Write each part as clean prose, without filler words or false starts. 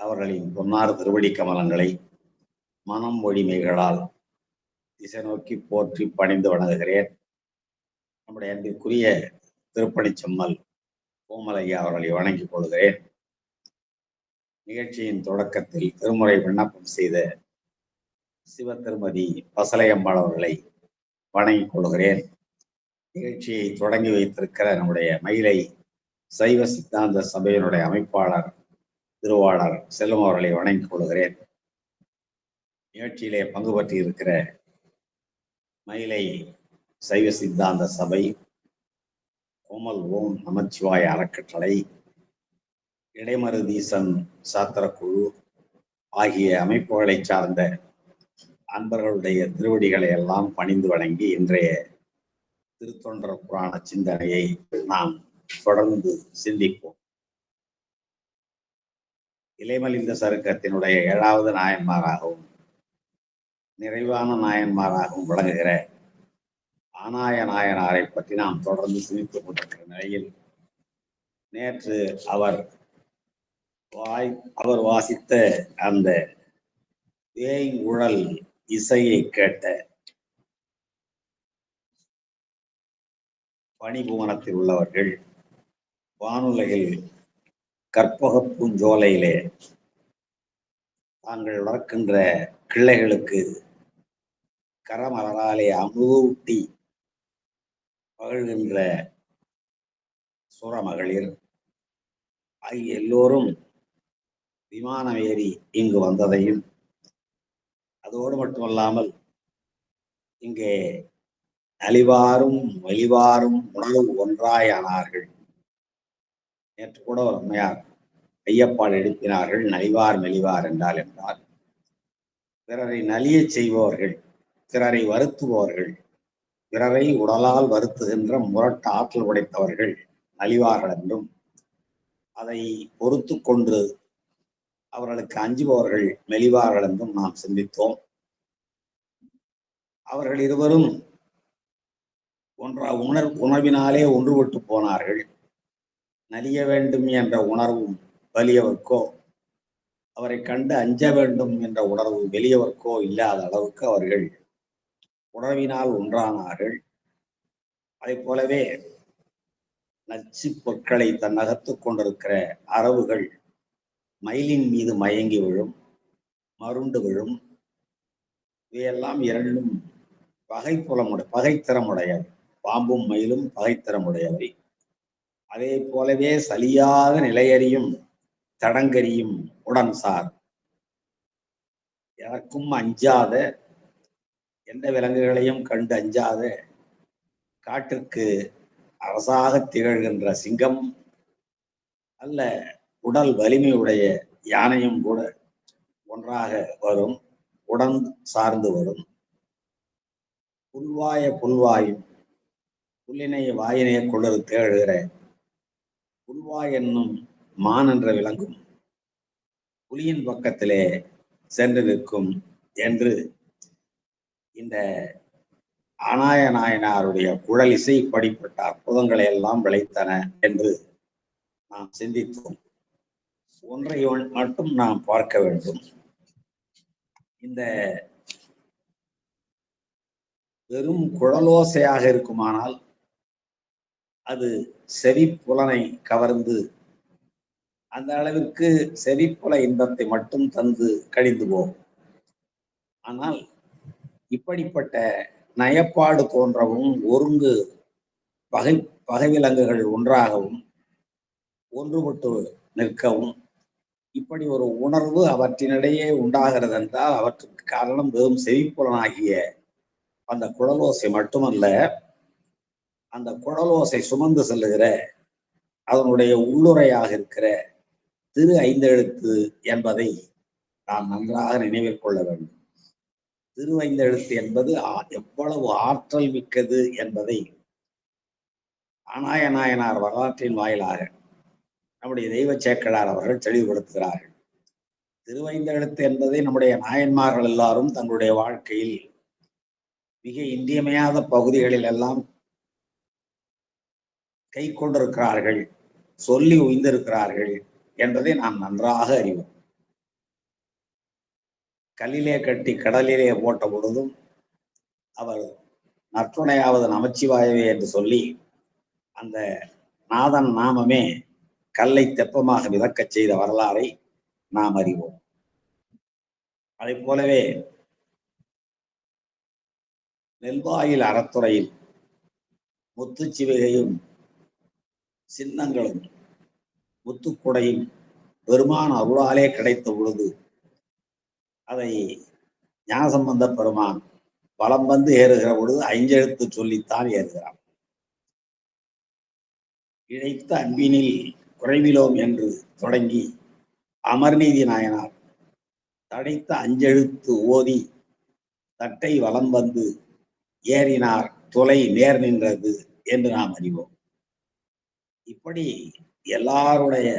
அவர்களின் பொன்னார் திருவடி கமலங்களை மனம் மொழிமைகளால் திசை நோக்கி போற்றி பணிந்து வணங்குகிறேன். நம்முடைய அன்பிற்குரிய திருப்பணிச் செம்மல் கோமலையா அவர்களை வணங்கிக் கொள்கிறேன். நிகழ்ச்சியின் தொடக்கத்தில் திருமுறை விண்ணப்பம் செய்த சிவ திருமதி பசலையம்மாள் அவர்களை வணங்கிக் கொள்கிறேன். நிகழ்ச்சியை தொடங்கி வைத்திருக்கிற நம்முடைய மயிலை சைவ சித்தாந்த சபையினுடைய அமைப்பாளர் திருவாளர் செல்வம் அவர்களை வணங்கிக் கொள்கிறேன். நிகழ்ச்சியிலே பங்கு பற்றி இருக்கிற மயிலை சைவ சித்தாந்த சபை, கோமல் ஓம் நமச்சிவாய அறக்கட்டளை, இடைமருதீசன் சாத்திரக்குழு ஆகிய அமைப்புகளை சார்ந்த அன்பர்களுடைய திருவடிகளை எல்லாம் பணிந்து வணங்கி இன்றைய திருத்தொண்டர் புராண சிந்தனையை நாம் தொடர்ந்து சிந்திப்போம். இலைமலிந்த சருக்கத்தினுடைய 7வது நாயன்மாராகவும் நிறைவான நாயன்மாராகவும் விளங்குகிற ஆனாய நாயனாரை பற்றி நாம் தொடர்ந்து சிந்தித்துக் கொண்டிருக்கிற நிலையில் நேற்று அவர் வாசித்த அந்த வேய்குழல் இசையை கேட்ட பணிபுவனத்தில் உள்ளவர்கள் வானுலகில் கற்பக பூஞ்சோலையிலே தாங்கள் வளர்க்கின்ற கிளைகளுக்கு கரமலராலே அமுதூட்டி பகழ்கின்ற சுரமகளிர் ஆகிய எல்லோரும் விமானம் ஏறி இங்கு வந்ததையும், அதோடு மட்டுமல்லாமல் இங்கே அழிவாரும் வெளிவாரும் உணர்வு ஒன்றாயானார்கள். நேற்று கூட ஒரு அம்மையார் ஐயப்பால் எழுப்பினார்கள், நலிவார் மெலிவார் என்றால் பிறரை நலிய செய்பவர்கள், பிறரை வருத்துபவர்கள், பிறரை உடலால் வருத்துகின்ற முரட்டு ஆற்றல் உடைத்தவர்கள் நலிவார்கள் என்றும், அதை பொறுத்து கொண்டு அவர்களுக்கு அஞ்சுபவர்கள் மெலிவார்கள் என்றும் நாம் சிந்தித்தோம். அவர்கள் இருவரும் உணர்வினாலே ஒன்றுபட்டு போனார்கள். நலிய வேண்டும் என்ற உணர்வும் வலியவர்க்கோ, அவரை கண்டு அஞ்ச வேண்டும் என்ற உணர்வு வெளியவர்க்கோ இல்லாத அளவுக்கு அவர்கள் உணர்வினால் ஒன்றானார்கள். அதை போலவே நச்சு பொருட்களை தன்னகத்துக் கொண்டிருக்கிற அரவுகள் மயிலின் மீது மயங்கி விழும், மருண்டு விழும். இவையெல்லாம் இரண்டும் பகைத்திறமுடையவை. பாம்பும் மயிலும் பகைத்திறமுடையவை. அதே போலவே சலியாக நிலையறியும் தடங்கரியும் உடன் சார். எனக்கும் அஞ்சாத, எந்த விலங்குகளையும் கண்டு அஞ்சாத, காட்டிற்கு அரசாக திகழ்கின்ற சிங்கம் அல்ல உடல் வலிமையுடைய யானையும் கூட ஒன்றாக வரும், உடன் சார்ந்து வரும். புல்வாயும் புல்லினை வாயினை கொண்டு திகழ்கிற புல்வாய் என்னும் மான் என்ற விலங்கும் புலியின் பக்கத்திலே சென்று நிற்கும் என்று இந்த ஆனாய நாயனாருடைய குழல் இசை படிப்பட்ட அற்புதங்களை எல்லாம் விளைத்தன என்று நாம் சிந்தித்தோம். ஒன்றை மட்டும் நாம் பார்க்க வேண்டும். இந்த வெறும் குழலோசையாக இருக்குமானால் அது செவிப்புலனை கவர்ந்து அந்த அளவிற்கு செவிப்புல இன்பத்தை மட்டும் தந்து கழிந்து போகும். ஆனால் இப்படிப்பட்ட நயப்பாடு தோன்றவும், ஒருங்கு பகைவிலங்குகள் ஒன்றாகவும் ஒன்றுபட்டு நிற்கவும், இப்படி ஒரு உணர்வு அவற்றினிடையே உண்டாகிறது என்றால் அவற்றுக்கு காரணம் வெறும் செவிப்புலனாகிய அந்த குழலோசை மட்டுமல்ல, அந்த குழலோசை சுமந்து செல்லுகிற அதனுடைய உள்ளுரையாக இருக்கிற திரு ஐந்தெழுத்து என்பதை நாம் நன்றாக நினைவில் கொள்ள வேண்டும். திரு ஐந்தெழுத்து என்பது எவ்வளவு ஆற்றல் மிக்கது என்பதை ஆனாய நாயனார் வரலாற்றின் வாயிலாக நம்முடைய தெய்வ சேக்கடார் அவர்கள் தெளிவுபடுத்துகிறார்கள். திருவைந்தெழுத்து என்பதை நம்முடைய நாயன்மார்கள் எல்லாரும் தங்களுடைய வாழ்க்கையில் மிக இன்றியமையாத பகுதிகளில் எல்லாம் கை கொண்டிருக்கிறார்கள், சொல்லி உய்ந்திருக்கிறார்கள் என்பதை நாம் நன்றாக அறிவோம். கல்லிலே கட்டி கடலிலே போட்ட பொழுதும் அவர் நற்றுணையாவது நமச்சிவாயவே என்று சொல்லி அந்த நாதன் நாமமே கல்லை தெப்பமாக மிதக்கச் செய்த வரலாறை நாம் அறிவோம். அதை போலவே நெல்வாயில் அறத்துறையில் முத்துச்சிவிகையும் சின்னங்களும் முத்துக்குடையும் பெருமான் அருளாலே கிடைத்த பொழுது அதை ஞானசம்பந்த பெருமான் வலம் வந்து ஏறுகிற பொழுது ஐந்தெழுத்து சொல்லித்தான் ஏறுகிறார். இழைத்த அன்பினில் குறைவிலோம் என்று தொடங்கி அமர்நீதி நாயனார் தடைத்த அஞ்செழுத்து ஓதி தட்டை வலம் வந்து ஏறினார் தொலை நேர் நின்றது என்று நாம் அறிவோம். இப்படி எல்லாருடைய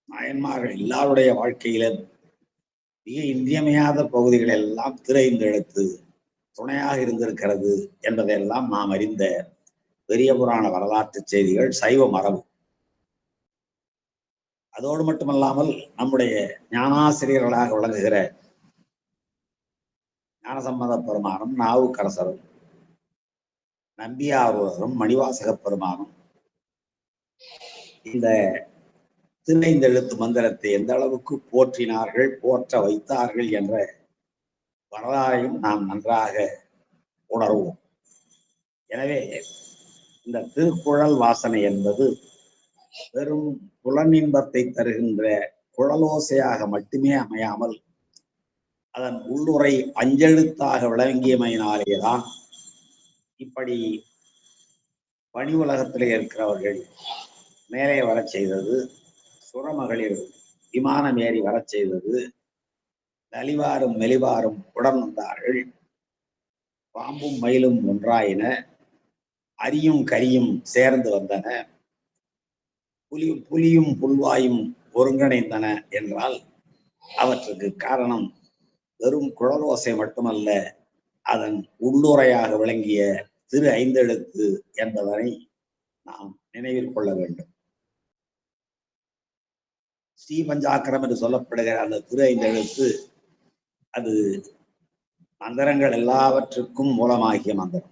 நாயன்மார்கள் எல்லாருடைய வாழ்க்கையிலும் மிக இன்றியமையாத பகுதிகள் எல்லாம் திரைந்தெழுத்து துணையாக இருந்திருக்கிறது என்பதையெல்லாம் நாம் அறிந்த பெரிய புராண வரலாற்று செய்திகள் சைவ மரபு. அதோடு மட்டுமல்லாமல் நம்முடைய ஞானாசிரியர்களாக விளங்குகிற ஞானசம்பந்த பெருமானும் நாவுக்கரசரும் நம்பியாரூரரும் மணிவாசக பெருமானும் இந்த திருநெழுத்து மந்திரத்தை எந்த அளவுக்கு போற்றினார்கள், போற்ற வைத்தார்கள் என்ற வரலாறையும் நாம் நன்றாக உணர்வோம். எனவே இந்த திருக்குழல் வாசனை என்பது வெறும் புலனின்பத்தை தருகின்ற குழலோசையாக மட்டுமே அமையாமல் அதன் உள்ளுரை அஞ்செழுத்தாக விளங்கியமையினாலேதான் இப்படி பணி உலகத்திலே இருக்கிறவர்கள் மேலே வரச் செய்தது, சுரமகளிர் விமானம் ஏறி வரச் செய்தது, நலிவாரும் மெலிவாரும் உடன் வந்தார்கள், பாம்பும் மயிலும் ஒன்றாயின, அரியும் கரியும் சேர்ந்து வந்தன, புலியும் புல்வாயும் ஒருங்கிணைந்தன என்றால் அவற்றுக்கு காரணம் வெறும் குழலோசை மட்டுமல்ல, அதன் உள்ளுரையாக விளங்கிய திரு ஐந்தெழுத்து என்பதனை நாம் நினைவில் கொள்ள வேண்டும். ஸ்ரீபஞ்சாக்கரம் என்று சொல்லப்படுகிற அந்த திரு ஐந்தெழுத்து அது மந்திரங்கள் எல்லாவற்றுக்கும் மூலமாகிய மந்திரம்.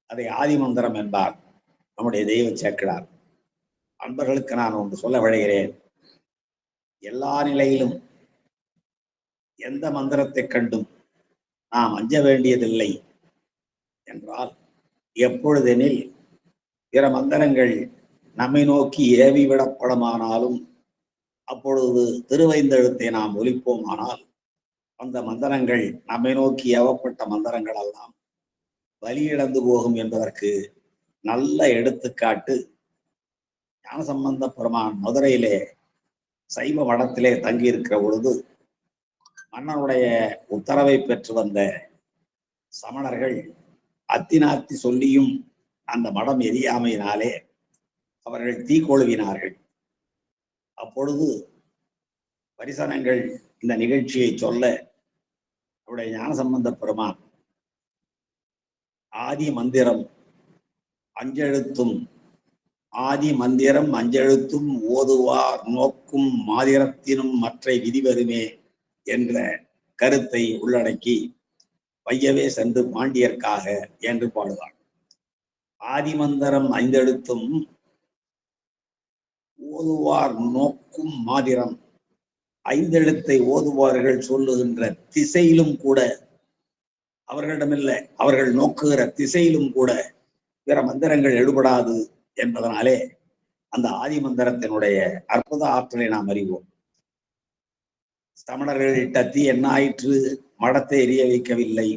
அதை ஆதி மந்திரம் என்பார் நம்முடைய தெய்வ சேக்கிழார். அன்பர்களுக்கு நான் ஒன்று சொல்ல விழைகிறேன். எல்லா நிலையிலும் எந்த மந்திரத்தை கண்டும் நாம் அஞ்ச வேண்டியதில்லை என்றால் எப்பொழுதெனில் பிற மந்திரங்கள் நம்மை நோக்கி ஏவி விடப்படமானாலும் அப்பொழுது திருவைந்தெழுத்தை நாம் ஒலிப்போமானால் அந்த மந்திரங்கள் நம்மை நோக்கி ஏவப்பட்ட மந்திரங்கள் எல்லாம் வலியிழந்து போகும் என்பதற்கு நல்ல எடுத்துக்காட்டு ஞானசம்பந்த பெருமான் மதுரையிலே சைவ மடத்திலே தங்கியிருக்கிற பொழுது மன்னனுடைய உத்தரவை பெற்று வந்த சமணர்கள் அத்தினாத்தி சொல்லியும் அந்த மடம் எரியாமையினாலே அவர்கள் தீக்கொழுவினார்கள். அப்பொழுது பரிசனங்கள் இந்த நிகழ்ச்சியை சொல்ல அவருடைய ஞானசம்பந்த பெருமான் ஆதி மந்திரம் அஞ்செழுத்தும் ஆதி மந்திரம் அஞ்செழுத்தும் ஓதுவார் நோக்கும் மாதிரத்தினும் மற்ற விதிவருமே என்ற கருத்தை உள்ளடக்கி வையவே சென்று பாண்டியர்க்காக என்று பாடுவார். ஆதிமந்திரம் ஐந்தெழுத்தும் ஓதுவார் நோக்கும் மாதிரம், ஐந்தெழுத்தை ஓதுவார்கள் சொல்லுகின்ற திசையிலும் கூட அவர்களிடமில்லை, அவர்கள் நோக்குகிற திசையிலும் கூட பிற மந்திரங்கள் எடுபடாது என்பதனாலே அந்த ஆதி மந்திரத்தினுடைய அற்புத ஆற்றலை நாம் அறிவோம். சமணர்கள் இட்ட தீ என்ன ஆயிற்று? மடத்தை எரிய வைக்கவில்லை.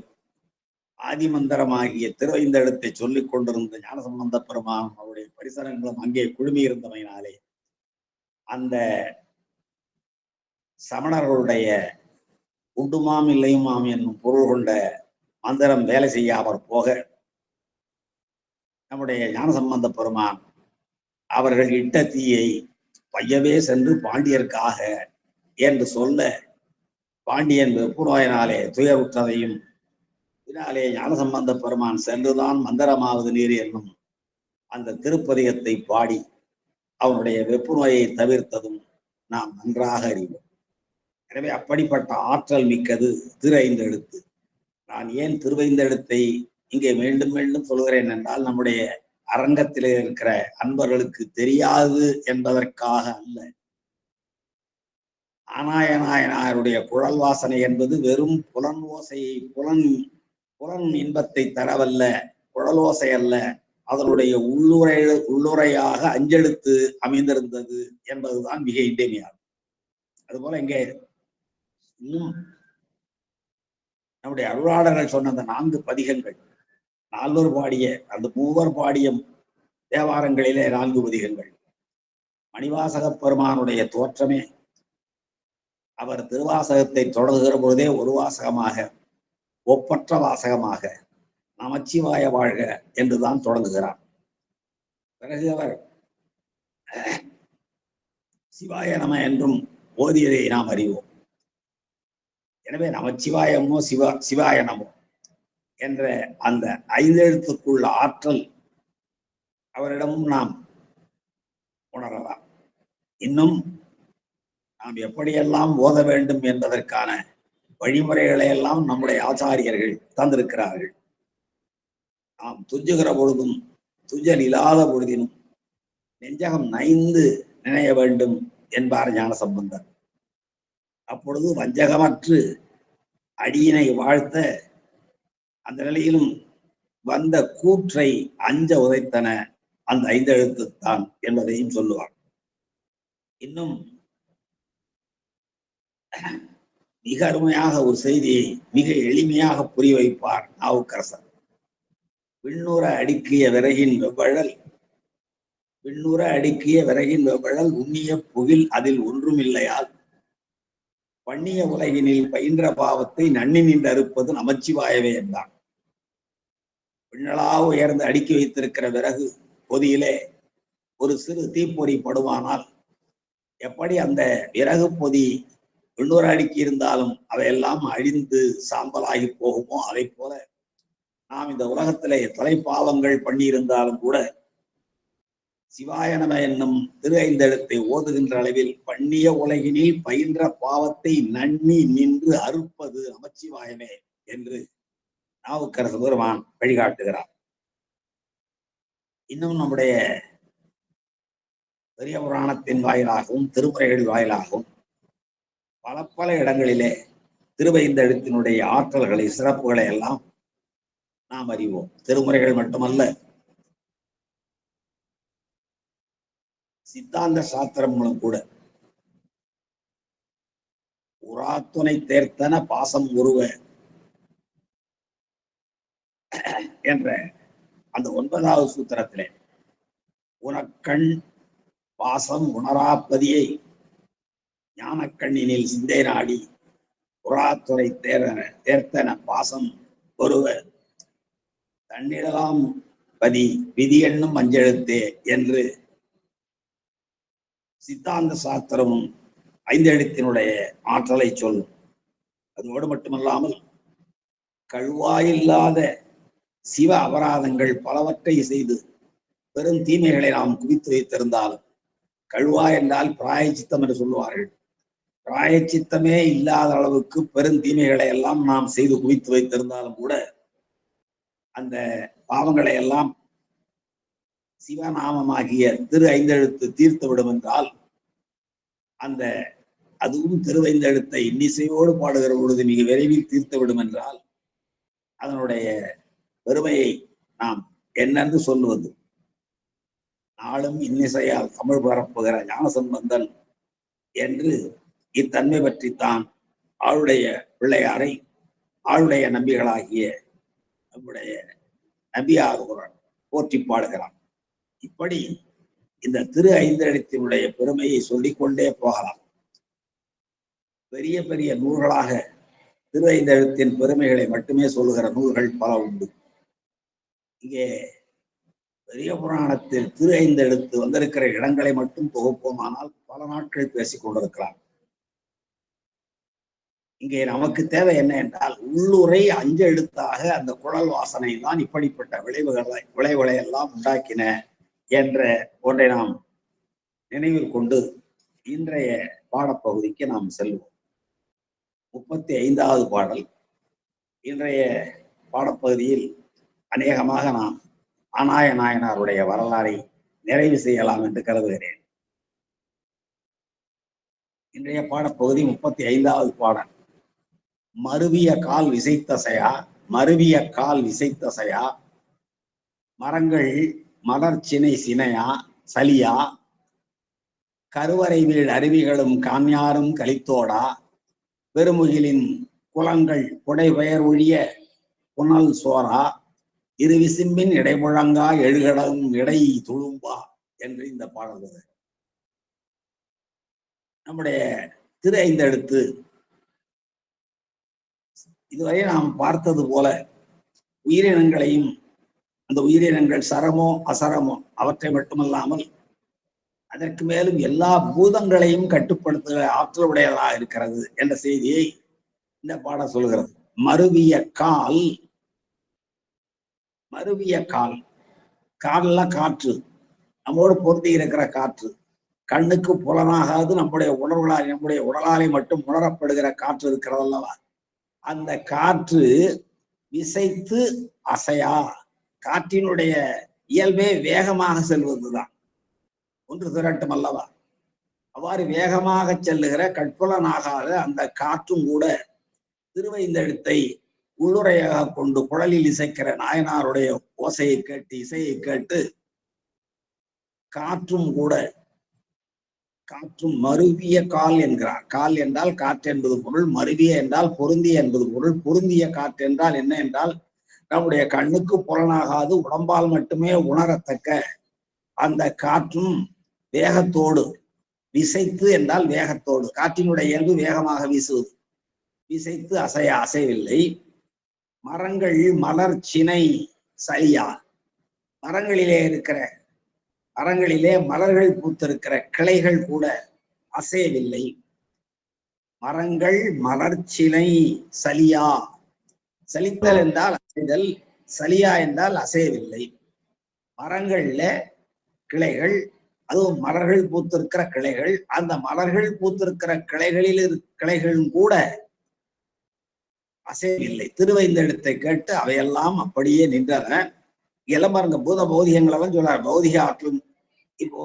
ஆதி மந்திரமாகிய திருவைந்தெழுத்தை சொல்லிக் கொண்டிருந்த ஞானசம்பந்த பெருமான் அவருடைய பரிசரங்களும் அங்கே குழுமி இருந்தமையினாலே அந்த சமணர்களுடைய உண்டுமாம் இல்லையுமாம் என்னும் பொருள் கொண்ட மந்திரம் வேலை செய்யாமற் போக நம்முடைய ஞானசம்பந்த பெருமான் அவர்கள் இட்ட தீயை பையவே சென்று பாண்டியர்க்காக என்று சொல்ல பாண்டியன் வெப்பு நோயினாலே துயருற்றதையும் இதனாலே ஞானசம்பந்த பெருமான் சென்றுதான் மந்திரமாவது நீர் என்னும் அந்த திருப்பதிகத்தை பாடி அவனுடைய வெப்பு நோயை தவிர்த்ததும் நாம் நன்றாக அறிவோம். எனவே அப்படிப்பட்ட ஆற்றல் மிக்கது திரு-ஐந்தெழுத்து. நான் ஏன் திருவைந்தெழுத்தை இங்கே மீண்டும் மீண்டும் சொல்கிறேன் என்றால், நம்முடைய அரங்கத்திலே இருக்கிற அன்பர்களுக்கு தெரியாது என்பதற்காக அல்ல. ஆனாயனாயனாருடைய குழல் வாசனை என்பது வெறும் புலன் ஓசையை புலன் இன்பத்தை தரவல்ல, குழலோசை அல்ல, அதனுடைய உள்ளுரையாக அஞ்செழுத்து அமைந்திருந்தது என்பதுதான் மிக இன்றியமையாகும். அதுபோல இங்கே இன்னும் நம்முடைய அருளாளர்கள் சொன்ன அந்த 4 பதிகங்கள், 4 பாடிய அந்த 3 பாடிய தேவாரங்களிலே 4 பதிகங்கள், மணிவாசக பெருமானுடைய தோற்றமே அவர் திருவாசகத்தை தொடங்குகிற பொழுதே ஒரு வாசகமாக, ஒப்பற்ற வாசகமாக நமச்சிவாய வாழ்க என்றுதான் தொடங்குகிறார். பிறகு அவர் சிவாய நம என்றும் ஓதியதை நாம் அறிவோம். எனவே நமச்சிவாயமோ சிவாய நமோ என்ற அந்த 5 எழுத்துக்குள்ள ஆற்றல் அவரிடமும் நாம் உணரலாம். இன்னும் நாம் எப்படியெல்லாம் ஓத வேண்டும் என்பதற்கான வழிமுறைகளை எல்லாம் நம்முடைய ஆச்சாரியர்கள் தந்திருக்கிறார்கள். நாம் துஞ்சுகிற பொழுதும் துஞ்சல் இல்லாத பொழுதினும் நெஞ்சகம் நைந்து நினைய வேண்டும் என்பார் ஞானசம்பந்தர். அப்பொழுது வஞ்சகமற்று அடியினை வாழ்த்த அந்த நிலையிலும் வந்த கூற்றை அஞ்ச உதைத்தன அந்த 5 எழுத்துத்தான் என்பதையும் சொல்லுவார். இன்னும் மிக அருமையாக ஒரு செய்தியை மிக எளிமையாக புரிய வைப்பார் நாவுக்கரசர். விண்ணுற அடுக்கிய விறகின் வெவ்வழல் உண்ணிய புகில் அதில் ஒன்றும் இல்லையால் பண்ணிய உலகினில் பயின்ற பாவத்தை நன்னி நின்று அறுப்பது நமச்சிவாயவே என்றான். விண்ணளா உயர்ந்து அடுக்கி வைத்திருக்கிற விறகு பொதியிலே ஒரு சிறு தீப்பொறி படுவானால் எப்படி அந்த விறகு பொதி 200 அடுக்கி இருந்தாலும் அவையெல்லாம் அழிந்து சாம்பலாகி போகுமோ, அதை போல நாம் இந்த உலகத்திலே எத்தனை பாவங்கள் பண்ணியிருந்தாலும் கூட சிவாய நம என்னும் திரு-5 எழுத்தை ஓதுகின்ற அளவில் பண்ணிய உலகினில் பயின்ற பாவத்தை நன்னி நின்று அறுப்பது நமச்சிவாயமே என்று நாவுக்கரசு பெருமான் வழிகாட்டுகிறார். இன்னும் நம்முடைய பெரிய புராணத்தின் வாயிலாகவும் திருமுறைகள் வாயிலாகவும் பல இடங்களிலே திரு-5 ஆற்றல்களை, சிறப்புகளை எல்லாம் நாம் அறிவோம். திருமுறைகள் மட்டுமல்ல, சித்தாந்த சாஸ்திரங்களும் கூட உராத்துணை தேர்த்தன பாசம் உருவ என்ற அந்த 9வது சூத்திரத்திலே உனக்கண் பாசம் உணராப்பதியை ஞானக்கண்ணினில் சிந்தை நாடி உராத்துறை தேர்த்தன பாசம் ஒருவ தன்னிடலாம் பதி விதி என்னும் அஞ்செழுத்தே என்று சித்தாந்த சாஸ்திரமும் 5 எழுத்தினுடைய ஆற்றலை சொல்லும். அதோடு மட்டுமல்லாமல் கழுவாயில்லாத சிவ அபராதங்கள் பலவற்றை செய்து பெரும் தீமைகளை நாம் குவித்து வைத்திருந்தாலும், கழுவா என்றால் பிராயச்சித்தம் என்று சொல்லுவார்கள், பிராயச்சித்தமே இல்லாத அளவுக்கு பெருந்தீமைகளை எல்லாம் நாம் செய்து குவித்து வைத்திருந்தாலும் கூட அந்த பாவங்களை எல்லாம் சிவநாமமாகிய திரு-5 எழுத்து தீர்த்து விடும் என்றால், அந்த அதுவும் திரு-5 எழுத்தை இன்னிசையோடு பாடுகிற பொழுது மிக விரைவில் தீர்த்து விடும் என்றால் அதனுடைய பெருமையை நாம் என்னென்று சொல்லுவது? நாளும் இன்னிசையால் தமிழ் பரப்புகிற ஞானசம்பந்தன் என்று இத்தன்மை பற்றித்தான் ஆளுடைய பிள்ளையாரை ஆளுடைய நம்பிகளாகிய நம்முடைய நம்பியார் போற்றி பாடுகிறான். இப்படி இந்த திரு-5 எழுத்தினுடைய பெருமையை சொல்லிக்கொண்டே போகலாம். பெரிய பெரிய நூல்களாக திரு-5 எழுத்தின் பெருமைகளை மட்டுமே சொல்லுகிற நூல்கள் பல உண்டு. இங்கே பெரிய புராணத்தில் திரு-5 எழுத்து வந்திருக்கிற இடங்களை மட்டும் தொகுப்போமானால் பல நாட்கள் பேசிக் கொண்டிருக்கலாம். இங்கே நமக்கு தேவை என்ன என்றால், உள்ளுரை 5 எழுத்தாக அந்த குழல் வாசனை தான் இப்படிப்பட்ட விளைவுகளை எல்லாம் உண்டாக்கின என்ற ஒன்றை நாம் நினைவில் கொண்டு இன்றைய பாடப்பகுதிக்கு நாம் செல்வோம். 35வது பாடல். இன்றைய பாடப்பகுதியில் அநேகமாக நாம் ஆனாய நாயனாருடைய வரலாறை நிறைவு செய்யலாம் என்று கருதுகிறேன். இன்றைய பாடப்பகுதி 35வது பாடல். மருவிய கால் விசைத்தசையா, மருவிய கால் விசைத்தசையா, மரங்கள் மலர்ச்சினை சினையா சலியா, கருவறை வீழ் அருவிகளும் காஞ்ஞாரும் கலித்தோடா, பெருமுகிலின் குளங்கள் புடைபெயர் ஒழிய புனல் சோரா, இரு விசும்பின் இடைமுழங்கா எழுகடலும் இடை துளும்பா என்று இந்த பாடல். நம்முடைய திரு ஐந்தெழுத்து இதுவரை நாம் பார்த்தது போல உயிரினங்களையும், அந்த உயிரினங்கள் சரமோ அசரமோ அவற்றை மட்டுமல்லாமல் அதற்கு மேலும் எல்லா பூதங்களையும் கட்டுப்படுத்துகிற ஆற்றல் உடையதாக இருக்கிறது என்ற செய்தியை இந்த பாடம் சொல்கிறது. மருவிய கால், மருவிய கால், கால்ல காற்று, நம்மோடு பொருந்தி இருக்கிற காற்று, கண்ணுக்கு புலனாகாது நம்முடைய உணர்வுகளால், நம்முடைய உடலாலை மட்டும் உணரப்படுகிற காற்று இருக்கிறது அல்லவா, அந்த காற்று விசைத்து அசையா. காற்றினுடைய இயல்பே வேகமாக செல்வதுதான், ஒன்று திரட்டும் அல்லவா. அவ்வாறு வேகமாக செல்லுகிற கட்புலனாகாத அந்த காற்றும் கூட திருவைந்தெழுத்தை உள்ளுரையாக கொண்டு குழலில் இசைக்கிற நாயனாருடைய ஓசையை கேட்டு, இசையை கேட்டு காற்றும் கூட, காற்றும் மருவிய கால் என்கிறார். கால் என்றால் காற்று என்பது பொருள், மருவிய என்றால் பொருந்திய என்பது பொருள். பொருந்திய காற்று என்றால் என்ன என்றால், நம்முடைய கண்ணுக்கு புலனாகாது உடம்பால் மட்டுமே உணரத்தக்க அந்த காற்றும் வேகத்தோடு, விசைத்து என்றால் வேகத்தோடு, காற்றினுடைய இயல்பு வேகமாக வீசுவது, விசைத்து அசைய அசைவில்லை. மரங்கள் மலர் சினை சலியா, மரங்களிலே இருக்கிற, மரங்களிலே மலர்கள் பூத்திருக்கிற கிளைகள் கூட அசையவில்லை. மரங்கள் மலர்ச்சினை சலியா, சலித்தல் என்றால் அசைதல், சலியா என்றால் அசையவில்லை. மரங்கள்ல கிளைகள், அதுவும் மலர்கள் பூத்திருக்கிற கிளைகள், அந்த மலர்கள் பூத்திருக்கிற கிளைகளும் கூட அசையவில்லை. திருவைந்தெழுத்தை கேட்டு அவையெல்லாம் அப்படியே நின்றன. இளமரங்க பூத பௌதிகங்களெல்லாம் சொல்றார். பௌதிக ஆற்றல், இப்போ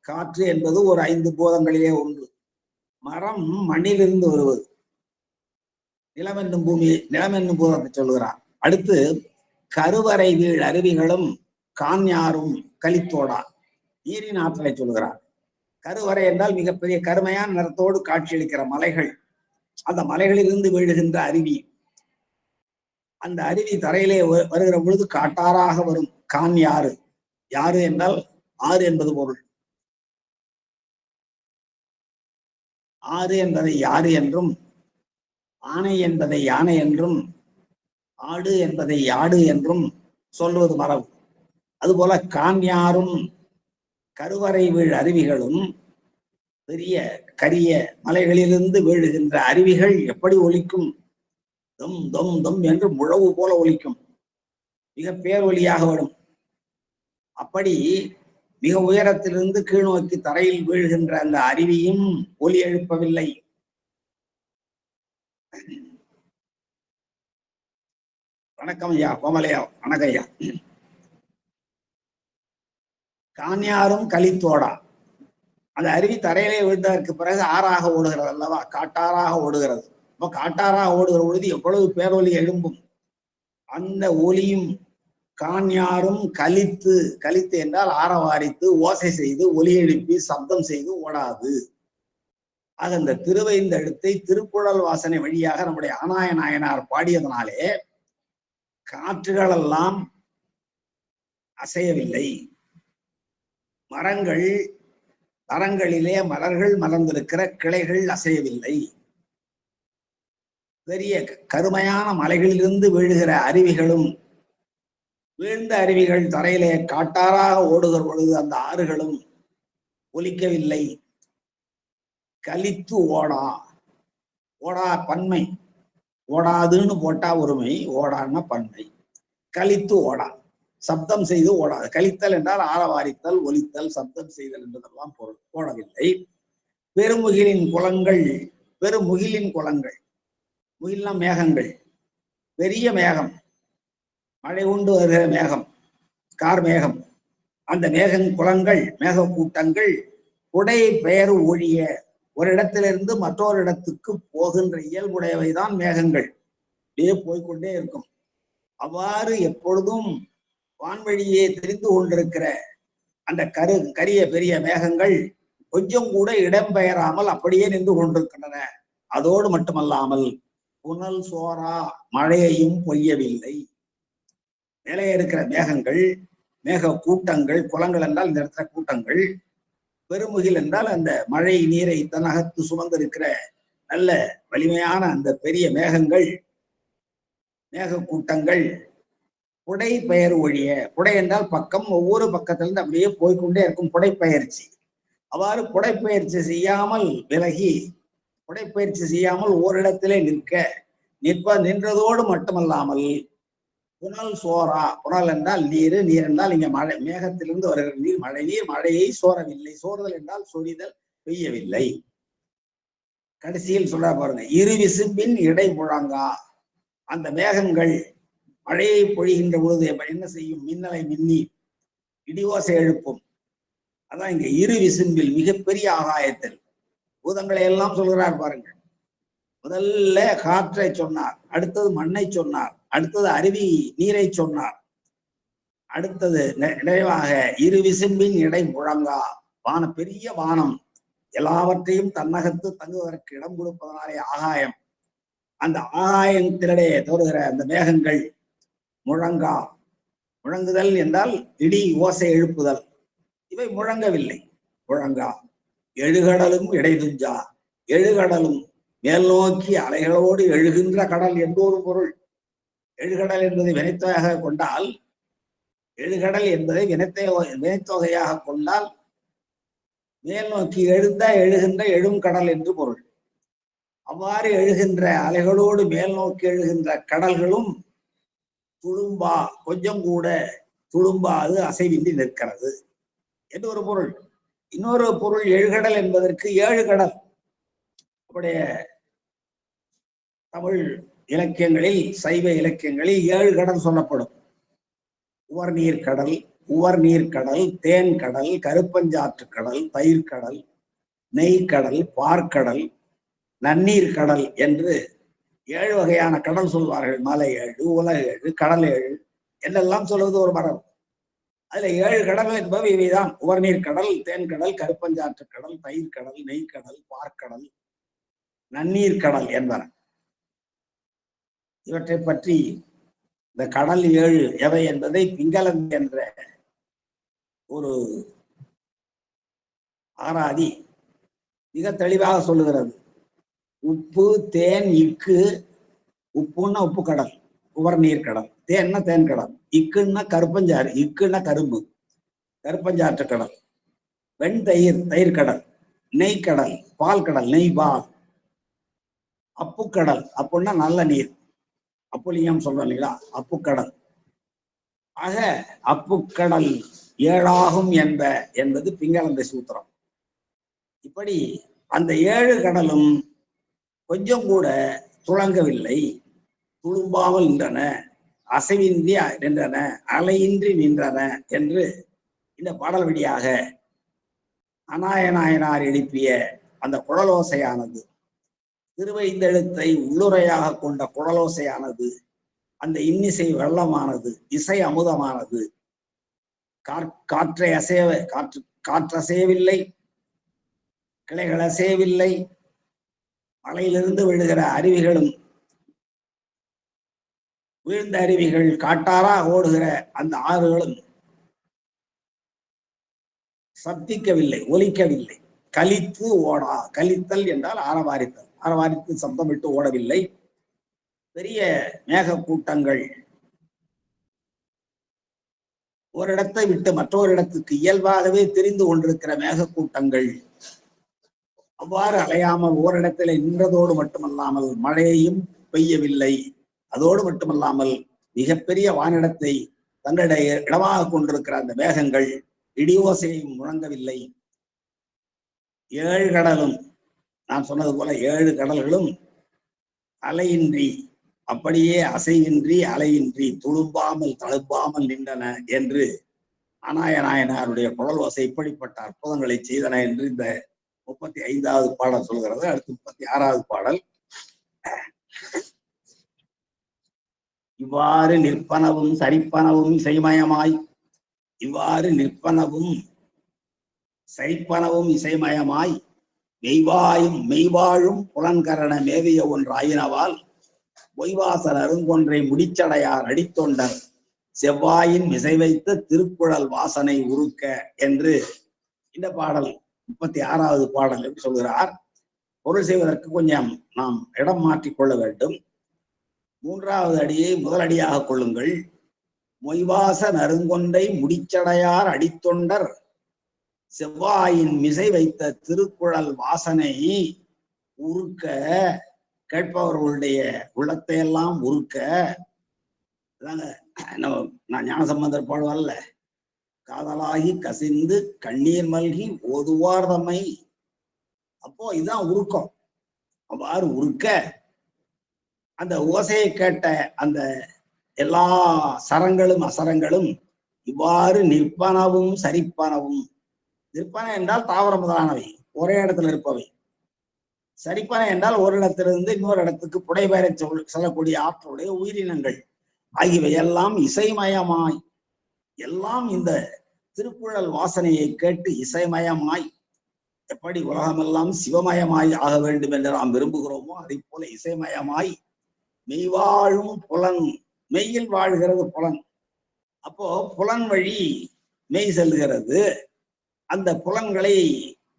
காற்று என்பது ஒரு 5 பூதங்களிலே ஒன்று. மரம் மண்ணிலிருந்து வருவது, நிலம் என்னும் பூமி, நிலம் என்னும் பூதத்தை சொல்லுகிறார். அடுத்து கருவறை வீழ் அருவிகளும் காஞ்ஞாரும் கலித்தோடா, நீரின் ஆற்றலை சொல்லுகிறார். கருவறை என்றால் மிகப்பெரிய கருமையான நிறத்தோடு காட்சியளிக்கிற மலைகள், அந்த மலைகளிலிருந்து வீழுகின்ற அருவி, அந்த அருவி தரையிலே வருகிற பொழுது காட்டாறாக வரும். காஞ்ஞாறு, யாரு என்றால் ஆறு என்பது பொருள். ஆறு என்பதை யாரு என்றும், ஆணை என்பதை யானை என்றும், ஆடு என்பதை யாடு என்றும் சொல்வது மரபு. அதுபோல காஞ்ஞாரும் கருவறை வீழ் அருவிகளும், பெரிய கரிய மலைகளிலிருந்து வீழுகின்ற அருவிகள் எப்படி ஒலிக்கும், தொம் தொம் தொம் என்று முழவு போல ஒலிக்கும், மிக பேரொலியாக வரும். அப்படி மிக உயரத்திலிருந்து கீழ் நோக்கி தரையில் வீழ்கின்ற அந்த அருவியும் ஒலி எழுப்பவில்லை. வணக்கம் ஐயா, கோமலையா, வணக்கம் ஐயா. காஞ்ஞாரும் கலித்தோடா, அந்த அருவி தரையிலே விழுந்ததற்கு பிறகு ஆறாக ஓடுகிறது அல்லவா, காட்டாறாக ஓடுகிறது. இப்போ காட்டாறாக ஓடுகிற பொழுது எவ்வளவு பேரொலி எழும்பும். அந்த ஒலியும் காஞ்ஞாரும் கலித்து, கலித்து என்றால் ஆரவாரித்து ஓசை செய்து ஒலி எழுப்பி சப்தம் செய்து ஓடாது. ஆக இந்த திருவைந்தெழுத்தை திருக்குழல் வாசனை வழியாக நம்முடைய ஆனாய நாயனார் பாடியதனாலே காற்றுகளெல்லாம் அசையவில்லை. மரங்கள், மரங்களிலே மலர்கள் மலர்ந்திருக்கிற கிளைகள் அசையவில்லை. பெரிய கருமையான மலைகளிலிருந்து வீழுகிற அருவிகளும், வீழ்ந்த அருவிகள் தரையிலே காட்டாறாக ஓடுகிற பொழுது அந்த ஆறுகளும் ஒலிக்கவில்லை. கலித்து ஓடா, ஓடா பன்மை, ஓடாதுன்னு போட்டா ஒருமை, ஓடான்னா பன்மை. கலித்து ஓடா, சப்தம் செய்து ஓடாது. கலித்தல் என்றால் ஆரவாரித்தல், ஒலித்தல், சப்தம் செய்தல் என்பதெல்லாம் பொருள். ஓடவில்லை. பெருமுகிலின் குளங்கள், பெருமுகிலின் குளங்கள், முகில்னா மேகங்கள், பெரிய மேகம், மழை உண்டு வருகிற மேகம், கார் மேகம். அந்த மேகங் குளங்கள், மேக கூட்டங்கள் உடை பெயர் ஒழிய ஒரு இடத்திலிருந்து மற்றொரு இடத்துக்கு போகின்ற இயல்புடையவைதான் மேகங்கள். அப்படியே போய்கொண்டே இருக்கும். அவ்வாறு எப்பொழுதும் வான்வழியே தெரிந்து கொண்டிருக்கிற அந்த கரிய பெரிய மேகங்கள் கொஞ்சம் கூட இடம்பெயராமல் அப்படியே நின்று கொண்டிருக்கின்றன. அதோடு மட்டுமல்லாமல் புனல் சோரா, மழையையும் பொய்யவில்லை. மேலே இருக்கிற மேகங்கள், மேக கூட்டங்கள், குளங்கள் என்றால் இந்த இடத்துல கூட்டங்கள், பெருமுகில் என்றால் அந்த மழை நீரை தன்னகத்து சுமந்திருக்கிற நல்ல வலிமையான அந்த பெரிய மேகங்கள், மேக கூட்டங்கள் புடை பெயர் ஒழிய, புடை என்றால் பக்கம், ஒவ்வொரு பக்கத்திலிருந்து அப்படியே போய்கொண்டே இருக்கும் புடைப்பெயர்ச்சி. அவ்வாறு புடைப்பெயர்ச்சி செய்யாமல் விலகி, புடைப்பெயர்ச்சி செய்யாமல் ஓரிடத்திலே நின்றதோடு மட்டுமல்லாமல் புனல் சோரா, புனல் என்றால் நீர், நீர் என்றால் இங்க மழை, மேகத்திலிருந்து வருகிற நீர் மழை நீர், மழையை சோரவில்லை. சோறுதல் என்றால் சொரிதல், பெய்யவில்லை. கடைசியில் சொல்ற பாருங்க, இரு விசும்பின் இடை முழங்கா. அந்த மேகங்கள் மழையை பொழிகின்ற பொழுது என்ன செய்யும்? மின்னலை மின்னி இடியோசை எழுப்பும். அதான் இங்க இரு விசும்பில், மிகப்பெரிய ஆகாயத்தில். பூதங்களை எல்லாம் சொல்கிறார் பாருங்கள். முதல்ல காற்றை சொன்னார், அடுத்தது மண்ணை சொன்னார், அடுத்தது அருவி நீரை சொன்னார், அடுத்தது நிறைவாக இரு விசும்பின் இடை முழங்கா. வானம், பெரிய வானம், எல்லாவற்றையும் தன்னகத்து தங்குவதற்கு இடம் கொடுப்பதனாலே ஆகாயம். அந்த ஆகாயத்தினிடையே தோறுகிற அந்த மேகங்கள் முழங்கா. முழங்குதல் என்றால் இடி ஓசை எழுப்புதல். இவை முழங்கவில்லை. முழங்கா. எழுகடலும் இடைதுஞ்சா. எழுகடலும் மேல் நோக்கி அலைகளோடு எழுகின்ற கடல் என்று ஒரு பொருள். எழுகடல் என்பதை வினைத்தொகையாக கொண்டால், எழுகடல் என்பதை வினைத்தொகையாக கொண்டால் மேல் நோக்கி எழுகின்ற எழும் கடல் என்று பொருள். அவ்வாறு எழுகின்ற அலைகளோடு மேல் நோக்கி எழுகின்ற கடல்களும் துளும்பா, கொஞ்சம் கூட துளும்பாது அசைவின்றி நிற்கிறது என்று ஒரு பொருள். இன்னொரு பொருள், எழுகடல் என்பதற்கு ஏழு கடல். அப்படியே தமிழ் இலக்கியங்களில், சைவ இலக்கியங்களில் ஏழு கடல் சொல்லப்படும். உவர்நீர் கடல், உவர்நீர் கடல், தேன் கடல், கருப்பஞ்சாற்று கடல், தயிர் கடல், நெய்க்கடல், பார்க்கடல், நன்னீர் கடல் என்று ஏழு வகையான கடல் சொல்வார்கள். மலை ஏழு, உலக ஏழு, கடல் ஏழு என்றெல்லாம் சொல்வது ஒரு மரபு. அதுல ஏழு கடல் என்பது இவைதான். உவர்நீர் கடல், தேன் கடல், கருப்பஞ்சாற்று கடல், தயிர் கடல், நெய்க்கடல், பார்க்கடல், நன்னீர் கடல் என்பன. இவற்றை பற்றி இந்த கடல் ஏழு எவை என்பதை பிங்களம் என்ற ஒரு ஆராதி மிக தெளிவாக சொல்லுகிறது. உப்பு, தேன், இக்கு. உப்புன்னா உப்பு கடல், உவர்நீர் கடல். தேன்னா தேன் கடல். இக்குன்னா கருப்பஞ்சாறு, இக்குன்னா கரும்பு, கருப்பஞ்சாற்று கடல். வெண் தயிர், தயிர் கடல். நெய்க்கடல், பால் கடல், நெய் பால். அப்புக்கடல், அப்புன்னா நல்ல நீர், அப்புலியம் சொல்றோம் இல்லைங்களா, அப்புக்கடல். ஆக அப்புக்கடல் ஏழாகும் என்பது பிங்களந்த சூத்திரம். இப்படி அந்த ஏழு கடலும் கொஞ்சம் கூட துளங்கவில்லை, துளும்பாமல் நின்றன, அசைவின்றி நின்றன, அலையின்றி நின்றன என்று இந்த பாடல் வழியாக அநாயனாயனார் எழுப்பிய அந்த குழலோசையானது, திருவைந்தெழுத்தை உள்ளுரையாக கொண்ட குழலோசையானது, அந்த இன்னிசை வெள்ளமானது, இசை அமுதமானது, காற்றசையவில்லை, கிளைகள் அசையவில்லை, மலையிலிருந்து விழுகிற அருவிகளும், வீழ்ந்த அருவிகள் காட்டாராக ஓடுகிற அந்த ஆறுகளும் சப்திக்கவில்லை, ஒலிக்கவில்லை, கலித்து ஓடா. கலித்தல் என்றால் ஆரவாரித்தல், ஆரவாரித்து சப்தமிட்டு ஓடவில்லை. பெரிய மேக கூட்டங்கள் ஒரு இடத்தை விட்டு மற்றொரு இடத்துக்கு இயல்பாகவே தெரிந்து கொண்டிருக்கிற மேக கூட்டங்கள் அவ்வாறு அலையாமல் ஓரிடத்தில் நின்றதோடு மட்டுமல்லாமல் மழையையும் பெய்யவில்லை. அதோடு மட்டுமல்லாமல் மிகப்பெரிய வானிடத்தை தங்களுடைய இடமாக கொண்டிருக்கிற அந்த மேகங்கள் இடியோசையும் முழங்கவில்லை. ஏழு கடலும், நான் சொன்னது போல ஏழு கடல்களும் அலையின்றி, அப்படியே அசைவின்றி அலையின்றி துளும்பாமல் தழும்பாமல் நின்றன என்று அநாய நாயனாருடைய குரல் ஓசை இப்படிப்பட்ட அற்புதங்களை செய்தன என்று இந்த 35வது பாடல் சொல்கிறது. அடுத்து 36வது பாடல். இவ்வாறு நிற்பனவும் சரிப்பனவும் இசைமயமாய், இவ்வாறு நிற்பனவும் சரிப்பனவும் இசைமயமாய் மெய்வாழும் புலன்கரண மேவிய ஒன்றாயினவால் பொய்வாசல் அருங்கொன்றை முடிச்சடையார் அடித்தொண்டர் செவ்வாயின் மிசை வைத்த திருக்குழல் வாசனை உருக்க என்று இந்த பாடல் 36வது பாடல் என்று சொல்கிறார். பொருள் செய்வதற்கு கொஞ்சம் நாம் இடம் மாற்றிக்கொள்ள வேண்டும். 3வது அடியை முதலடியாக கொள்ளுங்கள். மொய்வாச நறுங்கொன்றை முடிச்சடையார் அடித்தொண்டர் செவ்வாயின் மிசை வைத்த திருக்குழல் வாசனை உருக்க, கேட்பவர்களுடைய உள்ளத்தை எல்லாம் உருக்க. நான் ஞானசம்பந்தர் பாடுவார்ல, காதலாகி கசிந்து கண்ணீர் மல்கி ஓதுவார் தம்மை. அப்போ இதுதான் உருக்கம். அவ்வாறு உருக்க அந்த ஓசையை கேட்ட அந்த எல்லா சரங்களும் அசரங்களும் இவ்வாறு நிற்பனவும் சரிப்பனவும். நிற்பன என்றால் தாவர முதலானவை, ஒரே இடத்துல இருப்பவை. சரிப்பன என்றால் ஒரு இடத்திலிருந்து இன்னொரு இடத்துக்கு புடைபெயர செல்லக்கூடிய ஆற்றலுடைய உயிரினங்கள் ஆகியவை எல்லாம் இசைமயமாய், எல்லாம் இந்த திருக்குழல் வாசனையை கேட்டு இசைமயமாய், எப்படி உலகமெல்லாம் சிவமயமாய் ஆக வேண்டும் என்று நாம் விரும்புகிறோமோ அதை போல இசைமயமாய் மெய்வாழும் புலன், மெய்யில் வாழ்கிறது புலன். அப்போ புலன் வழி மெய் செல்லுகிறது. அந்த புலன்களை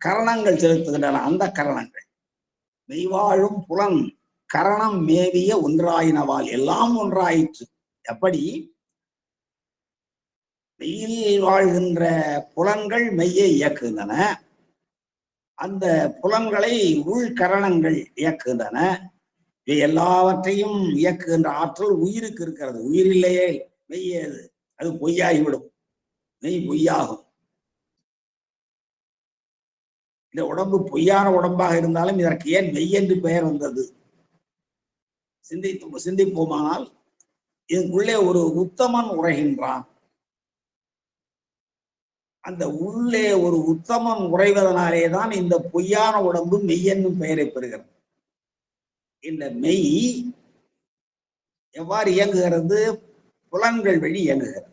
கரணங்கள் செலுத்துகின்றன. அந்த கரணங்கள் மெய்வாழும் புலன் கரணம் மேவிய ஒன்றாயினவால், எல்லாம் ஒன்றாயிற்று. எப்படி மெய்யில் வாழ்கின்ற புலன்கள் மெய்யை இயக்குகின்றன, அந்த புலன்களை உள்கரணங்கள் இயக்குகின்றன. இவை எல்லாவற்றையும் இயக்குகின்ற ஆற்றல் உயிருக்கு இருக்கிறது. உயிர் இல்லையே மெய் ஏது? அது பொய்யாகிவிடும். மெய் பொய்யாகும். இந்த உடம்பு பொய்யான உடம்பாக இருந்தாலும் இதற்கு ஏன் மெய் என்று பெயர் வந்தது? சிந்திப்போமானால் இதுக்குள்ளே ஒரு உத்தமன் உரைகின்றான். அந்த உள்ளே ஒரு உத்தமன் உறைவதனாலேதான் இந்த பொய்யான உடம்பு மெய் என்னும் பெயரை பெறுகிறது. இந்த மெய் எவ்வாறு இயங்குகிறது? புலன்கள் வழி இயங்குகிறது.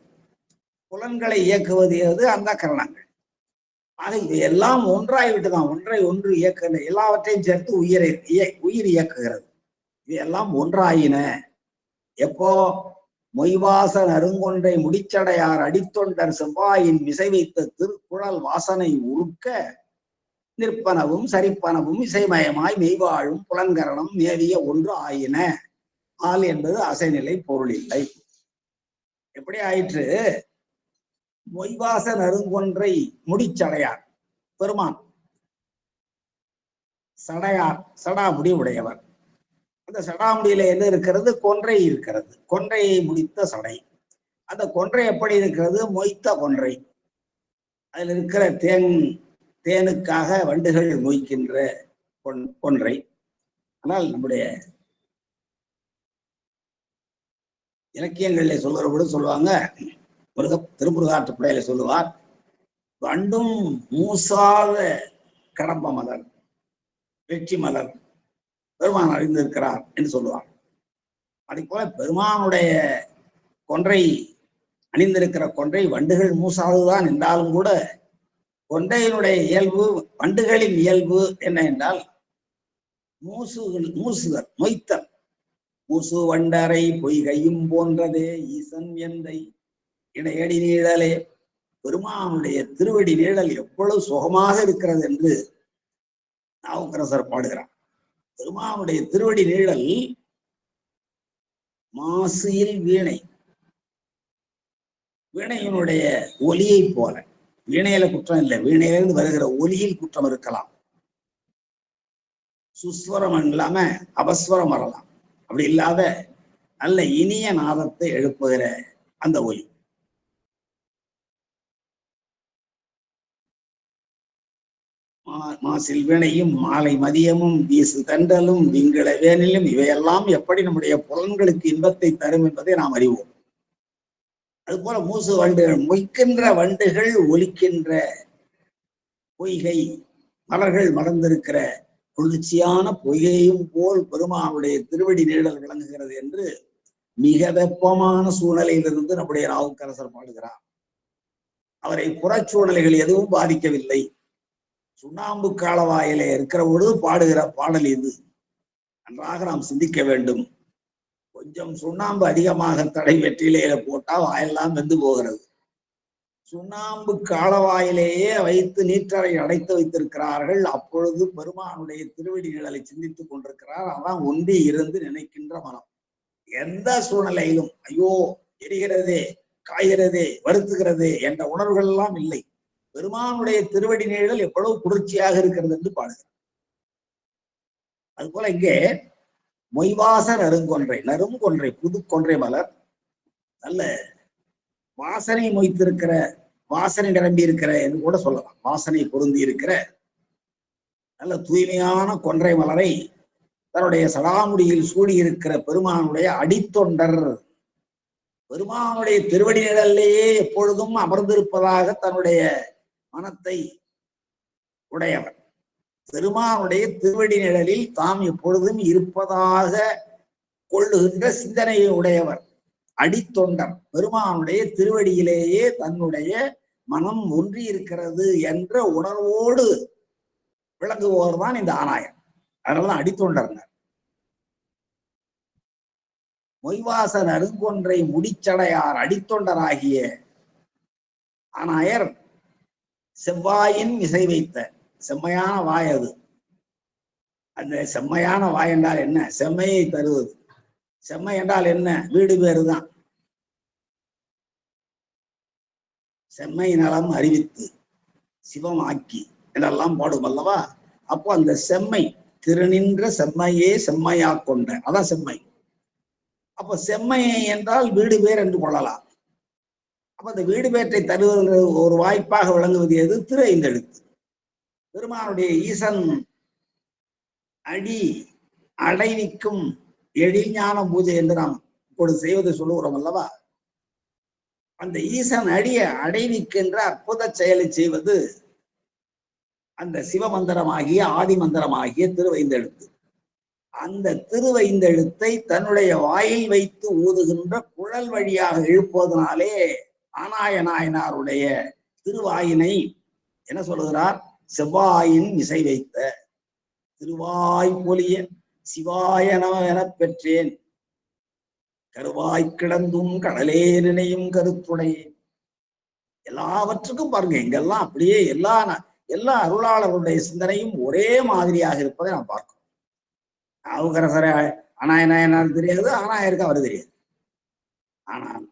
புலன்களை இயக்குவது எது? அந்த கரணங்கள். ஆக இது எல்லாம் ஒன்றாய்விட்டுதான், ஒன்றை ஒன்று இயக்குகிற எல்லாவற்றையும் சேர்த்து உயிர் இயக்குகிறது. இது எல்லாம் ஒன்றாயின. எப்போ? மொய்வாச நறுங்கொன்றை முடிச்சடையார் அடித்தொண்டர் செவ்வாயின் மிசை வைத்த திருக்குழல் வாசனை உருக்க நிற்பனவும் சரிப்பனவும் இசைமயமாய் மெய்வாழும் புலன்கரணம் மேவிய ஒன்று ஆயின. ஆள் என்பது அசைநிலை, பொருள் இல்லை. எப்படி ஆயிற்று? மொய்வாச நறுங்கொன்றை முடிச்சடையார் பெருமான், சடையார், சடாமுடி உடையவர். அந்த சடாமுடியில என்ன இருக்கிறது? கொன்றை இருக்கிறது. கொன்றையை முடித்த சடை. அந்த கொன்றை எப்படி இருக்கிறது? மொய்த்த கொன்றை. அதில் இருக்கிற தேனுக்காக வண்டுகள் மொய்க்கின்ற கொன்றை. ஆனால் நம்முடைய இலக்கியங்களில் சொல்கிறபோது சொல்லுவாங்க, திருமுருகாற்றுப்படையில சொல்லுவார், வண்டும் மூசாத கடம்ப மலர், வெற்றி மலர் பெருமான் அறிந்திருக்கிறார் என்று சொல்லுவார். அதே போல பெருமானுடைய கொன்றை, அணிந்திருக்கிற கொன்றை வண்டுகள் மூசாதுதான் என்றாலும் கூட கொன்றையினுடைய இயல்பு, வண்டுகளின் இயல்பு என்ன என்றால் மூசுதல், மொய்த்தல். மூசு வண்டரை பொய்கையும் போன்றதே ஈசன் எந்தை இடையடி நீழலே. பெருமானுடைய திருவடி நீழல் எவ்வளவு சுகமாக இருக்கிறது என்று நாவுக்கரசர் பாடுகிறார். பெருமானுடைய திருவடி நீழல் மாசியில் வீணை, வீணையினுடைய ஒலியை போல. வீணையில குற்றம் இல்லை, வீணையிலிருந்து வருகிற ஒலியில் குற்றம் இருக்கலாம். சுஸ்வரம் இல்லாம அபஸ்வரம் வரலாம். அப்படி இல்லாத நல்ல இனிய நாதத்தை எழுப்புகிற அந்த ஒலி. மாசில் வினையும் மாலை மதியமும் வீசு தண்டலும் விங்கள வேனிலும் இவையெல்லாம் எப்படி நம்முடைய புலன்களுக்கு இன்பத்தை தரும் என்பதை நாம் அறிவோம். அதுபோல மூசு வண்டுகள், மொய்க்கின்ற வண்டுகள் ஒலிக்கின்ற பொய்கை, மலர்கள் மலர்ந்திருக்கிற குளிர்ச்சியான பொய்கையும் போல் பெருமானுடைய திருவடி நீழல் விளங்குகிறது என்று மிக வெப்பமான சூழ்நிலையிலிருந்து நம்முடைய நாவுக்கரசர் பாடுகிறார். அவரை புறச்சூழ்நிலைகள் எதுவும் பாதிக்கவில்லை. சுண்ணாம்பு காலவாயிலே இருக்கிற பொழுது பாடுகிற பாடல் இது. நன்றாக நாம் சிந்திக்க வேண்டும். கொஞ்சம் சுண்ணாம்பு அதிகமாக தடை வெற்றிலையில போட்டா வாயெல்லாம் வெந்து போகிறது. சுண்ணாம்பு காலவாயிலேயே வைத்து நீற்றறை அடைத்து வைத்திருக்கிறார்கள். அப்பொழுது பெருமானுடைய திருவடி நிழலை சிந்தித்துக் கொண்டிருக்கிறார். அதான் ஒன்றி இருந்து நினைக்கின்ற மனம். எந்த சூழ்நிலையிலும் ஐயோ எரிகிறதே, காய்கிறதே, வருத்துகிறதே என்ற உணர்வுகள் எல்லாம் இல்லை. பெருமானுடைய திருவடி நிழல் எவ்வளவு குளிர்ச்சியாக இருக்கிறது என்று பாடுகிறார். அது போல இங்கே மொய்வாச நறுங்கொன்றை, நறுங்கொன்றை, புது கொன்றை மலர், நல்ல வாசனை மொய்த்திருக்கிற, வாசனை நிரம்பி இருக்கிற என்று கூட சொல்லலாம். வாசனை பொருந்தி இருக்கிற நல்ல தூய்மையான கொன்றை மலரை தன்னுடைய சடாமுடியில் சூடியிருக்கிற பெருமானுடைய அடித்தொண்டர், பெருமானுடைய திருவடி நிழலிலேயே எப்பொழுதும் அமர்ந்திருப்பதாக தன்னுடைய மனத்தை உடையவர். பெருமானுடைய திருவடி நிழலில் தாம் எப்பொழுதும் இருப்பதாக கொள்ளுகின்ற சிந்தனையை உடையவர் அடித்தொண்டர். பெருமானுடைய திருவடியிலேயே தன்னுடைய மனம் ஒன்றி இருக்கிறது என்ற உணர்வோடு விளங்குபவர் தான் இந்த ஆனாயர். அதனாலதான் அடித்தொண்டர்னர். மொய்வாசன் அருங்கொன்றை முடிச்சடையார் அடித்தொண்டராகிய ஆனாயர் செவ்வாயின் இசை வைத்த, செம்மையான வாய் அது. அந்த செம்மையான வாய் என்றால் என்ன? செம்மையை தருவது. செம்மை என்றால் என்ன? வீடு பேருதான். செம்மை நலம் அறிவித்து சிவமாக்கி என்றெல்லாம் பாடும் அல்லவா? அப்போ அந்த செம்மை, திருநின்ற செம்மையே செம்மையா கொண்ட, அதான் செம்மை. அப்ப செம்மை என்றால் வீடு பேர் என்று கொள்ளலாம். அப்ப அந்த வீடு பேற்றை தருவது ஒரு வாய்ப்பாக விளங்குவது எது? திரு ஐந்தெழுத்து. பெருமானுடைய ஈசன் அடி அடைவிக்கும் எழில் ஞான பூஜை என்று நாம் இப்பொழுது செய்வதை சொல்லுகிறோம் அல்லவா? அந்த ஈசன் அடிய அடைவிக்கின்ற அற்புத செயலை செய்வது அந்த சிவமந்திரமாகிய ஆதி மந்திரமாகிய திருவைந்தெழுத்து. அந்த திருவைந்தெழுத்தை தன்னுடைய வாயில் வைத்து ஊதுகின்ற குழல் வழியாக எழுப்புவதனாலே ஆனாய நாயனாருடைய திருவாயினை என்ன சொல்லுகிறார்? செவ்வாயின் இசை வைத்த திருவாய் பொலிய சிவாய நம எனப் பெற்றேன், கருவாய் கிடந்தும் கடலே நினையும் கருத்துடையே. எல்லாவற்றுக்கும் பாருங்க, இங்கெல்லாம் அப்படியே எல்லா அருளாளர்களுடைய சிந்தனையும் ஒரே மாதிரியாக இருப்பதை நாம் பார்க்கிறோம். நாவுக்கரசரை அநாயனாயனார் தெரியாது, ஆனாயருக்கு அவர் தெரியாது. ஆனால்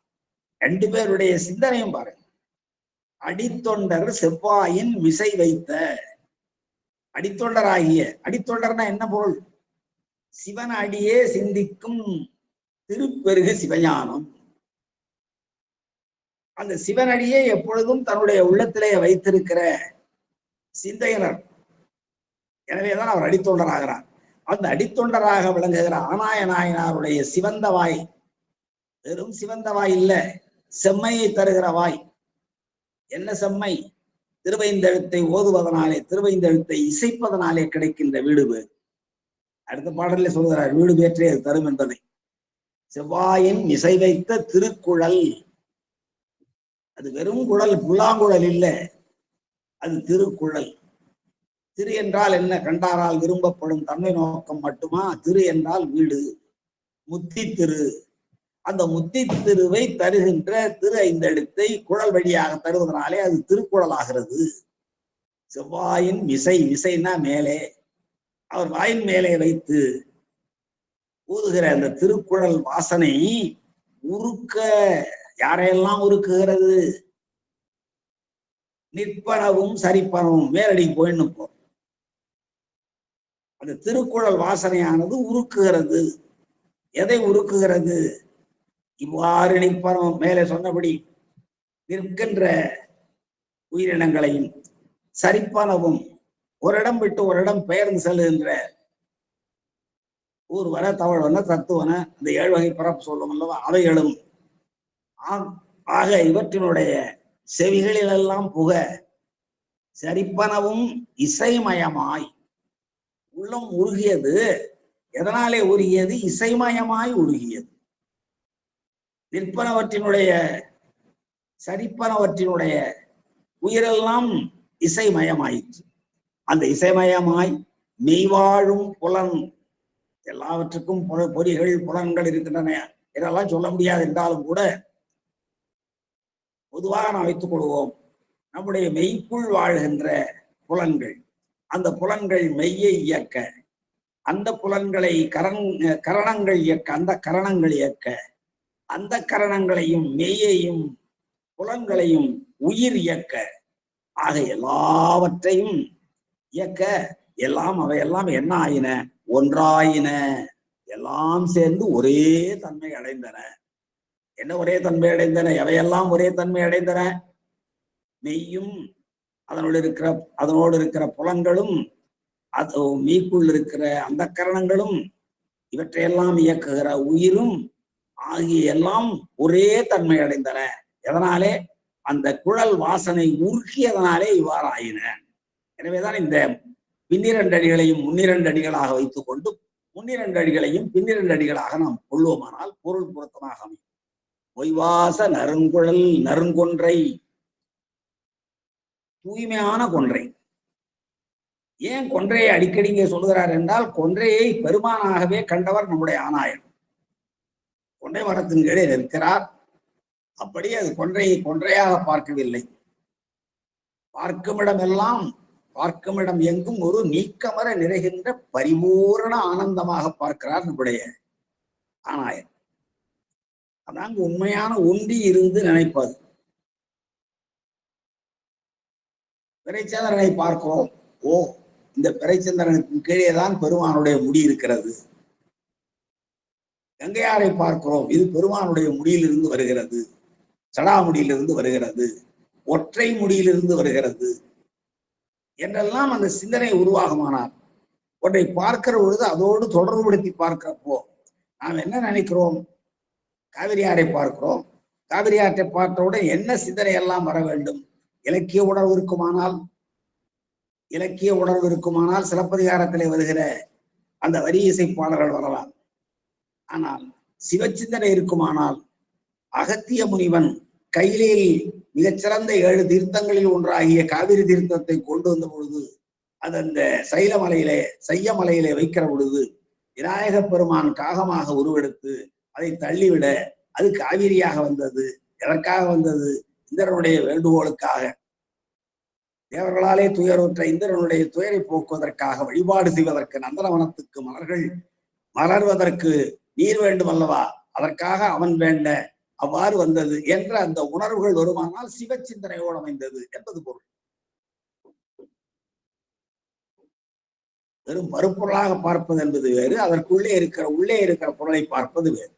ரெண்டு பேருடைய சிந்தனையும் பாருங்க. அடித்தொண்டர் செவ்வாயின் மிசை வைத்த அடித்தொண்டராகிய, அடித்தொண்டர்னா என்ன பொருள்? சிவன் அடியே சிந்திக்கும் திருப்பெருகு சிவஞானம். அந்த சிவனடியே எப்பொழுதும் தன்னுடைய உள்ளத்திலே வைத்திருக்கிற சிந்தையினர். எனவேதான் அவர் அடித்தொண்டராகிறார். அந்த அடித்தொண்டராக விளங்குகிற ஆனாய நாயனாருடைய சிவந்த வாய், வெறும் சிவந்த வாய் இல்ல, செம்மையை தருகிற வாய். என்ன செம்மை? திருவைந்தெழுத்தை ஓதுவதனாலே, திருவைந்தெழுத்தை இசைப்பதனாலே கிடைக்கின்ற வீடு பேர். அடுத்த பாடலில் சொல்கிறார், வீடு பேற்றே அது தரும் என்பதை. செவ்வாயின் இசை வைத்த திருக்குழல், அது வெறும் குழல், புல்லாங்குழல் இல்ல, அது திருக்குழல். திரு என்றால் என்ன? கண்டாரால் விரும்பப்படும் தன்மை நோக்கம் மட்டுமா? திரு என்றால் வீடு, முத்தி திரு. அந்த முத்தி திருவை தருகின்ற திரு ஐந்தெழுத்தை குழல் வழியாக தருவதனாலே அது திருக்குழல் ஆகிறது. செவ்வாயின் விசை, விசைன்னா மேலே, அவர் வாயின் மேலே வைத்து ஊதுகிற அந்த திருக்குழல் வாசனை உருக்க யாரையெல்லாம் உருக்குகிறது? நிற்பனவும் சரிப்பனவும் மேலடிக்கு போயின்னு போ. அந்த திருக்குழல் வாசனையானது உருக்குகிறது. எதை உருக்குகிறது? இவ்வாறு நிற்பனவும், மேலே சொன்னபடி நிற்கின்ற உயிரினங்களையும், சரிப்பனவும் ஒரு இடம் விட்டு ஒரு இடம் பெயர்ந்து செல்லுகின்ற ஊர்வன, தவழ்வன, தத்துவன, இந்த 7 வகை பிறப்பு சொல்லும் அல்லவா, அவைகளும் ஆக இவற்றினுடைய செவிகளிலெல்லாம் புக சரிப்பனவும் இசைமயமாய் உள்ளம் உருகியது. எதனாலே உருகியது? இசைமயமாய் உருகியது. நிற்பனவற்றினுடைய சரிப்பனவற்றினுடைய உயிரெல்லாம் இசைமயமாயிற்று. அந்த இசைமயமாய் மெய்வாழும் புலன், எல்லாவற்றுக்கும் பொறிகள் புலன்கள் இருக்கின்றன, இதெல்லாம் சொல்ல முடியாது என்றாலும் கூட பொதுவாக நாம் வைத்துக் கொள்வோம். நம்முடைய மெய்க்குள் வாழ்கின்ற புலன்கள், அந்த புலன்கள் மெய்யை இயக்க, அந்த புலன்களை கரணங்கள் இயக்க, அந்த கரணங்கள் இயக்க, அந்த கரணங்களையும் மெய்யையும் புலன்களையும் உயிர் இயக்க, ஆக எல்லாவற்றையும் இயக்க, எல்லாம் அவையெல்லாம் என்ன ஆயின? ஒன்றாயின. எல்லாம் சேர்ந்து ஒரே தன்மை அடைந்தன. என்ன ஒரே தன்மை அடைந்தன? எவையெல்லாம் ஒரே தன்மை அடைந்தன? மெய்யும் அதனோடு இருக்கிற புலன்களும், அது மெய்க்குள் இருக்கிற அந்த கரணங்களும், இவற்றையெல்லாம் இயக்குகிற உயிரும் ஆகிய எல்லாம் ஒரே தன்மை அடைந்தன. எதனாலே? அந்த குழல் வாசனை உருக்கியதனாலே இவ்வாறு ஆயின. எனவேதான் இந்த பின்னிரண்டு அடிகளையும் முன்னிரண்டு அடிகளாக வைத்துக் கொண்டு முன்னிரண்டு அடிகளையும் பின்னிரண்டு அடிகளாக நாம் கொள்வோமானால் பொருள் பொருத்தமாக அமையும். பொய்வாச நறுங்குழல் நறுங்கொன்றை, தூய்மையான கொன்றை. ஏன் கொன்றையை அடிக்கடி இங்கே சொல்கிறார் என்றால், கொன்றையை பெருமானாகவே கண்டவர் நம்முடைய ஆனாயர். கொன்றை மரத்தின் கீழே நிற்கிறார். அப்படி அது கொன்றையை கொன்றையாக பார்க்கவில்லை. பார்க்கும் இடம் எங்கும் ஒரு நீக்கமர நிறைகின்ற பரிபூரண ஆனந்தமாக பார்க்கிறார் நம்முடைய ஆனாயர். அதாங்க உண்மையான ஒன்றி இருந்து நினைப்பது. பிறைச்சந்திரனை பார்க்கிறோம். ஓ, இந்த பிறைச்சந்திரனுக்கு கீழேதான் பெருமானுடைய முடி இருக்கிறது. கங்கையாரை பார்க்கிறோம், இது பெருமானுடைய முடியிலிருந்து வருகிறது, சடாமுடியிலிருந்து வருகிறது, ஒற்றை முடியிலிருந்து வருகிறது என்றெல்லாம் அந்த சிந்தனை உருவாகுமானார். ஒன்றை பார்க்கிற பொழுது அதோடு தொடர்புபடுத்தி பார்க்கிறப்போ நாம் என்ன நினைக்கிறோம்? காவிரியாரை பார்க்கிறோம். காவிரியாற்றை பார்த்தவுடன் என்ன சிந்தனை எல்லாம் வர வேண்டும்? இலக்கிய உணர்வு இருக்குமானால் சிலப்பதிகாரத்திலே வருகிற அந்த வரி இசைப்பாடல்கள் வரலாம். ஆனால் சிவச்சிந்தனை இருக்குமானால் அகத்திய முனிவன் கையிலேயே மிகச்சிறந்த 7 தீர்த்தங்களில் ஒன்றாகிய காவிரி தீர்த்தத்தை கொண்டு வந்த பொழுது, அது அந்த செய்யமலையிலே வைக்கிற பொழுது விநாயக பெருமான் காகமாக உருவெடுத்து அதை தள்ளிவிட அது காவிரியாக வந்தது. எதற்காக வந்தது? இந்திரனுடைய வேண்டுகோளுக்காக. தேவர்களாலே துயருற்ற இந்திரனுடைய துயரை போக்குவதற்காக, வழிபாடு செய்வதற்கு, நந்தனவனத்துக்கு மலர்கள் மலர்வதற்கு நீர் வேண்டும் அல்லவா, அதற்காக அவன் வேண்ட அவ்வாறு வந்தது என்ற அந்த உணர்வுகள் வருமானால் சிவச்சிந்தனையோடு அமைந்தது என்பது பொருள். வெறும் மறுப்பொருளாக பார்ப்பது என்பது வேறு, அதற்குள்ளே இருக்கிற பொருளை பார்ப்பது வேறு.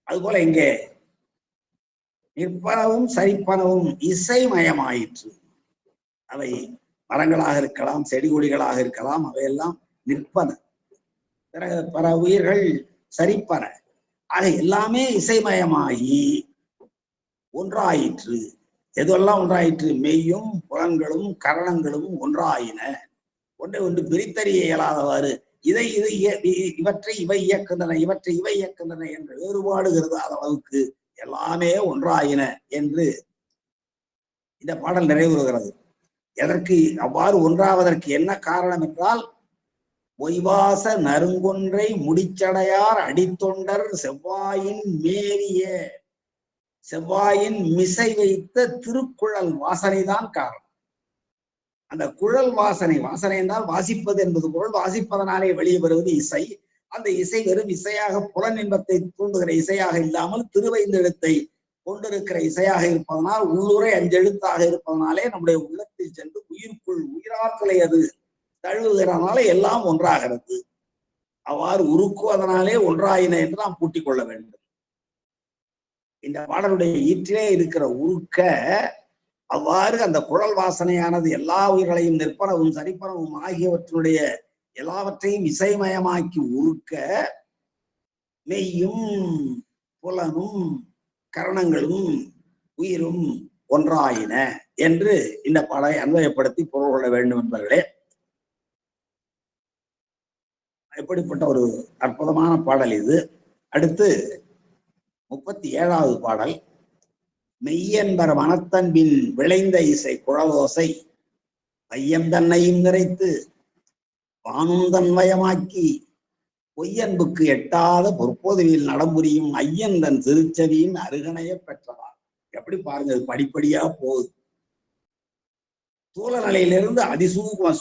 அதுபோல இங்கே நிற்பனவும் சரிப்பனவும் இசைமயமாயிற்று. அவை மரங்களாக இருக்கலாம், செடி கொடிகளாக இருக்கலாம், அவையெல்லாம் நிற்பன. பிற உயிர்கள் சரிப்பன. ஆக எல்லாமே இசைமயமாகி ஒன்றாயிற்று. எதெல்லாம் ஒன்றாயிற்று? மெய்யும் புலன்களும் கரணங்களும் ஒன்றாயின. ஒன்றை ஒன்று பிரித்தறிய இயலாதவாறு இவற்றை இவை இயக்கின்றன, இவற்றை இவை இயக்கின்றன என்ற வேறுபாடு கருதாத அளவுக்கு எல்லாமே ஒன்றாயின என்று இந்த பாடல் நிறைவுறுகிறது. எதற்கு அவ்வாறு ஒன்றாவதற்கு என்ன காரணம் என்றால், பொய்வாச நறுங்கொன்றை முடிச்சடையார் அடித்தொண்டர் செவ்வாயின் மிசை வைத்த திருக்குழல் வாசனைதான் காரணம். அந்த குழல் வாசனை என்றால் வாசிப்பது என்பது பொருள். வாசிப்பதனாலே வெளியே வருவது இசை. அந்த இசை வெறும் இசையாக புலன் இன்பத்தை தூண்டுகிற இசையாக இல்லாமல் திருவைந்தெழுத்தை கொண்டிருக்கிற இசையாக இருப்பதனால், உள்ளுரை 5 எழுத்தாக இருப்பதனாலே நம்முடைய உள்ளத்தில் சென்று உயிர்க்குள் உயிராற்றலை அது தழுவுகிறதுனால எல்லாம் ஒன்றாகிறது. அவ்வாறு உருக்குவதனாலே ஒன்றாயின என்று நாம் கூட்டிக் கொள்ள வேண்டும். இந்த பாடலுடைய ஈற்றிலே இருக்கிற உருக்க அவ்வாறு அந்த குழல் வாசனையானது எல்லா உயிர்களையும் நிற்பனவும் சரிப்பனவும் ஆகியவற்றுடைய எல்லாவற்றையும் இசைமயமாக்கி உருக்க மெய்யும் புலனும் கரணங்களும் உயிரும் ஒன்றாயின என்று இந்த பாடலை அன்வயப்படுத்தி பொருள் கொள்ள வேண்டும் என்பவர்களே. எப்படிப்பட்ட ஒரு அற்புதமான பாடல் இது. அடுத்து 37வது பாடல். மெய்யென்பர் மனத்தன்பின் விளைந்த இசை குழலோசை மையம் தன்னையும் நிறைத்து வானும் தன்மயமாக்கி பொய்யன்புக்கு எட்டாத பொற்பொதுவில் நடம்புரியும் ஐயன் தன் திருச்செவியின் அருகணைய பெற்றவார். எப்படி பாருங்க, படிப்படியா போகுது. தூல நிலையிலிருந்து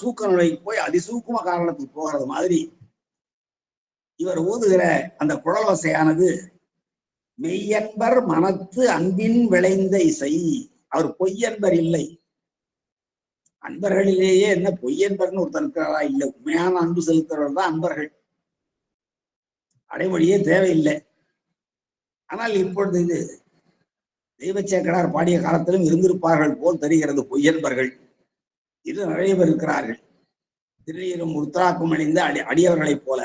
சூக்க நிலைக்கு போய் அதிசூக்கும காரணத்துக்கு போகிறது மாதிரி இவர் ஊதுகிற அந்த குழலோசையானது மெய்யன்பர் மனத்து அன்பின் விளைந்த இசை. அவர் பொய்யன்பர் இல்லை. அன்பர்களிலேயே என்ன பொய்யன்பர்னு ஒருத்தர் இருக்கிறாரா? இல்லை. உண்மையான அன்பு செலுத்துறவர் தான் அன்பர்கள். அடைமொழியே தேவையில்லை. ஆனால் இப்பொழுது இது தெய்வச்சேக்கடார் பாடிய காலத்திலும் இருந்திருப்பார்கள் போல் தெரிகிறது பொய்யன்பர்கள். இது நிறைய பேர் இருக்கிறார்கள். திருநீரும் உருத்திராக்கும் அணிந்த அடியவர்களைப் போல.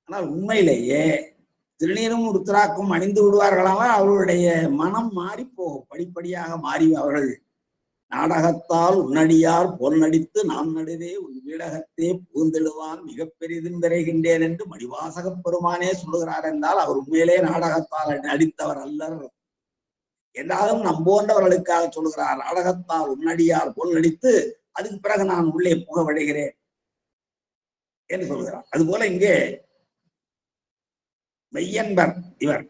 ஆனால் உண்மையிலேயே திருநீரும் உருத்திராக்கும் அணிந்து விடுவார்களாக அவர்களுடைய மனம் மாறி போகும். படிப்படியாக மாறி அவர்கள் நாடகத்தால் உன்னடியார் போல் நடித்து நாம் நடுவே உன் வீடகத்தே பூந்தெழுவான் மிக பெரிதும் விரைகின்றேன் என்று மணிவாசகப் பெருமானே சொல்லுகிறார் என்றால் அவர் உண்மையிலே நாடகத்தால் நடித்தவர் அல்லர் என்றாலும் நம்போன்றவர்களுக்காக சொல்லுகிறார். நாடகத்தால் உன்னடியார் போல் நடித்து அதுக்கு பிறகு நான் உள்ளே புக விடுகிறேன் என்று சொல்கிறார். அதுபோல இங்கே மெய்யன்பர் இவர்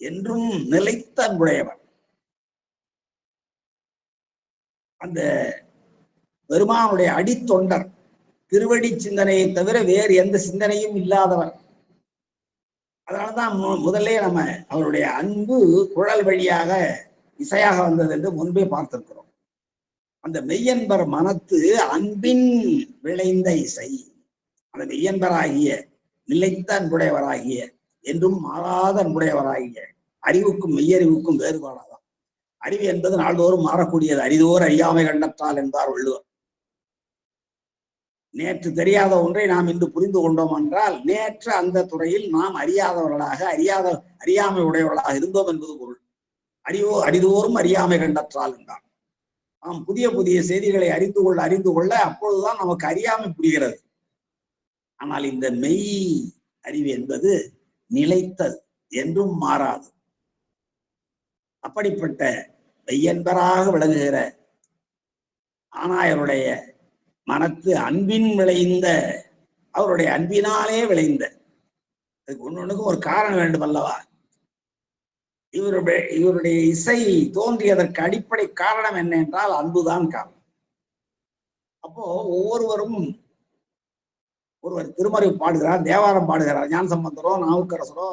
என்றும் நிலைத்த அன்புடையவர். அந்த பெருமானுடைய அடித்தொண்டர், திருவடி சிந்தனையை தவிர வேறு எந்த சிந்தனையும் இல்லாதவர். அதனாலதான் முதல்ல நம்ம அவருடைய அன்பு குழல் வழியாக இசையாக வந்தது என்று முன்பே பார்த்திருக்கிறோம். அந்த மெய்யன்பர் மனத்து அன்பின் விளைந்த இசை. அந்த மெய்யன்பராகிய நிலைத்த அன்புடையவராகிய என்றும் மாறாத அன்புடையவராகிய அறிவுக்கும் மெய்யறிவுக்கும் வேறுபாடாதான். அறிவு என்பது நாள்தோறும் மாறக்கூடியது. அறிதோர் அறியாமை கண்டற்றால் என்பார் வள்ளுவர். நேற்று தெரியாத ஒன்றை நாம் இன்று புரிந்து கொண்டோம் என்றால் நேற்று அந்த துறையில் நாம் அறியாதவர்களாக அறியாமை உடையவர்களாக இருந்தோம் என்பது பொருள். அறிதோறும் அறியாமை கண்டற்றால் என்றார். நாம் புதிய புதிய செய்திகளை அறிந்து கொள்ள அப்பொழுதுதான் நமக்கு அறியாமை புரிகிறது. ஆனால் இந்த மெய் அறிவு என்பது நிலைத்தது, என்றும் மாறாது. அப்படிப்பட்ட மெய்யன்பராக விளங்குகிற ஆனாயருடைய மனத்து அன்பின் விளைந்த, அவருடைய அன்பினாலே விளைந்த, அதுக்கு ஒன்னொன்னுக்கும் ஒரு காரணம் வேண்டும் அல்லவா? இவருடைய இசை தோன்றியதற்கு அடிப்படை காரணம் என்ன என்றால் அன்புதான் காரணம். அப்போ ஒவ்வொருவரும், ஒருவர் திருமறை பாடுகிறார், தேவாரம் பாடுகிறார், ஞான சம்பந்தரோ நாவுக்கரசரோ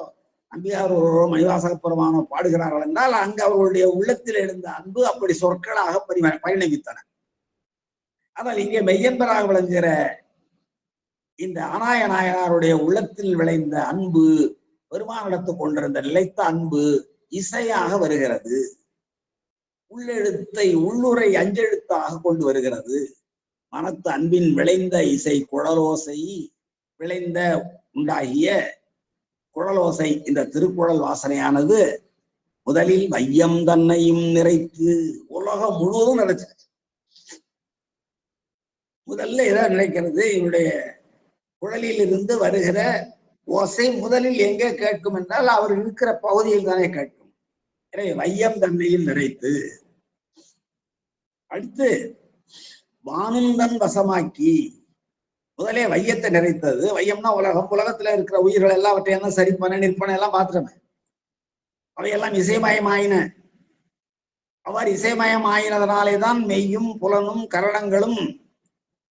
நம்பியார் ஒருவரோ மணிவாசக பெருமானோ பாடுகிறார்கள் என்றால் அங்கு அவர்களுடைய உள்ளத்தில் எழுந்த அன்பு அப்படி சொற்களாக பரிணமித்தன. ஆனால் இங்கே மெய்யன்பராக விளங்குகிற இந்த ஆனாய நாயனாருடைய உள்ளத்தில் விளைந்த அன்பு, பெருமானிடத்து கொண்டிருந்த நிலைத்த அன்பு இசையாக வருகிறது. உள்ளெழுத்தை உள்ளுரை அஞ்செழுத்தாக கொண்டு வருகிறது. மனத்து அன்பின் விளைந்த இசை குழலோசை விளைந்த உண்டாகிய குழலோசை, இந்த திருக்குழல் வாசனையானது முதலில் மையம் தன்னையும் நிறைத்து உலகம் முழுவதும் நிறைச்சிருச்சு. முதல்ல எதை நினைக்கிறது? இவருடைய குழலில் இருந்து வருகிற ஓசை முதலில் எங்கே கேட்கும் என்றால் அவர் இருக்கிற பகுதியில் தானே கேட்கும். எனவே மையம் தன்னையும் நிறைத்து, அடுத்து வானுந்தன் வசமாக்கி, முதலே வையத்தை நிறைத்தது. வையம்னா உலகம். உலகத்துல இருக்கிற உயிர்கள் எல்லாவற்றையும் சரிப்பன நிற்பன எல்லாம் பாத்திரமே. அவையெல்லாம் இசைமயமாயின. அவர் இசைமயமாயினதனாலேதான் மெய்யும் புலனும் கரணங்களும்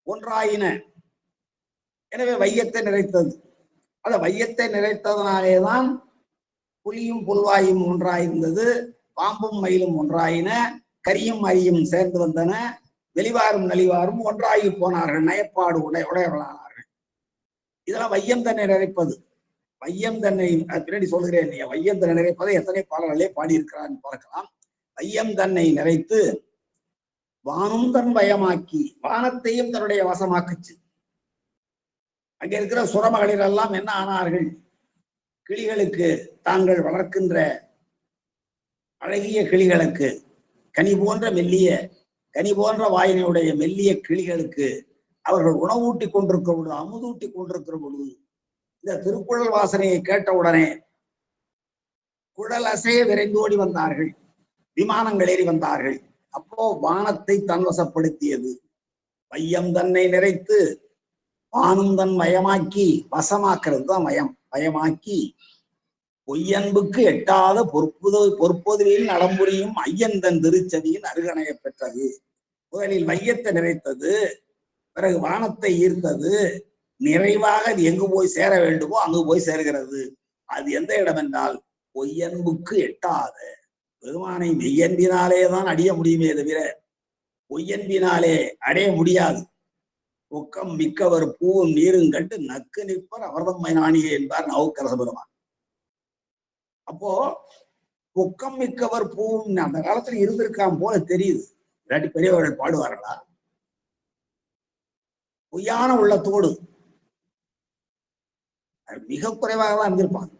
ஒன்றாயின. எனவே வையத்தை நிறைத்தது. அந்த வையத்தை நிறைத்ததனாலேதான் புலியும் புல்வாயும் ஒன்றாயிருந்தது, பாம்பும் மயிலும் ஒன்றாயின, கரியும் அரியும் சேர்ந்து வந்தன, வெளிவாரும் நலிவாரும் ஒன்றாகி போனார்கள், நயப்பாடு உடையவர்களானார்கள். இதெல்லாம் வையம் தன்னை நிறைப்பது. வையம் தன்னை பின்னாடி சொல்கிறேன். வையம் தன்னை நிறைப்பதை எத்தனை பாடல்களே பாடியிருக்கிறார் பார்க்கலாம். வையம் தன்னை நிறைத்து வானும் தன் பயமாக்கி வானத்தையும் தன்னுடைய வசமாக்குச்சு. அங்க இருக்கிற சுரமகளிர் எல்லாம் என்ன ஆனார்கள்? கிளிகளுக்கு தாங்கள் வளர்க்கின்ற அழகிய கிளிகளுக்கு கனி போன்ற வாயினுடைய மெல்லிய கிளிகளுக்கு அவர்கள் உணவூட்டி கொண்டிருக்கிற பொழுது, அமுதூட்டி கொண்டிருக்கிற பொழுது, இந்த திருக்குறள் வாசனையை கேட்டவுடனே குழல் அசைய விரைந்தோடி வந்தார்கள், விமானங்கள் ஏறி வந்தார்கள். அப்போ வானத்தை தன்வசப்படுத்தியது. வையம் தன்னை நிறைத்து வானும் தன் மயமாக்கி, வசமாக்குறது தான் மயம், மயமாக்கி பொய்யன்புக்கு எட்டாத பொற்பொதுவில் நடம்புரியும் ஐயன் தன் திருச்சதியின் அருகணைய பெற்றது. முதலில் வையத்தை நிறைத்தது, பிறகு வானத்தை ஈர்த்தது. நிறைவாக அது எங்கு போய் சேர வேண்டுமோ அங்கு போய் சேர்கிறது. அது எந்த இடம் என்றால் பொய்யன்புக்கு எட்டாத, பெருமானை மெய்யன்பினாலேதான் அடைய முடியுமே தவிர பொய்யன்பினாலே அடைய முடியாது. ஒக்கம் மிக்கவர் பூவும் நீரும் கண்டு நக்கு நிற்பர் அவர்தம் நாணியே என்பார் நாவுக்கரச பெருமான். அப்போ பொக்கம் மிக்கவர் பூவும் அந்த காலத்துல இருந்திருக்காம போல தெரியுது. இல்லாட்டி பெரியவர்கள் பாடுவார்களா? பொய்யான உள்ளத்தோடு மிக குறைவாக தான் இருந்திருப்பாங்க.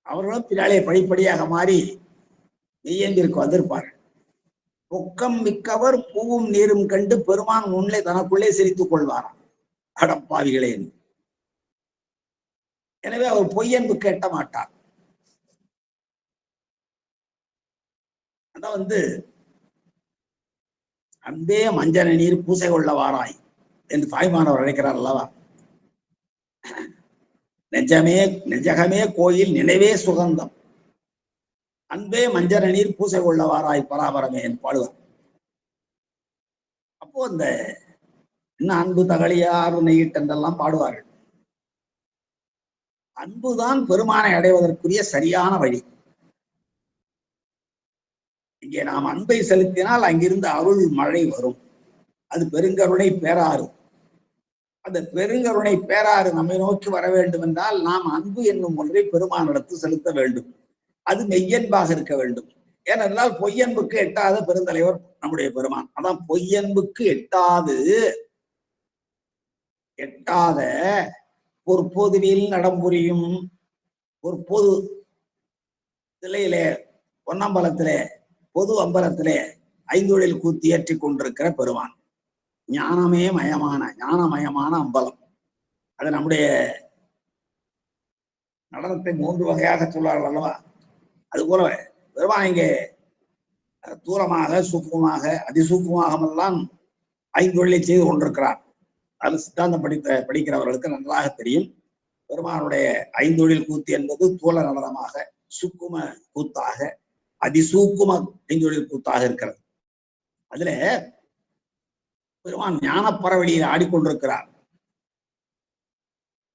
அவர்களும் பின்னாலே படிப்படியாக மாறி மெய்யன்பிற்கு வந்திருப்பார்கள். பொக்கம் மிக்கவர் பூவும் நீரும் கண்டு பெருமான் முன்னே தனக்குள்ளே சிரித்துக் கொள்வாராம், அடப்பாவிகளே. எனவே அவர் பொய்யன்பு கேட்ட மாட்டார். அதான் அன்பே மஞ்சன நீர் பூசை கொள்ள வாராய் என்று தாய்மானவர் அழைக்கிறார் அல்லவா? நெஞ்சகமே கோயில், நினைவே சுகந்தம், அன்பே மஞ்சன நீர் பூசை கொள்ள வாராய் பராபரமே என்று பாடுவார். அப்போ இந்த இன்னும் அன்பு தகழியார் நெய்யிட்டென்றெல்லாம் பாடுவார்கள். அன்புதான் பெருமானை அடைவதற்குரிய சரியான வழி. இங்கே நாம் அன்பை செலுத்தினால் அங்கிருந்து அருள் மழை வரும். அது பெருங்கருணை பேராறு. அந்த பெருங்கருணை பேராறு நம்மை நோக்கி வர வேண்டும் என்றால் நாம் அன்பு என்னும் ஒன்றை பெருமானிடத்து செலுத்த வேண்டும். அது மெய்யன்பாக இருக்க வேண்டும். ஏனென்றால் பொய்யன்புக்கு எட்டாத பெருந்தலைவர் நம்முடைய பெருமான். அதான் பொய்யன்புக்கு எட்டாத பொற்பொதுவில் நடம்புரியும். பொற்பொது தில்லையிலே பொன்னம்பலத்திலே பொது அம்பலத்திலே ஐந்தொழில் கூத்தி ஏற்றி கொண்டிருக்கிற பெருமான். ஞானமயமான அம்பலம். அது நம்முடைய நடனத்தை 3 வகையாக சொல்வார்கள் அல்லவா? அது போல பெருமான் இங்கே தூரமாக சூக்குமாக அதிசூக்குமாகமெல்லாம் ஐந்தொழிலை செய்து கொண்டிருக்கிறார். அது சித்தாந்தம் படிக்கிறவர்களுக்கு நன்றாக தெரியும். பெருமானுடைய ஐந்தொழில் கூத்து என்பது தூல நடனமாக, சுக்கும கூத்தாக, அதிசூக்கும ஐந்தொழில் கூத்தாக இருக்கிறது. அதுல பெருமான் ஞான பரவெளியில் ஆடிக்கொண்டிருக்கிறார்.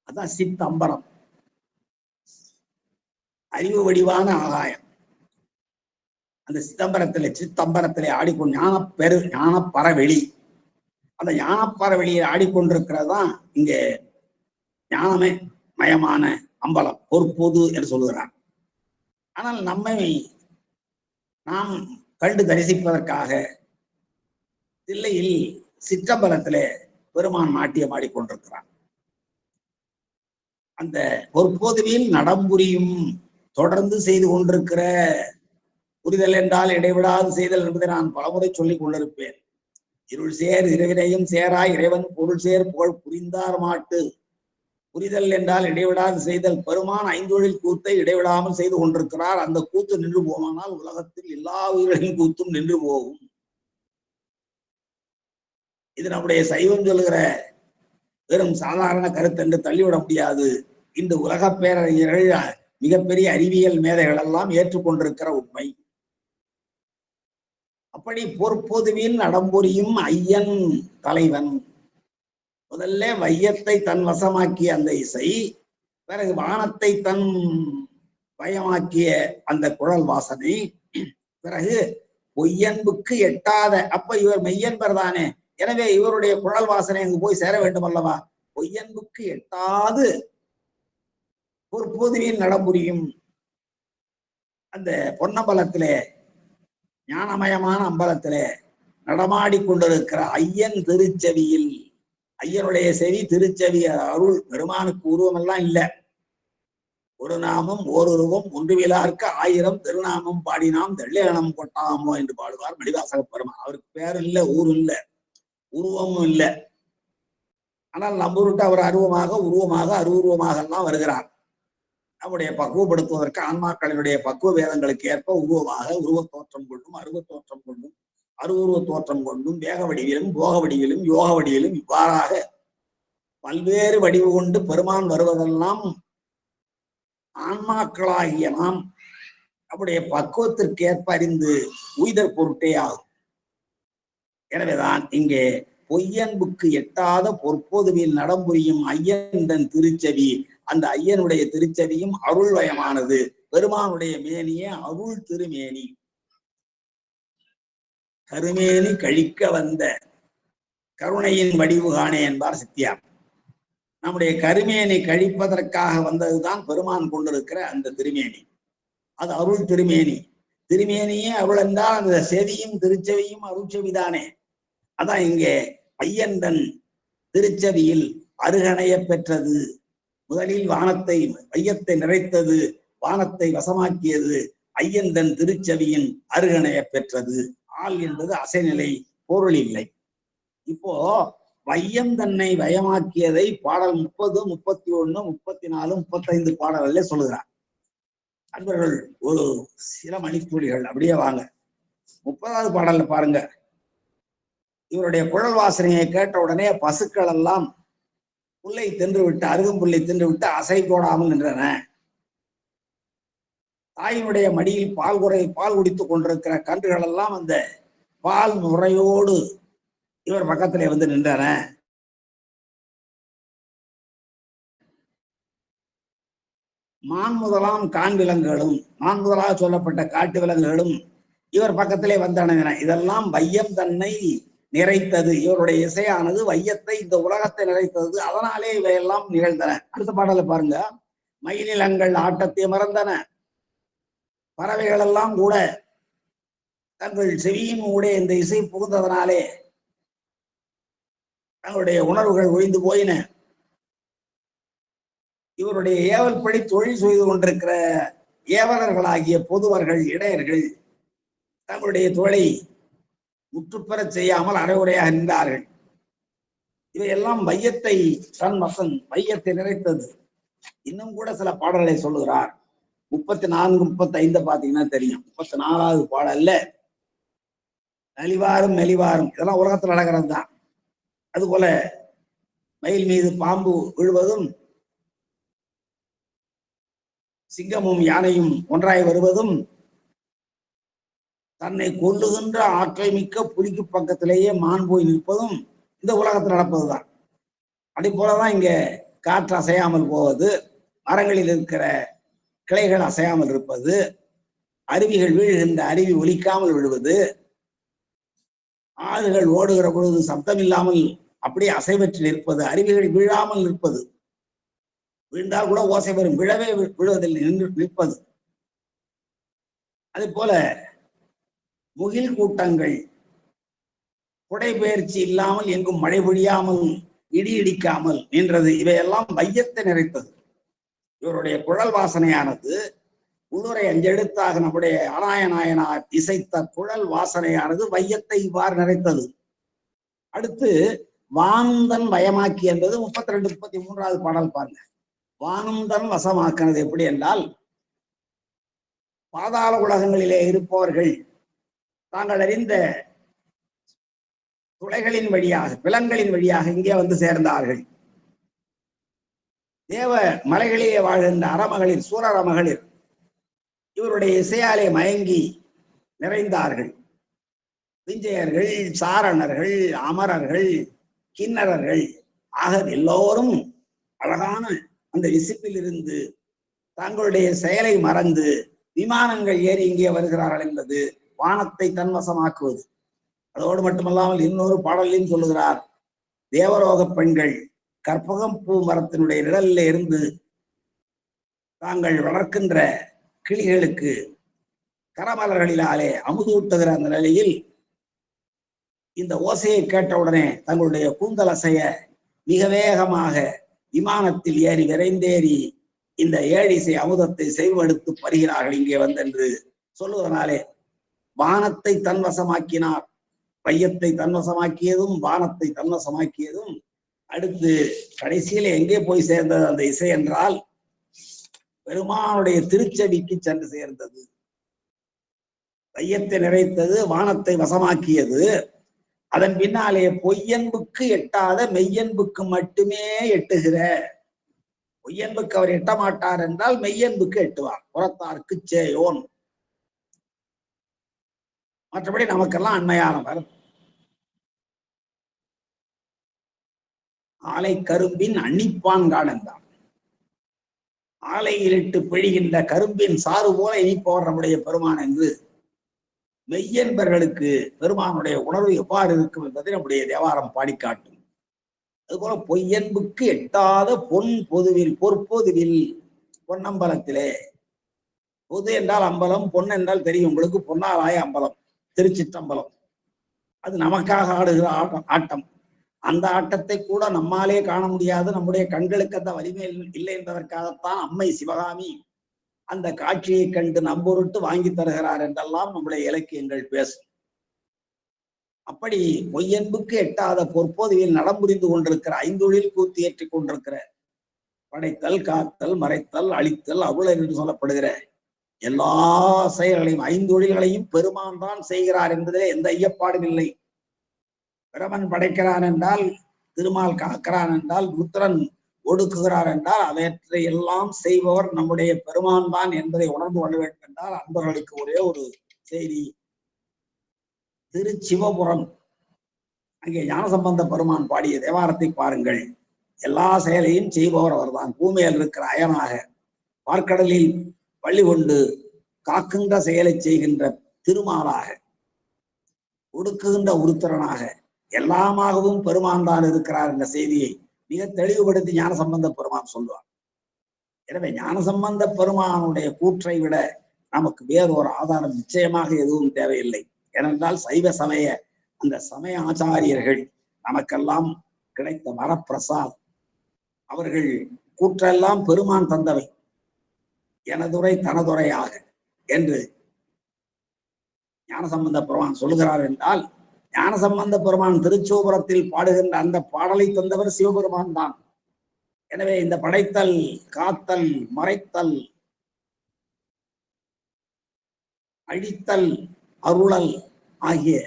அதான் சித்தம்பரம், அறிவு வடிவான ஆகாயம். அந்த சித்தம்பரத்திலே ஆடிக்கொண்டு ஞான பரவெளி, அந்த ஞான பரவெளியை ஆடிக்கொண்டிருக்கிறதான் இங்கே ஞானமே மயமான அம்பலம், பொற்பொது என்று சொல்லுகிறார். ஆனால் நாம் கண்டு தரிசிப்பதற்காக தில்லையில் சிற்றம்பலத்திலே பெருமான் நாட்டியம் ஆடிக்கொண்டிருக்கிறார். அந்த பொற்பொதுவில் நடம்புரியும் தொடர்ந்து செய்து கொண்டிருக்கிற புரிதல் என்றால் இடைவிடாது செய்தல் என்பதை நான் பலமுறை சொல்லிக் கொண்டிருப்பேன். இருள் சேர் இரவினையும் சேராய் இறைவன் பொருள் சேர் புகழ் புரிந்தார் மாட்டு. புரிதல் என்றால் இடைவிடாது செய்தல். பெருமான் ஐந்தொழில் கூத்தை இடைவிடாமல் செய்து கொண்டிருக்கிறார். அந்த கூத்து நின்று போமானால் உலகத்தில் எல்லா உயிர்களின் கூத்தும் நின்று போகும். இது நம்முடைய சைவம் சொல்லுகிற வெறும் சாதாரண கருத்து என்று தள்ளிவிட முடியாது. இந்த உலக பேரறிஞர்கள், மிகப்பெரிய அறிவியல் மேதைகள் எல்லாம் ஏற்றுக்கொண்டிருக்கிற உண்மை. அப்படி பொற்பொதுவில் நடம்புரியும் ஐயன் தலைவன். முதல்ல வையத்தை தன் வசமாக்கிய அந்த இசை, பிறகு வானத்தை தன் பயமாக்கிய அந்த குழல் வாசனை, பிறகு பொய்யன்புக்கு எட்டாத, அப்ப இவர் மெய்யன்பர் தானே, எனவே இவருடைய குழல் வாசனை அங்கு போய் சேர வேண்டும் அல்லவா? பொய்யன்புக்கு எட்டாது பொற்பொதுவில் நடம்புரியும் அந்த பொன்னம்பலத்திலே ஞானமயமான அம்பலத்திலே நடமாடி கொண்டிருக்கிற ஐயன் திருச்செவியில், ஐயனுடைய செவி திருச்செவி, அருள். பெருமானுக்கு உருவம் எல்லாம் இல்ல. ஒரு நாமம் ஓருருவம் ஒன்றுவிலார்க்கு 1000 திருநாமம் பாடினாம் தெள்ளையனம் கொட்டாமோ என்று பாடுவார் மணிவாசக பெருமான். அவருக்கு பேர் இல்ல, ஊர் இல்ல, உருவமும் இல்லை. ஆனால் நம்பூருட்டு அவர் அருவமாக உருவமாக அருவுருவமாக எல்லாம் வருகிறார். நம்முடைய பக்குவப்படுத்துவதற்கு ஆன்மாக்களினுடைய பக்குவ வேதங்களுக்கு ஏற்ப உருவமாக உருவத் தோற்றம் கொண்டும் அருவத் தோற்றம் கொண்டும் அருவுருவ தோற்றம் கொண்டும் வேக வடிவிலும் போக வடிவிலும் யோக வடிவிலும் இவ்வாறாக பல்வேறு வடிவு கொண்டு பெருமான் வருவதெல்லாம் ஆன்மாக்களாகிய நாம் நம்முடைய பக்குவத்திற்கு ஏற்ப அறிந்து உய்தற் பொருட்டே ஆகும். எனவேதான் இங்கே பொய்யன்புக்கு எட்டாத பொற்பொதுவில் நடம்புரியும் ஐயன் தன் திருச்செவி, அந்த ஐயனுடைய திருச்செவியும் அருள்வயமானது. பெருமானுடைய மேனியே அருள் திருமேனி. கருமேனி கழிக்க வந்த கருணையின் வடிவு காணே என்பார் சித்தியார். நம்முடைய கருமேனி கழிப்பதற்காக வந்ததுதான் பெருமான் கொண்டிருக்கிற அந்த திருமேனி. அது அருள் திருமேனி. திருமேனியே அருள் என்றால் அந்த செவியும் திருச்செவியும் அருள் செவிதானே. அதான் இங்கே ஐயந்தன் திருச்செவியில் அருகணைய பெற்றது. முதலில் வானத்தை வையத்தை நிறைத்தது, வானத்தை வசமாக்கியது ஐயந்தன் திருச்செவியின் அருகணைய பெற்றது. ஆள் என்பது அசைநிலை, பொருள் இல்லை. இப்போ வையம் தன்னை வயமாக்கியதை பாடல் 30, 31, 34, 35 பாடல்களே சொல்லுகிறார். அன்பர்கள் ஒரு சில மணித்துளிகள் அப்படியே வாங்க. 30வது பாடல்ல பாருங்க. இவருடைய குழல் வாசனையை கேட்ட உடனே பசுக்கள் எல்லாம் புல்லை தின்று விட்டு, அருகம்புல்லை தின்று விட்டு அசை போடாமல் நின்றன. தாயினுடைய மடியில் பால் குடித்துக் கொண்டிருக்கிற கன்றுகள் எல்லாம் அந்த பால் முறையோடு இவர் பக்கத்திலே வந்து நின்றன. மான் முதலாம் கான் விலங்குகளும், மான் முதலாக சொல்லப்பட்ட காட்டு விலங்குகளும் இவர் பக்கத்திலே வந்தன. இதெல்லாம் வையம் தன்னை நிறைத்தது. இவருடைய இசையானது வையத்தை, இந்த உலகத்தை நிறைத்தது. அதனாலே இவையெல்லாம் நிகழ்ந்தன. அடுத்த பாடலை பாருங்க. மயிலிலங்கள் ஆட்டத்தை மறந்தன. பறவைகள் எல்லாம் கூட தங்கள் செவியின் கூட இந்த இசை புகுந்ததனாலே தங்களுடைய உணர்வுகள் ஒழிந்து போயின. இவருடைய ஏவல்படி தொழில் செய்து கொண்டிருக்கிற ஏவலர்களாகிய பொதுவர்கள், இடையர்கள் தங்களுடைய தொழிலை முற்றுப்பெறச் செய்யாமல் அரைகுறையாக நின்றார்கள். இவையெல்லாம் வையத்தை தன் வசன், வையத்தை நிறைத்தது. இன்னும் கூட சில பாடல்களை சொல்லுகிறார். 34, 35 பாத்தீங்கன்னா தெரியும். 34வது பாடல்ல நலிவாரும் மெலிவாரும் இதெல்லாம் உலகத்தில் நடக்கிறது தான். அதுபோல மயில் மீது பாம்பு விழுவதும், சிங்கமும் யானையும் ஒன்றாய் வருவதும், தன்னை கொல்லுகின்ற ஆற்றல் மிக்க புலிக்கு பக்கத்திலேயே மான் போய் நிற்பதும் இந்த உலகத்தில் நடப்பதுதான். அதே போலதான் இங்க காற்று அசையாமல் போவது, மரங்களில் இருக்கிற கிளைகள் அசையாமல் இருப்பது, அருவிகள் வீழ்கின்ற அருவி ஒலிக்காமல் விழுவது, ஆறுகள் ஓடுகிற பொழுது சப்தம் இல்லாமல் அப்படியே அசைவற்று நிற்பது, அருவிகள் வீழாமல் நிற்பது, வீழ்ந்தால் கூட ஓசை வரும், விழவே விழுவதில் நிற்பது. அதே போல முகில் கூட்டங்கள் குடைபெயர்ச்சி இல்லாமல் எங்கும் மழை பொழியாமல் இடி இடிக்காமல் நின்றது. இவையெல்லாம் வையத்தை நிறைத்தது. இவருடைய குழல் வாசனையானது உள்ளுரை அஞ்செழுத்தாக நம்முடைய ஆராயநாயனார் இசைத்த குழல் வாசனையானது வையத்தை இவ்வாறு நிறைத்தது. அடுத்து வானுந்தன் வயமாக்கி என்பது 32, 33வது பாடல் பாருங்க. வானுந்தன் வசமாக்கினது எப்படி என்றால், பாதாள உலகங்களிலே இருப்பவர்கள் தாங்கள் அறிந்த துளைகளின் வழியாக, பிளங்களின் வழியாக இங்கே வந்து சேர்ந்தார்கள். தேவ மலைகளிலே வாழ்கின்ற அறமகளிர், சூரர மகளிர் இவருடைய இசையாலே மயங்கி நிறைந்தார்கள். விஞ்சையர்கள், சாரணர்கள், அமரர்கள், கிண்ணறர்கள் ஆக எல்லோரும் அழகான அந்த விசிப்பில் இருந்து தங்களுடைய செயலை மறந்து விமானங்கள் ஏறி இங்கே வருகிறார்கள் என்பது வானத்தை தன்வசமாக்குவது. அதோடு மட்டுமல்லாமல் இன்னொரு பாடலையும் சொல்லுகிறார். தேவரோக பெண்கள் கற்பகம் பூ மரத்தினுடைய நிழலில் இருந்து தாங்கள் வளர்க்கின்ற கிளிகளுக்கு கரமலர்களினாலே அமுதூட்டுகிற அந்த நிலையில் இந்த ஓசையை கேட்டவுடனே தங்களுடைய கூந்தல் அசைய மிக வேகமாக விமானத்தில் ஏறி விரைந்தேறி இந்த ஏழிசை அமுதத்தை செய்வெடுத்து பருகிறார்கள் இங்கே வந்தென்று சொல்லுவதனாலே வானத்தை தன்வசமாக்கினார். வையத்தை தன்வசமாக்கியதும் வானத்தை தன்வசமாக்கியதும் அடுத்து கடைசியில எங்கே போய் சேர்ந்தது அந்த இசை என்றால் பெருமானுடைய திருச்செவிக்கு சென்று சேர்ந்தது. வையத்தை நிறைத்தது, வானத்தை வசமாக்கியது. அதன் பின்னாலே பொய்யன்புக்கு எட்டாத மெய்யன்புக்கு மட்டுமே எட்டுகிற, பொய்யன்புக்கு அவர் எட்ட மாட்டார் என்றால் மெய்யன்புக்கு எட்டுவார். புறத்தார்க்கு சேயோன், மற்றபடி நமக்கெல்லாம் அண்மையானவர். ஆலை கரும்பின் அன்னிப்பான்கான் என்றார். ஆலையிலிட்டு பிழிகின்ற கரும்பின் சாறு போல இனிப்பவர் நம்முடைய பெருமான் என்று மெய்யன்பர்களுக்கு பெருமானுடைய உணர்வு எவ்வாறு இருக்கும் என்பதை நம்முடைய தேவாரம் பாடிக்காட்டும். அதுபோல பொய்யன்புக்கு எட்டாத பொன் பொதுவில், பொற்பொதுவில், பொன்னம்பலத்திலே. பொது என்றால் அம்பலம், பொன் என்றால் தெரியும் உங்களுக்கு, பொன்னாலாய அம்பலம், திருச்சிற்றம்பலம். அது நமக்காக ஆடுகிற ஆட்டம். அந்த ஆட்டத்தை கூட நம்மாலே காண முடியாது. நம்முடைய கண்களுக்கு அந்த வலிமை இல்லை என்பதற்காகத்தான் அம்மை சிவகாமி அந்த காட்சியை கண்டு நம்பொருட்டு வாங்கி தருகிறார் என்றெல்லாம் நம்முடைய இலக்கியங்கள் பேசும். அப்படி பொய்யன்புக்கு எட்டாத பொற்பொதுவில் நடம் புரிந்து கொண்டிருக்கிற, ஐந்தொழில் கூத்து ஏற்றிக் கொண்டிருக்கிற, படைத்தல், காத்தல், மறைத்தல், அழித்தல், அருளர் என்று சொல்லப்படுகிற எல்லா செயல்களையும், ஐந்தொழில்களையும் பெருமான் தான் செய்கிறார் என்பதிலே எந்த ஐயப்பாடும் இல்லை. பிரமன் படைக்கிறான் என்றால், திருமால் காக்கிறான் என்றால், ருத்ரன் ஒடுக்குகிறார் என்றால், அவற்றை எல்லாம் செய்பவர் நம்முடைய பெருமான் தான் என்பதை உணர்ந்து கொள்ள வேண்டும் என்றால் அன்பர்களுக்கு ஒரே ஒரு செய்தி. திருச்சிவபுரம், அங்கே ஞானசம்பந்த பெருமான் பாடிய தேவாரத்தை பாருங்கள். எல்லா செயலையும் செய்பவர் அவர்தான். பூமியில் இருக்கிற அயனாக, பார்க்கடலில் பள்ளி கொண்டு காக்கின்ற செயலை செய்கின்ற திருமாலாக, ஒடுக்குகின்ற உருத்திரனாக, எல்லாமாகவும் பெருமான் தான் இருக்கிறார் என்ற செய்தியை மிக தெளிவுபடுத்தி ஞானசம்பந்த பெருமான் சொல்வார். எனவே ஞானசம்பந்த பெருமானுடைய கூற்றை விட நமக்கு வேறொரு ஆதாரம் நிச்சயமாக எதுவும் தேவையில்லை. ஏனென்றால் சைவ சமய அந்த சமய ஆச்சாரியர்கள் நமக்கெல்லாம் கிடைத்த வரப்பிரசாத். அவர்கள் கூற்றெல்லாம் பெருமான் தந்தவை. எனதுரை தனதுரையாக என்று ஞானசம்பந்த பெருமான் சொல்லுகிறார் என்றால், ஞானசம்பந்த பெருமான் திருச்சோபுரத்தில் பாடுகின்ற அந்த பாடலை தந்தவர் சிவபெருமான் தான். எனவே இந்த படைத்தல், காத்தல், மறைத்தல், அழித்தல், அருளல் ஆகிய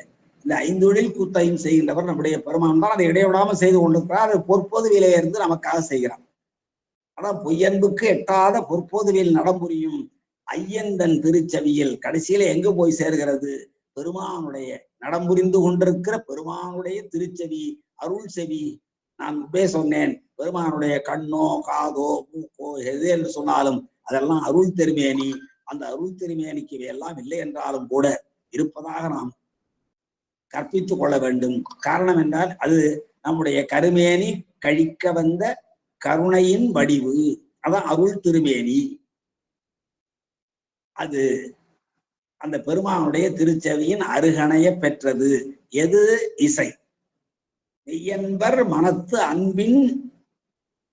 இந்த ஐந்தொழில் கூத்தையும் செய்கின்றவர் நம்முடைய பெருமான் தான். அதை இடைவிடாமல் செய்து கொண்டிருக்கிறார். அது பொற்பொதுவிலே இருந்து நமக்காக செய்கிறார். ஆனால் பொய்யன்புக்கு எட்டாத பொற்பொதுவில் நடம்புரியும் ஐயந்தன் திருச்செவியில் கடைசியில எங்க போய் சேர்கிறது? பெருமானுடைய நடம்புரிந்து கொண்டிருக்கிற பெருமானுடைய திருச்செவி, அருள் செவி. நான் சொன்னேன், பெருமானுடைய கண்ணோ காதோ மூக்கோ எது என்று சொன்னாலும் அதெல்லாம் அருள் திருமேனி. அந்த அருள் திருமேனிக்கு எல்லாம் இல்லை என்றாலும் கூட இருப்பதாக நாம் கற்பித்துக் கொள்ள வேண்டும். காரணம் என்றால் அது நம்முடைய கருமேனி கழிக்க வந்த கருணையின் வடிவு. அதான் அருள் திருமேனி. அது அந்த பெருமானுடைய திருச்செவியின் அருகணைய பெற்றது. எது? இசை. மெய்யன்பர் மனத்து அன்பின்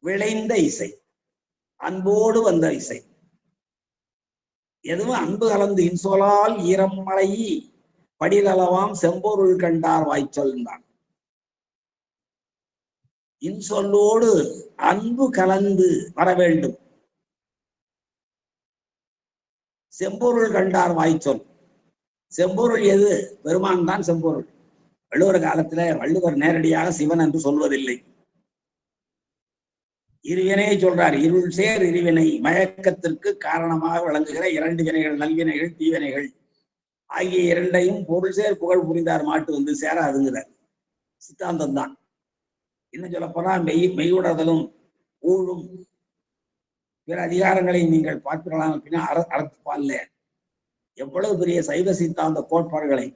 விளைந்த இசை, அன்போடு வந்த இசை. எதுவும் அன்பு கலந்து இன்சொலால் ஈரம் மலை படிதளவாம் செம்பொருள் கண்டார் வாய்ச்சொல்தான். இன்சொல்லோடு அன்பு கலந்து வர வேண்டும். செம்பொருள் கண்டார் வாய்ச்சொல். செம்பொருள் எது? பெருமான் தான் செம்பொருள். வள்ளுவர் காலத்துல வள்ளுவர் நேரடியாக சிவன் என்று சொல்வதில்லை. இருவினையை சொல்றார். இருள் சேர் இருவினை, மயக்கத்திற்கு காரணமாக விளங்குகிற இரண்டு வினைகள், நல்வினைகள், தீவினைகள் ஆகிய இரண்டையும் பொருள் சேர் புகழ் புரிந்தார் மாட்டு வந்து சேராதுங்கிறார். சித்தாந்தம் தான். இன்னும் சொல்ல போனா மெய்யுணர்தலும் ஊழும் பிற அதிகாரங்களை நீங்கள் பார்க்கலாம். அப்படின்னா அறத்துப்பால்ல எவ்வளவு பெரிய சைவ சித்தாந்த கோட்பாடுகளை,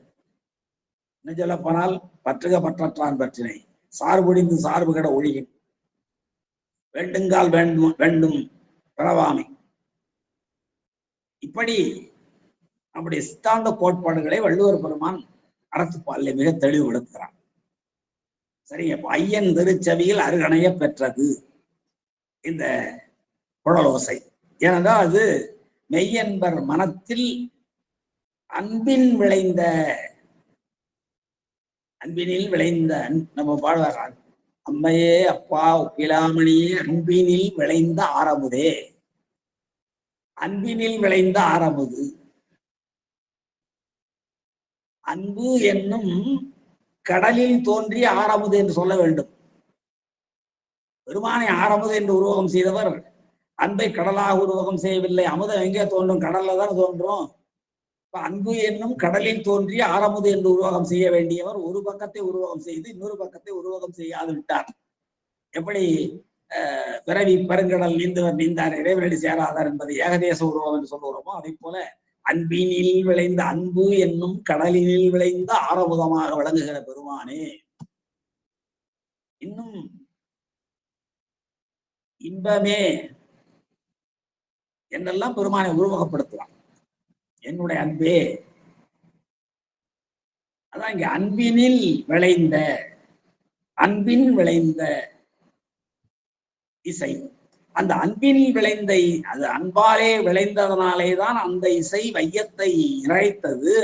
இன்னும் சொல்ல போனால் பற்றுக பற்றற்றான் பற்றினை, சார்புடிந்து சார்பு கட ஒழியும், வேண்டுங்கால் வேண்டும் வேண்டும் பிறவாமை, இப்படி நம்முடைய சித்தாந்த கோட்பாடுகளை வள்ளுவர் பெருமான் அறத்துப்பாலிலே மிக தெளிவுபடுத்துகிறார். சரி, அப்ப ஐயன் திருச்செவியில் அருகணைய பெற்றது இந்த குழலோசை. ஏனென்றால் அது மெய்யன்பர் மனத்தில் அன்பினில் விளைந்த நம்ம பாடுவார், அம்மையே அப்பா ஒப்பிலாமணியே அன்பினில் விளைந்த ஆரமுதே. அன்பினில் விளைந்த ஆரமுது. அன்பு என்னும் கடலில் தோன்றிய ஆரமுது என்று சொல்ல வேண்டும். பெருமானை ஆரமுது என்று உருவகம் செய்தவர் அன்பை கடலாக உருவகம் செய்யவில்லை. அமுதம் எங்கே தோன்றும்? கடல்ல தான் தோன்றும். அன்பு என்னும் கடலில் தோன்றிய ஆரமுது என்று உருவகம் செய்ய வேண்டியவர் ஒரு பக்கத்தை உருவகம் செய்து இன்னொரு பக்கத்தை உருவகம் செய்யாது விட்டார். எப்படி பிறவி பெருங்கடல் நீந்தவர் நீந்தார் இறைவனடி சேராதார் என்பது ஏகதேச உருவம் என்று சொல்லுகிறோமோ, அதை போல அன்பினில் விளைந்த அன்பு என்னும் கடலினில் விளைந்த ஆரமுதமாக விளங்குகிற பெருமானே, இன்னும் இன்பமே என்றெல்லாம் பெருமானை உருவகப்படுத்துவான். என்னுடைய அன்பே, அதான் இங்க அன்பினில் விளைந்த, அன்பின் விளைந்த இசை. அந்த அன்பில் விளைந்த, அது அன்பாலே விளைந்ததனாலே தான் அந்த இசை வையத்தை இறைத்தது.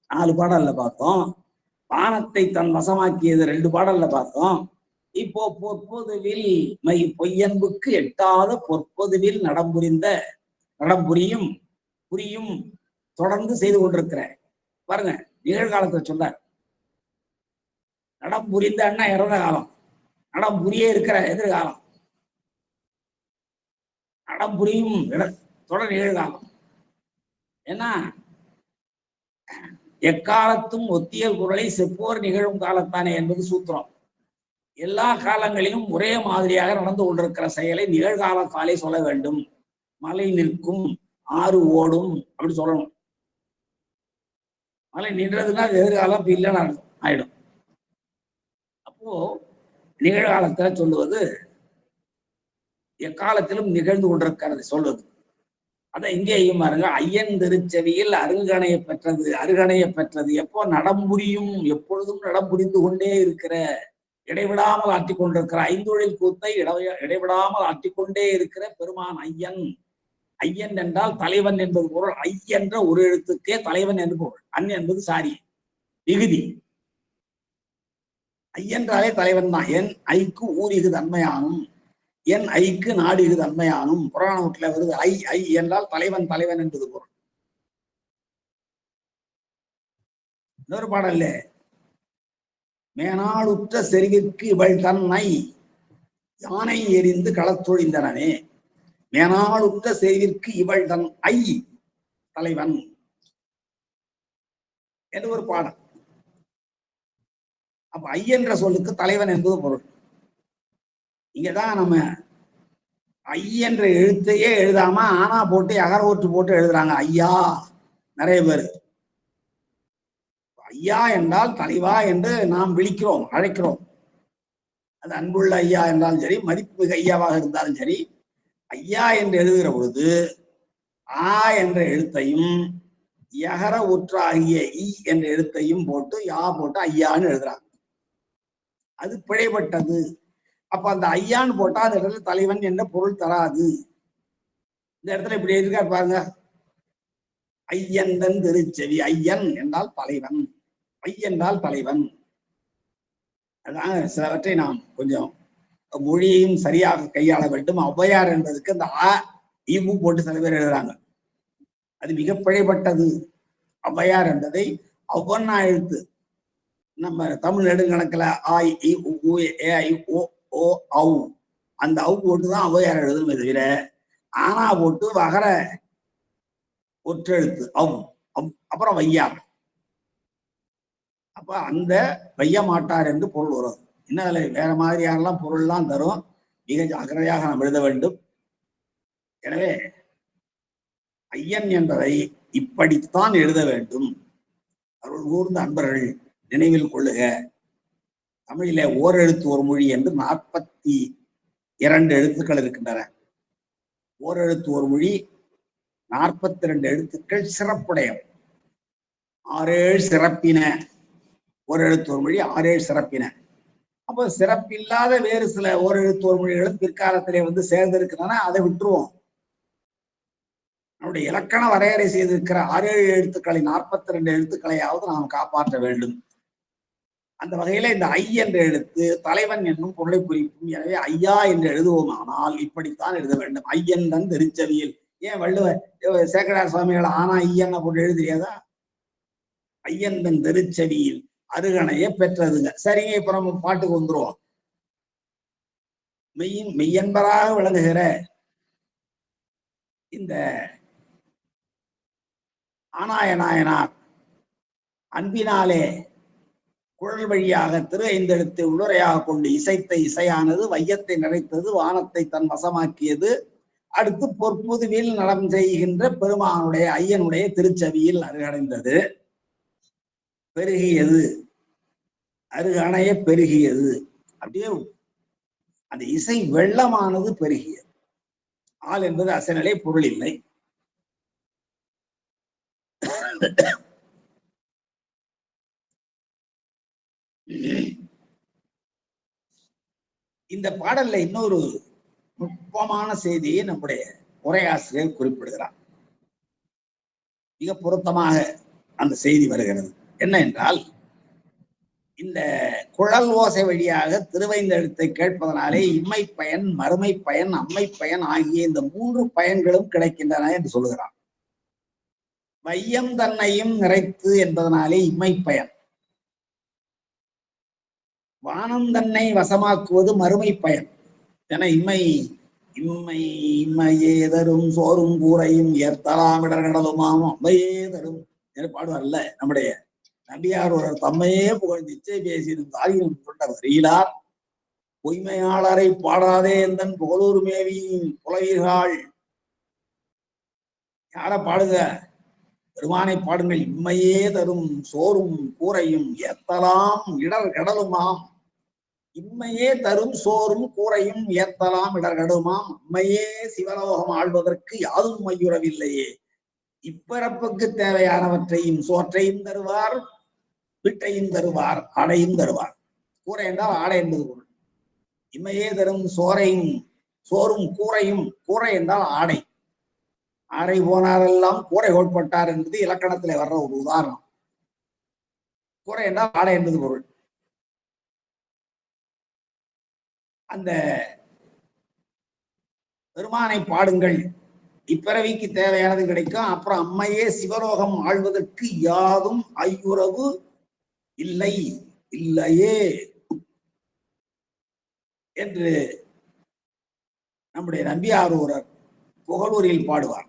4 பாடல்ல பார்த்தோம். வானத்தை தன் வசமாக்கியது 2 பாடல்ல பார்த்தோம். இப்போ பொற்பொதுவில் மை பொய்யன்புக்கு எட்டாத பொற்பொதுவில் புரியும் தொடர்ந்து செய்து கொண்டிருக்கிற பாருங்க. நிகழ்காலத்தை சொல்றார். நடம் புரிந்த அண்ணா இறந்த காலம், நடம் புரிய இருக்கிற எதிர்காலம், நடம் புரியும் தொடர் நிகழ்காலம். ஏன்னா எக்காலத்தும் ஒத்தியல் குரலை செப்போர் நிகழும் காலத்தானே என்பது சூத்திரம். எல்லா காலங்களிலும் ஒரே மாதிரியாக நடந்து கொண்டிருக்கிற செயலை நிகழ்கால காலை சொல்ல வேண்டும். மலை நிற்கும், ஆறு ஓடும் அப்படி சொல்லணும். மலை நின்றதுன்னா எதிர்காலம் இல்லைன்னு ஆயிடும். அப்போ நிகழ்காலத்துல சொல்லுவது எக்காலத்திலும் நிகழ்ந்து கொண்டிருக்கிறது சொல்வது. அதான் இங்கேயும் பாருங்க, ஐயன் திருச்செவியில் அருகணைய பெற்றது. எப்போ நடம்புரியும், எப்பொழுதும் நடம்புரிந்து கொண்டே இருக்கிற, இடைவிடாமல் ஆட்டிக் கொண்டிருக்கிற, ஐந்தொழில் கூத்தை இடைவிடாமல் ஆட்டிக்கொண்டே இருக்கிற பெருமான் ஐயன். ஐயன் என்றால் தலைவன் என்பது பொருள். ஐ என்ற ஒரு எழுத்துக்கே தலைவன் என்று பொருள். அன் என்பது சாரி விகுதி. ஐயென்றாலே தலைவன் தான். என் ஐக்கு ஊரிகு தன்மையானும், என் ஐக்கு நாடிகு தன்மையானும் புராணத்துல வருது. ஐ என்றால் தலைவன் என்பது பொருள். இன்னொரு பாடல்ல, மேனாளுற்ற செருவிற்கு இவள் தன்னை யானை எரிந்து களத்தொழிந்தனவே. மேனாளுற்ற செருவிற்கு இவள் தன் ஐ தலைவன் என்று ஒரு பாடல். அப்ப ஐ என்ற சொல்லுக்கு தலைவன் என்பது பொருள். இங்கதான் நம்ம ஐ என்ற எழுத்தையே எழுதாம ஆனா போட்டு அகர ஓட்டு போட்டு எழுதுறாங்க ஐயா நிறைய பேர். ஐயா என்றால் தலைவா என்று நாம் விழிக்கிறோம், அழைக்கிறோம். அது அன்புள்ள ஐயா என்றாலும் சரி, மதிப்புமிகு ஐயாவாக இருந்தாலும் சரி, ஐயா என்று எழுதுகிற பொழுது ஆ என்ற எழுத்தையும் யகர ஒற்றாகிய இ என்ற எழுத்தையும் போட்டு யா போட்டு ஐயான்னு எழுதுறாங்க. அது பிழைப்பட்டது. அப்ப அந்த ஐயான்னு போட்டா அந்த இடத்துல தலைவன் என்ற பொருள் தராது. இந்த இடத்துல இப்படி இருக்கா பாருங்க, ஐயந்தன் திருச்செவி. ஐயன் என்றால் தலைவன், ஐ என்றால் தலைவன். அதான் சிலவற்றை நாம் கொஞ்சம் மொழியையும் சரியாக கையாள வேண்டும். ஔவையார் என்பதுக்கு அந்த ஆ இவு போட்டு சில பேர் எழுதுறாங்க. அது மிக பிழைப்பட்டது. ஔவையார் என்பதை ஒவ்வொன்னா எழுத்து நம்ம தமிழ் நெடுங்கணக்குல ஆய் இ உ ஏ ஐ ஓ ஓ ஔ அந்த ஔ போட்டுதான் ஔவையார் எழுதணுமே தவிர ஆனா போட்டு வகர ஒற்றெழுத்து ஔ அப்புறம் வையார். அப்ப அந்த வைய மாட்டார் என்று பொருள் வரும். இன்னும் அதுல வேற மாதிரியாரெல்லாம் பொருள்லாம் தரும். மிக ஜாக்கிரதையாக நாம் எழுத வேண்டும். எனவே ஐயன் என்பதை இப்படித்தான் எழுத வேண்டும். அருள் கூர்ந்த அன்பர்கள் நினைவில் கொள்ளுக. தமிழிலே ஓரெழுத்து ஒரு மொழி என்று 42 எழுத்துக்கள் இருக்கின்றன. ஓரெழுத்து ஒரு மொழி 42 எழுத்துக்கள் சிறப்புடையவை. ஆறேழு சிறப்பின, ஒரு எழுத்து ஒரு மொழி ஆறேழு சிறப்பின. அப்போ சிறப்பில்லாத வேறு சில ஒரு எழுத்து ஒரு மொழிகளும் பிற்காலத்திலே வந்து சேர்ந்திருக்கிறனா அதை விட்டுருவோம். நம்முடைய இலக்கண வரையறை செய்திருக்கிற 6-7 எழுத்துக்களை 42 எழுத்துக்களையாவது நாம் காப்பாற்ற வேண்டும். அந்த வகையில இந்த ஐ என்ற எழுத்து தலைவன் என்னும் பொருளை குறிக்கும். எனவே ஐயா என்று எழுதுவோமானால் இப்படித்தான் எழுத வேண்டும். ஐயன் திருச்செவியில். ஏன் வள்ளுவர் சேக்கடார் சுவாமிகள் ஆனா ஐயன் போட்டு எழுதுறியாதா? ஐயன் திருச்செவியில் அருகணைய பெற்றதுங்க. சரிங்க, இப்ப நம்ம பாட்டுக்கு வந்துருவோம். மெய்யன்பராக விளங்குகிற இந்த ஆனாய நாயனார் அன்பினாலே குழல் வழியாக திரு ஐந்தெழுத்தை உள்ளுரையாக கொண்டு இசைத்த இசையானது வையத்தை நிறைத்தது, வானத்தை தன் வசமாக்கியது. அடுத்து பொற்புதுவில் நலம் செய்கின்ற பெருமானுடைய ஐயனுடைய திருச்செவியில் அருகடைந்தது, பெருகியது, அருகணைய பெருகியது. அப்படியே அந்த இசை வெள்ளமானது பெருகியது. ஆள் என்பது அசநிலை, பொருள் இல்லை. இந்த பாடல்ல இன்னொரு நுட்பமான செய்தியை நம்முடைய உரையாசிரியர் குறிப்பிடுகிறார். மிக பொருத்தமாக அந்த செய்தி வருகிறது. என்ன என்றால், இந்த குழல் ஓசை வழியாக திருவைந்தெழுத்தை கேட்பதனாலே இம்மை பயன், மறுமை பயன், அம்மை பயன் ஆகிய இந்த 3 பயன்களும் கிடைக்கின்றன என்று சொல்லுகிறார். வையம் தன்னையும் நிறைத்து என்பதனாலே இம்மை பயன், வானம் தன்னை வசமாக்குவது மறுமை பயன். என இம்மை இம்மையே தரும் சோறும் கூரையும் ஏற்கலாம் இடர்களுமாம் அம்மையே தரும் என்று பாடுவார்ல நம்முடைய நம்பியார். ஒரு தம்மையே புகழ்ந்து இச்சை பேசியிருந்தால் கொண்ட வரியிலார் பொய்மையாளரை பாடாதே எந்தன் புகழூர் மேவியின் புலவீர்கள். யார பாடுங்க? பெருமானை பாடுங்கள். இம்மையே தரும் சோறும் கூரையும் ஏத்தலாம் இடர் கடலுமாம். இம்மையே தரும் சோறும் கூரையும் ஏத்தலாம் இடர்கடுமாம். அம்மையே சிவலோகம் ஆள்வதற்கு யாதும் மையுறவில்லையே. இப்பிறப்புக்கு தேவையானவற்றையும் சோற்றையும் தருவார், வீட்டையும் தருவார், ஆடையும் தருவார். கூரை என்றால் ஆடை என்பது பொருள். இம்மையே தரும் சோறும் கூரையும், கூரை என்றால் ஆடை. ஆடை போனாரெல்லாம் கூரை கோட்பட்டார் என்பது இலக்கணத்திலே வர்ற ஒரு உதாரணம். கூரை என்றால் ஆடை என்பது பொருள். அந்த பெருமானை பாடுங்கள், இப்பிறவிக்கு தேவையானது கிடைக்கும். அப்புறம் அம்மையே சிவலோகம் ஆழ்வதற்கு யாதும் ஐயுறவு இல்லை, இல்லையே என்று நம்முடைய நம்பியாரூரர் புகழூரில் பாடுவார்.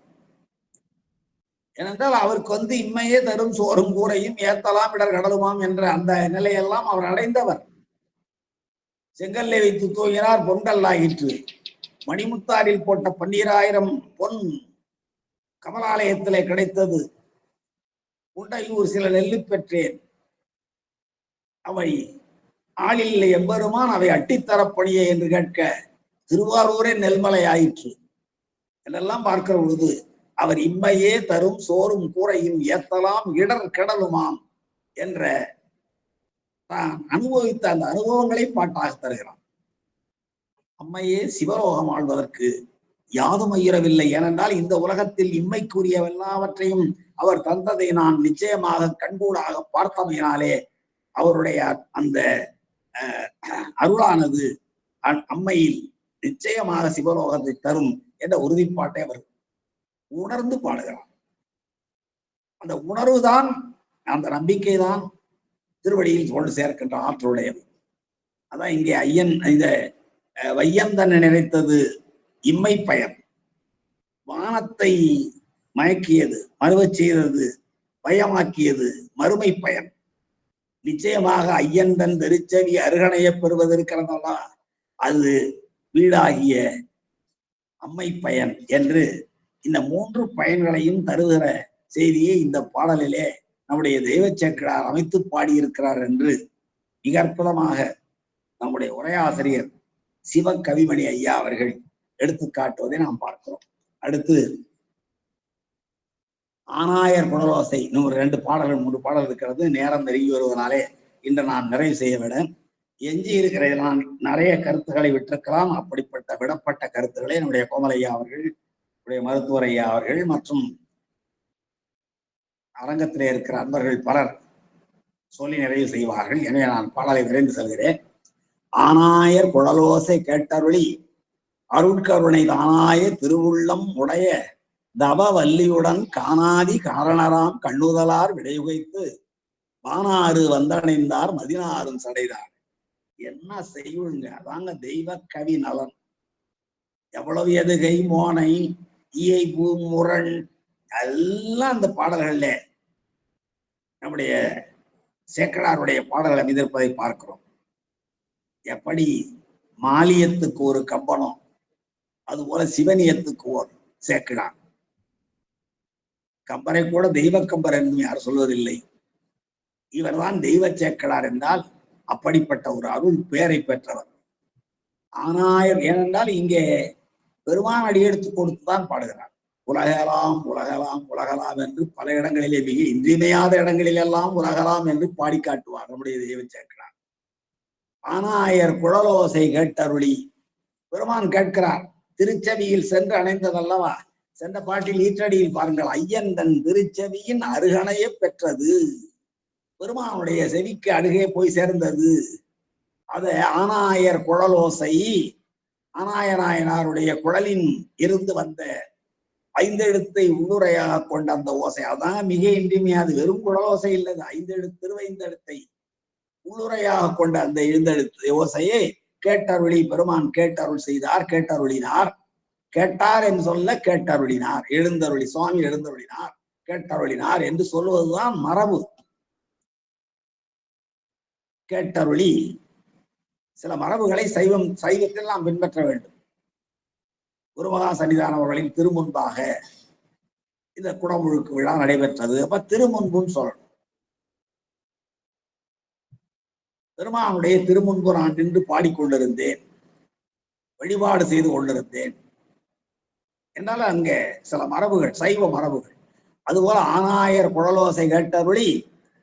ஏனென்றால் அவருக்கு வந்து இம்மையே தரும் சோறும் கூரையும் ஏத்தலாம் இடர் கடலுமாம் என்ற அந்த நிலையெல்லாம் அவர் அடைந்தவர். செங்கல்லை வைத்து தூங்கினார், பொங்கல் ஆயிற்று. மணிமுத்தாரில் போட்ட 12,000 பொன் கமலாலயத்திலே கிடைத்தது. உண்டையூர் சில நெல்லு பெற்றேன், அவை ஆளில் எம்பெருமான் அவை அட்டித்தரப்பணியே என்று கேட்க திருவாரூரே நெல்மலை ஆயிற்று என்றெல்லாம் பார்க்கிற பொழுது அவர் இம்மையே தரும் சோறும் கூரையும் ஏத்தலாம் இடர் கடலுமாம் என்ற தான் அனுபவித்த அந்த அனுபவங்களை பாட்டாக தருகிறான். அம்மையே சிவலோகம் ஆழ்வதற்கு யாதும் ஐயரவில்லை. ஏனென்றால் இந்த உலகத்தில் இம்மைக்குரிய எல்லாவற்றையும் அவர் தந்ததை நான் நிச்சயமாக கண்கூடாக பார்த்தமையினாலே அவருடைய அந்த அருளானது அம்மையில் நிச்சயமாக சிவலோகத்தை தரும் என்ற உறுதிப்பாட்டை அவர் உணர்ந்து பாடுகிறார். அந்த உணர்வுதான், அந்த நம்பிக்கை தான் திருவடியில் கொண்டு சேர்க்கின்ற ஆற்றலுடையது. அதான் இங்கே ஐயன் இந்த வையம் தன்னை நினைத்தது இம்மை பயன், வானத்தை மயக்கியது மறுவச் செய்தது, பயமாக்கியது மறுமை பயன். நிச்சயமாக ஐயன் திருச்செவி அருகணைய பெறுவதற்கிறதா அது வீடாகிய அம்மை பயன் என்று இந்த 3 பயன்களையும் தருகிற செய்தியை இந்த பாடலிலே நம்முடைய தெய்வ சேக்கிழார் அமைத்து பாடியிருக்கிறார் என்று மிக அற்புதமாக நம்முடைய உரையாசிரியர் சிவகவிமணி ஐயா அவர்கள் எடுத்து காட்டுவதை நாம் பார்க்கிறோம். அடுத்து ஆனாயர் குடலோசை இன்னும் ஒரு 2 பாடல்கள் 3 பாடல் இருக்கிறது. நேரம் நெருங்கி வருவதனாலே இன்று நான் நிறைவு செய்ய விட எஞ்சி இருக்கிற நான் நிறைய கருத்துக்களை விட்டிருக்கலாம். அப்படிப்பட்ட விடப்பட்ட கருத்துக்களை நம்முடைய கோமலையா அவர்கள், நம்முடைய மருத்துவர் ஐயா அவர்கள் மற்றும் அரங்கத்திலே இருக்கிற அன்பர்கள் பலர் சொல்லி நிறைவு செய்வார்கள். எனவே நான் பாடலை விரைந்து செல்கிறேன். ஆனாயர் குழலோசை கேட்டருளி அருட்கருணை தானாய திருவுள்ளம் உடைய தவ வல்லியுடன் காணாதி காரணராம் கண்ணுதலார் விடையுகைத்து வானாறு வந்தடைந்தார் மதினாரும் சடைதார். என்ன செய்யுங்க, அதாங்க தெய்வ கவி நலன். எவ்வளவு எதுகை மோனை ஈயை பூ முரண் எல்லாம் அந்த பாடல்கள்ல நம்முடைய சேக்கடாருடைய பாடல்கள் அமைந்திருப்பதை பார்க்கிறோம். எப்படி மாலியத்துக்கு ஒரு கம்பனம், அதுபோல சிவனியத்துக்கு ஒரு சேக்கிடார். கம்பரை கூட தெய்வ கம்பர் என்றும் யார் சொல்வதில்லை. இவர்தான் தெய்வ சேக்கடார் என்றால் அப்படிப்பட்ட ஒரு அருள் பெயரை பெற்றவர். ஆனாயர் ஏனென்றால் இங்கே பெருமான் அடி எடுத்து கொடுத்துதான் பாடுகிறார். உலகலாம் உலகலாம் உலகலாம் என்று பல இடங்களிலே மிக இன்றியமையாத இடங்களிலெல்லாம் உலகலாம் என்று பாடி காட்டுவார் நம்முடைய தெய்வ சேக்கடார். ஆனாயர் குழலோசை கேட்டருளி பெருமான் கேட்கிறார். திருச்செவியில் சென்று அணைந்ததல்லவா, சென்ற பாட்டில் ஈற்றடியில் பாருங்கள், ஐயன் தன் திருச்செவியின் அருகணைய பெற்றது. பெருமானுடைய செவிக்கு அருகே போய் சேர்ந்தது. அது ஆனாயர் குழலோசை, ஆனாயநாயனாருடைய குழலின் இருந்து வந்த 5 எழுத்தை உள்ளுரையாக கொண்ட அந்த ஓசை. அதான் மிக இன்றியமையாது. வெறும் குழலோசை இல்லது, 5 எழுத்து திருவைந்தெழுத்தை உள்ளுரையாக கொண்ட அந்த எழுந்தெழுத்து ஓசையை கேட்டருளி பெருமான் கேட்டருள் செய்தார், கேட்டருளினார். கேட்டார் என்று சொல்ல கேட்டருளினார். எழுந்தருளி சுவாமி எழுந்தருளினார், கேட்டருளினார் என்று சொல்வதுதான் மரபு. கேட்டருளி சில மரபுகளை சைவத்தில் நாம் பின்பற்ற வேண்டும். குருமகா சன்னிதானம் அவர்களின் திருமுன்பாக இந்த குடமுழுக்கு விழா நடைபெற்றது. அப்ப திருமுன்புன்னு சொல்லணும். பெருமானுடைய திருமுன்பு நான் நின்று பாடிக்கொண்டிருந்தேன், வழிபாடு செய்து கொண்டிருந்தேன் என்றால் அங்கே சில மரபுகள், சைவ மரபுகள். அதுபோல ஆனாயர் குழலோசை கேட்டருளி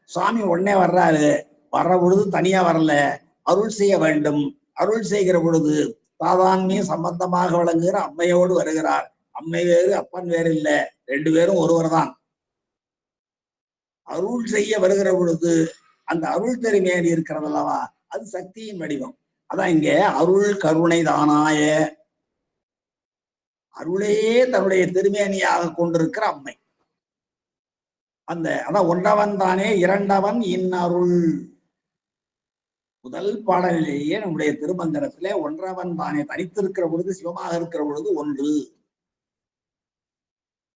சுவாமி உடனே வர்றாரு. வர்ற பொழுது தனியா வரல, அருள் செய்ய வேண்டும். அருள் செய்கிற பொழுது சாதான்மைய சம்பந்தமாக விளங்குகிற அம்மையோடு வருகிறார். அம்மை வேறு அப்பன் வேறு இல்ல, 2 பேரும் ஒருவர் தான். அருள் செய்ய வருகிற பொழுது அந்த அருள் பெருமேனி இருக்கிறது அல்லவா, அது சக்தியின் வடிவம். அதான் இங்க அருள் கருணை தானாய, அருளையே தன்னுடைய திருமேனியாக கொண்டிருக்கிற அம்மை. அதான் ஒன்றவன் தானே இரண்டவன் இன்னருள். முதல் பாடலிலேயே நம்முடைய திருமந்திரத்திலே ஒன்றவன் தானே, தனித்திருக்கிற பொழுது சிவமாக இருக்கிற பொழுது ஒன்று,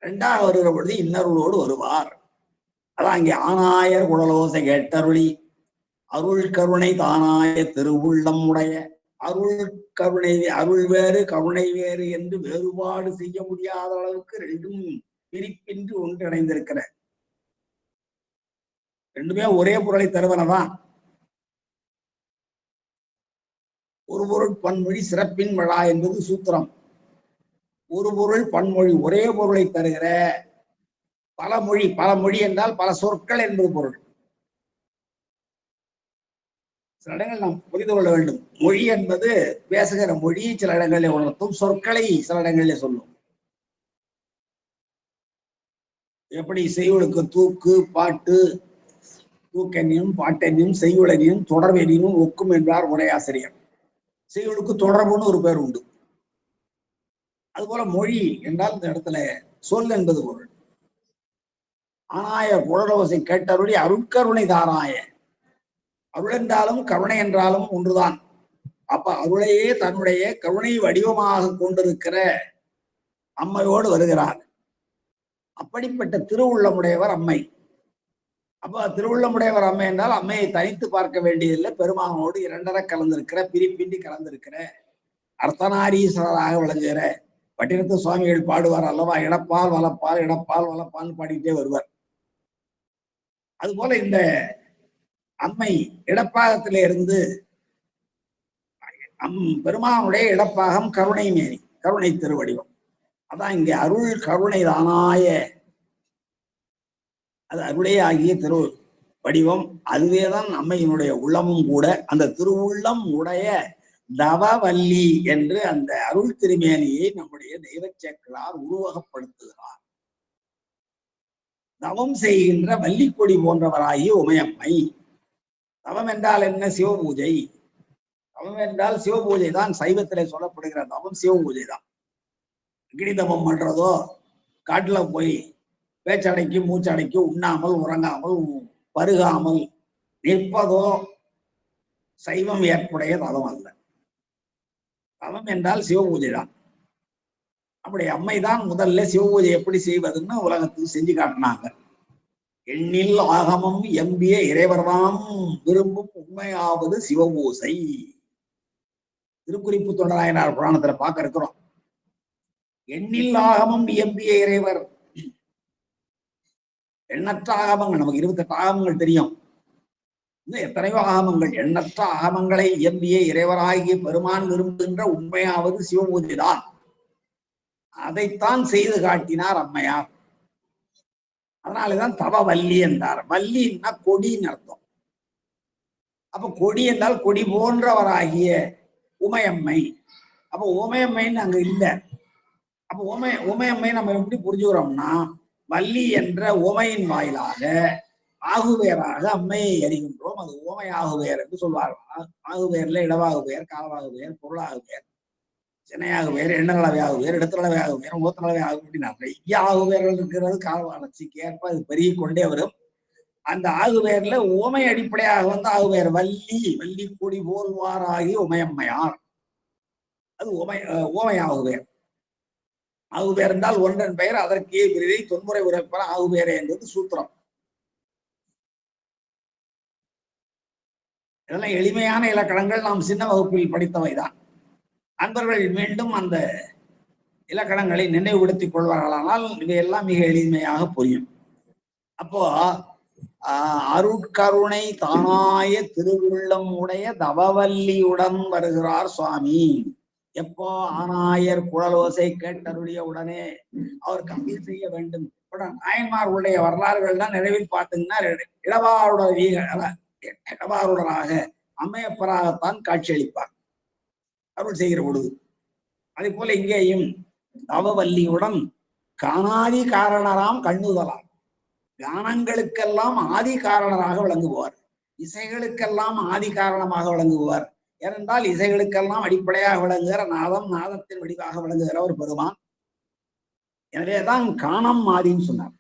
2ஆக வருகிற பொழுது இன்னருளோடு வருவார். அதான் இங்கே ஆனாயர் குழலோசை கேட்டருளி அருள் கருணை தானாய திருவுள்ளம் உடைய. அருள் கருணை, அருள் வேறு கருணை வேறு என்று வேறுபாடு செய்ய முடியாத அளவுக்கு 2ம் பிரிப்பின்றி ஒன்றிணைந்திருக்கிற, 2மே ஒரே பொருளை தருவனதான். ஒரு பொருள் பன்மொழி சிறப்பின் விழா என்பது சூத்திரம். ஒரு பொருள் பன்மொழி, ஒரே பொருளை தருகிற பல மொழி. பல மொழி என்றால் பல சொற்கள் என்பது பொருள். சில இடங்கள் நாம் புரிந்து கொள்ள வேண்டும். மொழி என்பது பேசுகிற மொழி சில இடங்களில் உணர்த்தும், சொற்களை சில இடங்களில் சொல்லும். எப்படி செய்யுளுக்கு தூக்கு, பாட்டு, தூக்கெண்ணியும் பாட்டெண்ணியும் செய்யுளெண்ணியும் தொடர்பெண்ணியும் ஒக்கும் என்றார் உரையாசிரியர். செய்யுளுக்கு தொடர்புன்னு ஒரு பேர் உண்டு. அதுபோல மொழி என்றால் இந்த இடத்துல சொல் என்பது பொருள். ஆனாய குழலோசை கேட்டருளி அருட்கருணை தாராய. அருள் என்றாலும் கருணை என்றாலும் ஒன்றுதான். அப்ப அருளையே தன்னுடைய கருணை வடிவமாக கொண்டிருக்கிற அம்மையோடு வருகிறார். அப்படிப்பட்ட திருவுள்ளமுடையவர் அம்மை. அப்ப திருவுள்ளமுடையவர் அம்மை என்றால் அம்மையை தனித்து பார்க்க வேண்டியதில்லை. பெருமானோடு 2 கலந்திருக்கிற, பிரிப்பின்றி கலந்திருக்கிற, அர்த்தநாரீஸ்வரராக விளங்குகிற பட்டினத்து சுவாமிகள் பாடுவார் அல்லவா, இடப்பால் வலப்பால் இடப்பால் வலப்பால் பாடிட்டே வருவார். அதுபோல இந்த அம்மை இடப்பாகத்திலே இருந்து பெருமானுடைய இடப்பாகம் கருணை மேனி, கருணை திருவடிவம். அதான் இங்கே அருள் கருணை தானாய அது அருளே ஆகிய திரு வடிவம். அதுவேதான் அம்மையினுடைய உள்ளமும் கூட. அந்த திருவுள்ளம் உடைய தவவல்லி என்று அந்த அருள் திருமேனியை நம்முடைய தெய்வ சேக்கிழார் உருவகப்படுத்துகிறார். தவம் செய்கின்ற வள்ளிக்கொடி போன்றவராகிய உமையம்மை. தவம் என்றால் என்ன? சிவபூஜை. தவம் என்றால் சிவபூஜை தான். சைவத்திலே சொல்லப்படுகிற தவம் சிவபூஜை தான். அக்னி தவம் பண்றதோ, காட்டுல போய் பேச்சடைக்கி மூச்சடைக்கி உண்ணாமல் உறங்காமல் பருகாமல் நிற்பதோ சைவம் ஏற்புடைய தவம் அல்ல. தவம் என்றால் சிவபூஜை தான். அப்படி அம்மைதான் முதல்ல சிவபூஜை எப்படி செய்வதுன்னு உலகத்துக்கு செஞ்சு காட்டினாங்க. எண்ணில் ஆகமம் எம்பிய இறைவர்தாம் விரும்பும் உண்மையாவது சிவபூசை. திருக்குறிப்பு தொண்டராயனார் புராணத்துல பார்க்க இருக்கிறோம். எண்ணில் ஆகமம் எம்பிய இறைவர். எண்ணற்ற ஆகமங்கள், நமக்கு 28 ஆகமங்கள் தெரியும். இன்னும் எத்தனையோ ஆகமங்கள். எண்ணற்ற ஆகமங்களை இயம்பிய இறைவராகிய பெருமான் விரும்புகின்ற உண்மையாவது சிவபூஜை தான். அதைத்தான் செய்து காட்டினார் அம்மையார். அதனாலதான் தவ வள்ளி என்றார். வள்ளின்னா கொடின்னு அர்த்தம். அப்ப கொடி என்றால் கொடி போன்றவராகிய உமையம்மை. அப்ப உமையம்மைன்னு அங்க இல்ல. அப்ப உமையம்மை நம்ம எப்படி புரிஞ்சுக்கிறோம்னா, வள்ளி என்ற உமையின் வாயிலாக ஆகுவேராக அம்மையை அறிகின்றோம். அது உமை ஆகுவேர் என்று சொல்வார்கள். ஆகுவேர்ல இடவாகுவேர், காலவாகுவேர், பொருளாகுவேர், சினையாகுவேர், எண்ணங்களவையாகுவேர், இடத்தளவையாகுவேர், மூத்தளவையாகும் அப்படின்னா நிறைய ஆகுவேர்கள் இருக்கிறது. கால வளர்ச்சிக்கு ஏற்ப அது பெருகி கொண்டே வரும். அந்த ஆகுவேர்ல உமை அடிப்படையாக வந்து ஆகுவேர் வள்ளி. வள்ளி கொடி போல்வாராகி உமையம்மையார். அது உமை ஆகுவேர். ஆகுவேர் என்றால் ஒன்றன் பெயர் அதற்கே விருதை தொன்முறை உரைப்பற ஆகுவேரே என்பது சூத்திரம். இதெல்லாம் எளிமையான இலக்கணங்கள். நாம் சின்ன வகுப்பில் படித்தவைதான். அன்பர்கள் மீண்டும் அந்த இலக்கணங்களை நினைவுபடுத்திக் கொள்வார்களானால் இவையெல்லாம் மிக எளிமையாக புரியும். அப்போ அருட்கருணை தானாய திருவுள்ளம் உடைய தவவல்லியுடன் வருகிறார் சுவாமி. எப்போ? ஆனாயர் குழலோசை கேட்டருடைய உடனே அவர் கம்பி செய்ய வேண்டும். நாயன்மார்களுடைய வரலாறுகள் தான் நினைவில் பார்த்தீங்கன்னா இடபாருடராக அம்மையப்பராகத்தான் காட்சியளிப்பார் அருள் செய்கிற பொழுது. அதே போல இங்கேயும் தவவல்லியுடன் காணாதி காரணராம் கண்ணுதலாம். கானங்களுக்கெல்லாம் ஆதி காரணராக விளங்குவார். இசைகளுக்கெல்லாம் ஆதி காரணமாக விளங்குவார். ஏனென்றால் இசைகளுக்கெல்லாம் அடிப்படையாக விளங்குகிற நாதம், நாதத்தின் வடிவாக விளங்குகிற ஒரு பெருமான். எனவேதான் காணம் ஆதின்னு சொன்னார்.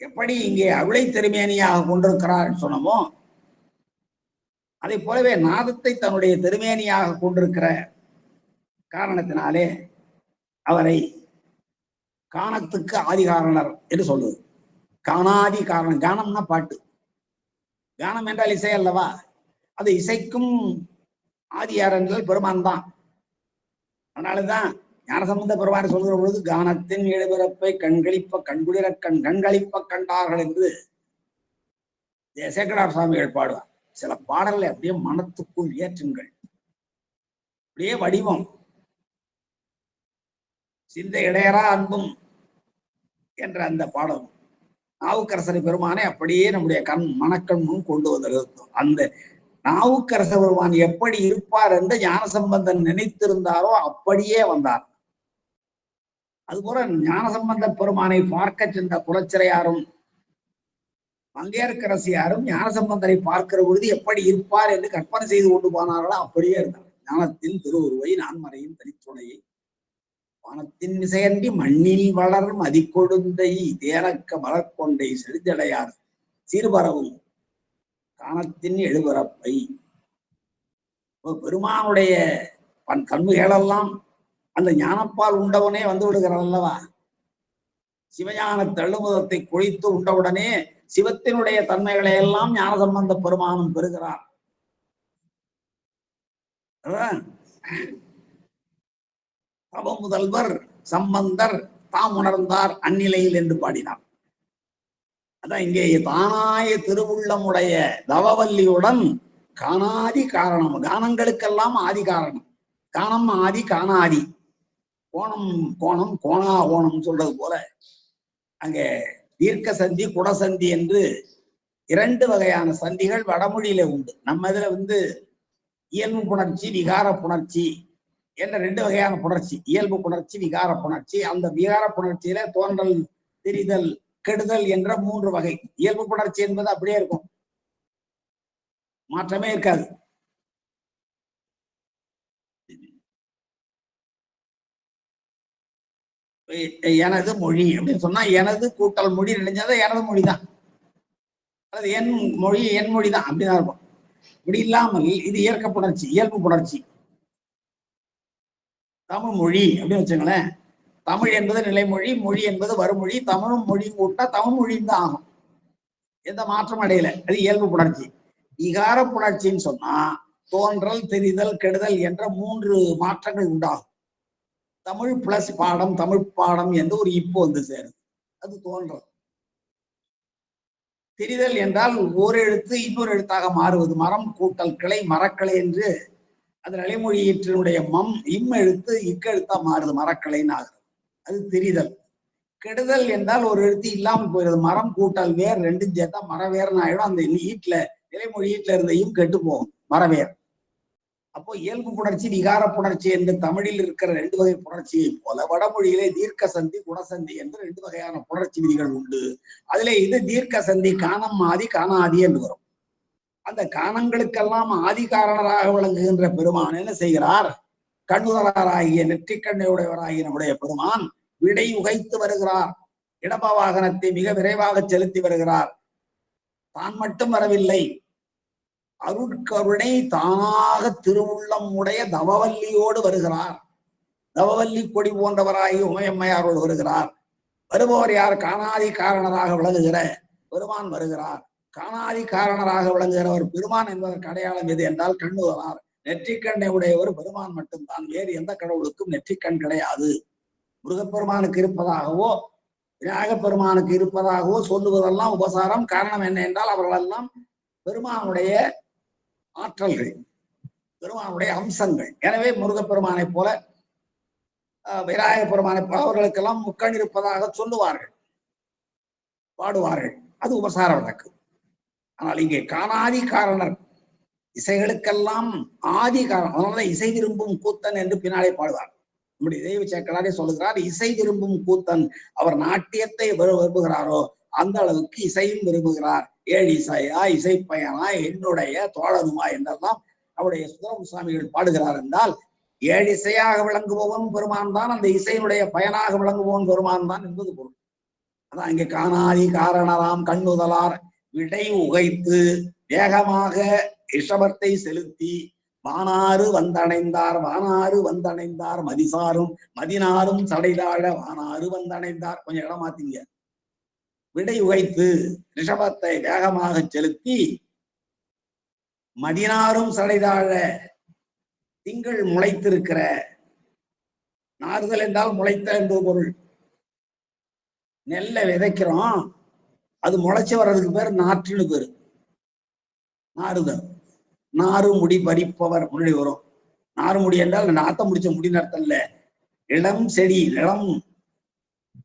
எப்படி இங்கே அருளை திருமேனியாக கொண்டிருக்கிறார் சொன்னமோ, அதை போலவே நாதத்தை தன்னுடைய திருமேனியாக கொண்டிருக்கிற காரணத்தினாலே அவரை காணத்துக்கு ஆதிகாரணர் என்று சொல்லுவது. காணாதி காரணம். கானம்னா பாட்டு. கானம் என்றால் இசை அல்லவா? அது இசைக்கும் ஆதியார் என்றால் பெருமான் தான். அதனாலதான் ஞானசம்பந்த பெருமான் சொல்கிற பொழுது கானத்தின் எழுபிறப்பை கண்களிப்ப கண்குளிர கண்களிப்ப கண்டார்கள் என்று சேக்கடார் சுவாமிகள் பாடுவார். சில பாடல்களை அப்படியே மனத்துக்குள் ஏற்றுங்கள். அப்படியே வடிவம். சிந்தை இடையரா அன்பும் என்ற அந்த பாடல் நாவுக்கரசரை பெருமானை அப்படியே நம்முடைய மனக்கண் முன் கொண்டு வந்திருக்கும். அந்த நாவுக்கரச பெருமான் எப்படி இருப்பார் என்று ஞானசம்பந்தன் நினைத்திருந்தாரோ அப்படியே வந்தார். அதுபோல ஞானசம்பந்த பெருமானை பார்க்க சென்ற குலச்சிறையாரும் மங்கையர்க்கரசியாரும் ஞானசம்பந்தரை பார்க்கிற பொழுது எப்படி இருப்பார் என்று கற்பனை செய்து கொண்டு போனார்களோ அப்படியே இருந்தார். ஞானத்தின் திருவுருவை நான்மறையின் தனித்துணையை வானத்தின் இசையன்றி மண்ணில் வளர் மதிக்கொடுந்தை தேனக்க மலர்கொண்டை செழுதடையார் சீர்பரவும் காணத்தின் எழுபரப்பை. பெருமானுடைய கண்ணுகளெல்லாம் அந்த ஞானப்பால் உண்டவனே வந்து விடுகிறான் அல்லவா? சிவஞான தள்ளுமுதத்தை குழித்து உண்டவுடனே சிவத்தினுடைய தன்மைகளை எல்லாம் ஞானசம்பந்த பெருமானும் பெறுகிறார். தவ முதல்வர் சம்பந்தர் தாம் உணர்ந்தார் அந்நிலையில் என்று பாடினார். அதான் இங்கே தானாய திருவுள்ளமுடைய தவவல்லியுடன் காணாதி காரணம். கானங்களுக்கெல்லாம் ஆதி காரணம். காணம் ஆதி காணாதி. கோணம் கோணம் கோணா ஓணம் சொல்றது போல அங்கே தீர்க்க சந்தி குடசந்தி என்று 2 வகையான சந்திகள் வடமொழியில உண்டு. நம்ம இதுல இயல்பு புணர்ச்சி விகார புணர்ச்சி என்ற 2 வகையான புணர்ச்சி, இயல்பு புணர்ச்சி விகார புணர்ச்சி. அந்த விகார புணர்ச்சியில தோன்றல் திரிதல் கெடுதல் என்ற 3 வகை. இயல்பு புணர்ச்சி என்பது அப்படியே இருக்கும், மாற்றமே இருக்காது. எனது மொழி அப்படின்னு சொன்னா எனது கூட்டல் மொழி நினைஞ்சாதான் எனது மொழிதான், அது என் மொழி என் மொழிதான் அப்படிதான் இருக்கும். இப்படி இல்லாமல் இது இயற்க புணர்ச்சி, இயல்பு புணர்ச்சி. தமிழ் மொழி அப்படின்னு வச்சுங்களேன், தமிழ் என்பது நிலைமொழி, மொழி என்பது வருமொழி. தமிழும் மொழி கூட்டா தமிழ் மொழியும் தான் ஆகும், எந்த மாற்றம் அடையல. அது இயல்பு புணர்ச்சி. விகார புணர்ச்சின்னு சொன்னா தோன்றல் தெரிதல் கெடுதல் என்ற 3 மாற்றங்கள் உண்டாகும். தமிழ் பிளஸ் பாடம், தமிழ் பாடம் என்று ஒரு இப்போ சேருது, அது தோன்றல். தெரிதல் என்றால் ஒரு எழுத்து இன்னொரு எழுத்தாக மாறுவது, மரம் கூட்டல் கிளை மரக்கிளை என்று அந்த நிலைமொழியினுடைய இம் எழுத்து இக்கெழுத்தா மாறுது, மரக்கிளைன்னு ஆகுது, அது தெரிதல். கெடுதல் என்றால் ஒரு எழுத்து இல்லாமல் போயிடுது, மரம் கூட்டல் வேர் 2 சேர்த்தா மரவேர்னு ஆயிடும். அந்த நிலைமொழி ஈட்டுல இருந்தையும் கெட்டு போகும், மரவேர். அப்போ இயல்பு புணர்ச்சி விகார புணர்ச்சி என்று தமிழில் இருக்கிற 2 வகை புணர்ச்சியை போல வடமொழியிலே தீர்க்க சந்தி குணசந்தி என்று 2 வகையான புணர்ச்சி விதிகள் உண்டு. அதுல இது தீர்க்க சந்தி காணம் ஆதி காணாதி என்று வரும். அந்த காணங்களுக்கெல்லாம் ஆதி காரணராக விளங்குகின்ற பெருமான் என்ன செய்கிறார்? கண்ணுதலாராகிய நெற்றிக்கண்ணையுடையவராகிய நம்முடைய பெருமான் விடை உகைத்து வருகிறார். இடப வாகனத்தை மிக விரைவாக செலுத்தி வருகிறார். தான் மட்டும் வரவில்லை, அருட்கருணை தானாக திருவுள்ளம் உடைய தவவல்லியோடு வருகிறார். தவவல்லி கொடி போன்றவராகி உமையம்மையாரோடு வருகிறார். வருபவர் யார்? காணாதி காரணராக விளங்குகிற பெருமான் வருகிறார். காணாதி காரணராக விளங்குகிறவர் பெருமான் என்பதற்கு அடையாளம் எது என்றால் கண்ணுதலார். நெற்றிக்கண்ணை உடையவர் பெருமான் மட்டும்தான், வேறு எந்த கடவுளுக்கும் நெற்றிக்கண் கிடையாது. முருகப்பெருமானுக்கு இருப்பதாகவோ விநாயகப் பெருமானுக்கு இருப்பதாகவோ சொல்லுவதெல்லாம் உபசாரம். காரணம் என்ன என்றால் அவர்களெல்லாம் பெருமானுடைய ஆற்றல்கள், பெருமானுடைய அம்சங்கள். எனவே முருகப்பெருமானை போல விநாயக பெருமானை போல அவர்களுக்கெல்லாம் முக்கண் இருப்பதாக சொல்லுவார்கள், பாடுவார்கள், அது உபசார வழக்கு. ஆனால் இங்கே காணாதி காரணர், இசைகளுக்கெல்லாம் ஆதி காரணம். அதனால இசை விரும்பும் கூத்தன் என்று பின்னாலே பாடுவார். நம்முடைய தெய்வ சேக்கலாரே சொல்லுகிறார், இசை விரும்பும் கூத்தன். அவர் நாட்டியத்தை விரும்புகிறாரோ அந்த அளவுக்கு இசையும் விரும்புகிறார். ஏழு இசையா இசைப்பயனா என்னுடைய தோழனுமா என்றெல்லாம் அவருடைய சுந்தரம் சுவாமிகள் பாடுகிறார் என்றால், ஏழு இசையாக விளங்குபவன் பெருமான் தான், அந்த இசையினுடைய பயனாக விளங்குபவன் பெருமான் தான் என்பது பொருள். அதான் இங்கே காணாதி காரணராம் கண்ணுதலார் விடை உகைத்து வேகமாக ரிஷபத்தை செலுத்தி வானாறு வந்தடைந்தார். வானாறு வந்தடைந்தார் மதிசாரும் மதினாரும் சடைதாழ வானாறு வந்தடைந்தார். கொஞ்சம் இடம் மாத்தீங்க. விடை உகைத்து ரிஷபத்தை வேகமாக செலுத்தி மதினாரும் சடைதாழ, திங்கள் முளைத்திருக்கிற, நாறுதல் என்றால் முளைத்த என்பது பொருள். நெல்லை விதைக்கிறோம், அது முளைச்சு வர்றதுக்கு பேர் நாற்றுன்னு பேரு, நாறுதல். நாறு முடி பறிப்பவர் முன்னாடி வரும். நாறு முடி என்றால் நாத்த முடிச்ச முடி நடத்தல, இளம் செடி, இளம்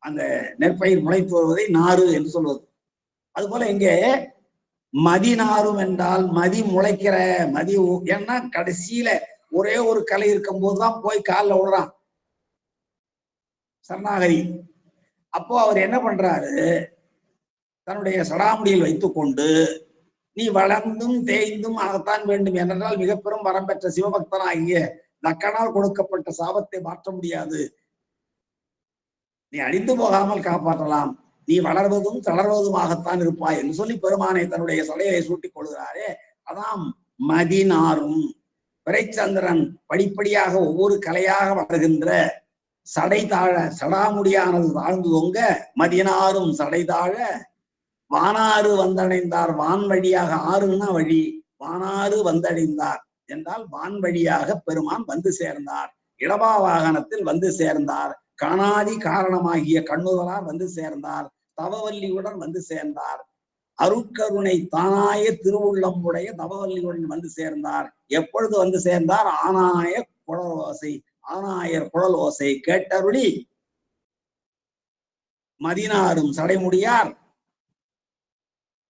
அந்த நெற்பயிர் முளைத்து வருவதை நாறு என்று சொல்வது. அது போல இங்கே மதி நாறும் என்றால் மதி முளைக்கிற மதி. ஏன்னா கடைசியில ஒரே ஒரு கலை இருக்கும் போதுதான் போய் காலில் விடுறான் சரணாகதி. அப்போ அவர் என்ன பண்றாரு, தன்னுடைய சடாமுடியில் வைத்துக் கொண்டு நீ வளர்ந்தும் தேய்ந்தும் ஆகத்தான் வேண்டும் என்றால் மிக பெரும் வரம் பெற்ற சிவபக்தனாகிய தக்கனால் கொடுக்கப்பட்ட சாபத்தை மாற்ற முடியாது, நீ அழிந்து போகாமல் காப்பாற்றலாம், நீ வளர்வதும் தளர்வதுமாகத்தான் இருப்பாய் என்று சொல்லி பெருமானை தன்னுடைய சடையை சூட்டிக் கொள்கிறாரே, அதான் மதினாரும். பிறைச்சந்திரன் படிப்படியாக ஒவ்வொரு கலையாக வருகின்ற சடை தாழ, சடாமுடியானது தாழ்ந்து தொங்க மதினாரும் சடை தாழ வானாறு வந்தடைந்தார். வான் வழியாக, ஆறுன்னா வழி, வானாறு வந்தடைந்தார் என்றால் வான் வழியாக பெருமான் வந்து சேர்ந்தார். இடபா வாகனத்தில் வந்து சேர்ந்தார். காணாதி காரணமாகிய கண்ணுதலார் வந்து சேர்ந்தார். தவவல்லியுடன் வந்து சேர்ந்தார். அருட்கருணை தானாய திருவுள்ளம் உடைய தவவல்லியுடன் வந்து சேர்ந்தார். எப்பொழுது வந்து சேர்ந்தார்? ஆனாய குழலோசை, ஆனாயர் குழல் ஓசை கேட்டருளி மதினாரும் சடைமுடியார்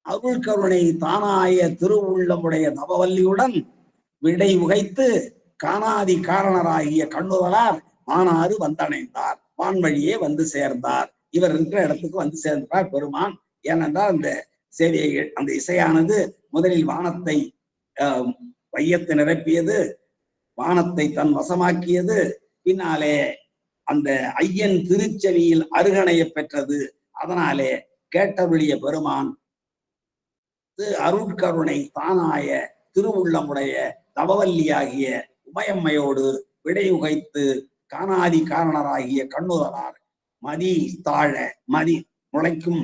அருள் கருணை தானாய திருவுள்ளமுடைய நவவல்லியுடன் விடை உகைத்து காணாதி காரணராகிய கண்ணுதலார் மானாறு வந்தடைந்தார். வான்வழியே வந்து சேர்ந்தார். இவர் இருக்கிற இடத்துக்கு வந்து சேர்ந்தார் பெருமான். ஏனென்றால் அந்த சேவைகள் அந்த இசையானது முதலில் வானத்தை வையத்தை நிரப்பியது, வானத்தை தன் வசமாக்கியது. பின்னாலே அந்த ஐயன் திருச்செவியில் அருகணைய பெற்றது. அதனாலே கேட்டருளிய பெருமான் அருட்கருணை தானாய திருவுள்ளமுடைய தவவல்லியாகிய உமையம்மையோடு விடையுகைத்து காணாதி காரணராகிய கண்ணுதலார் மதி தாழ மதி முளைக்கும்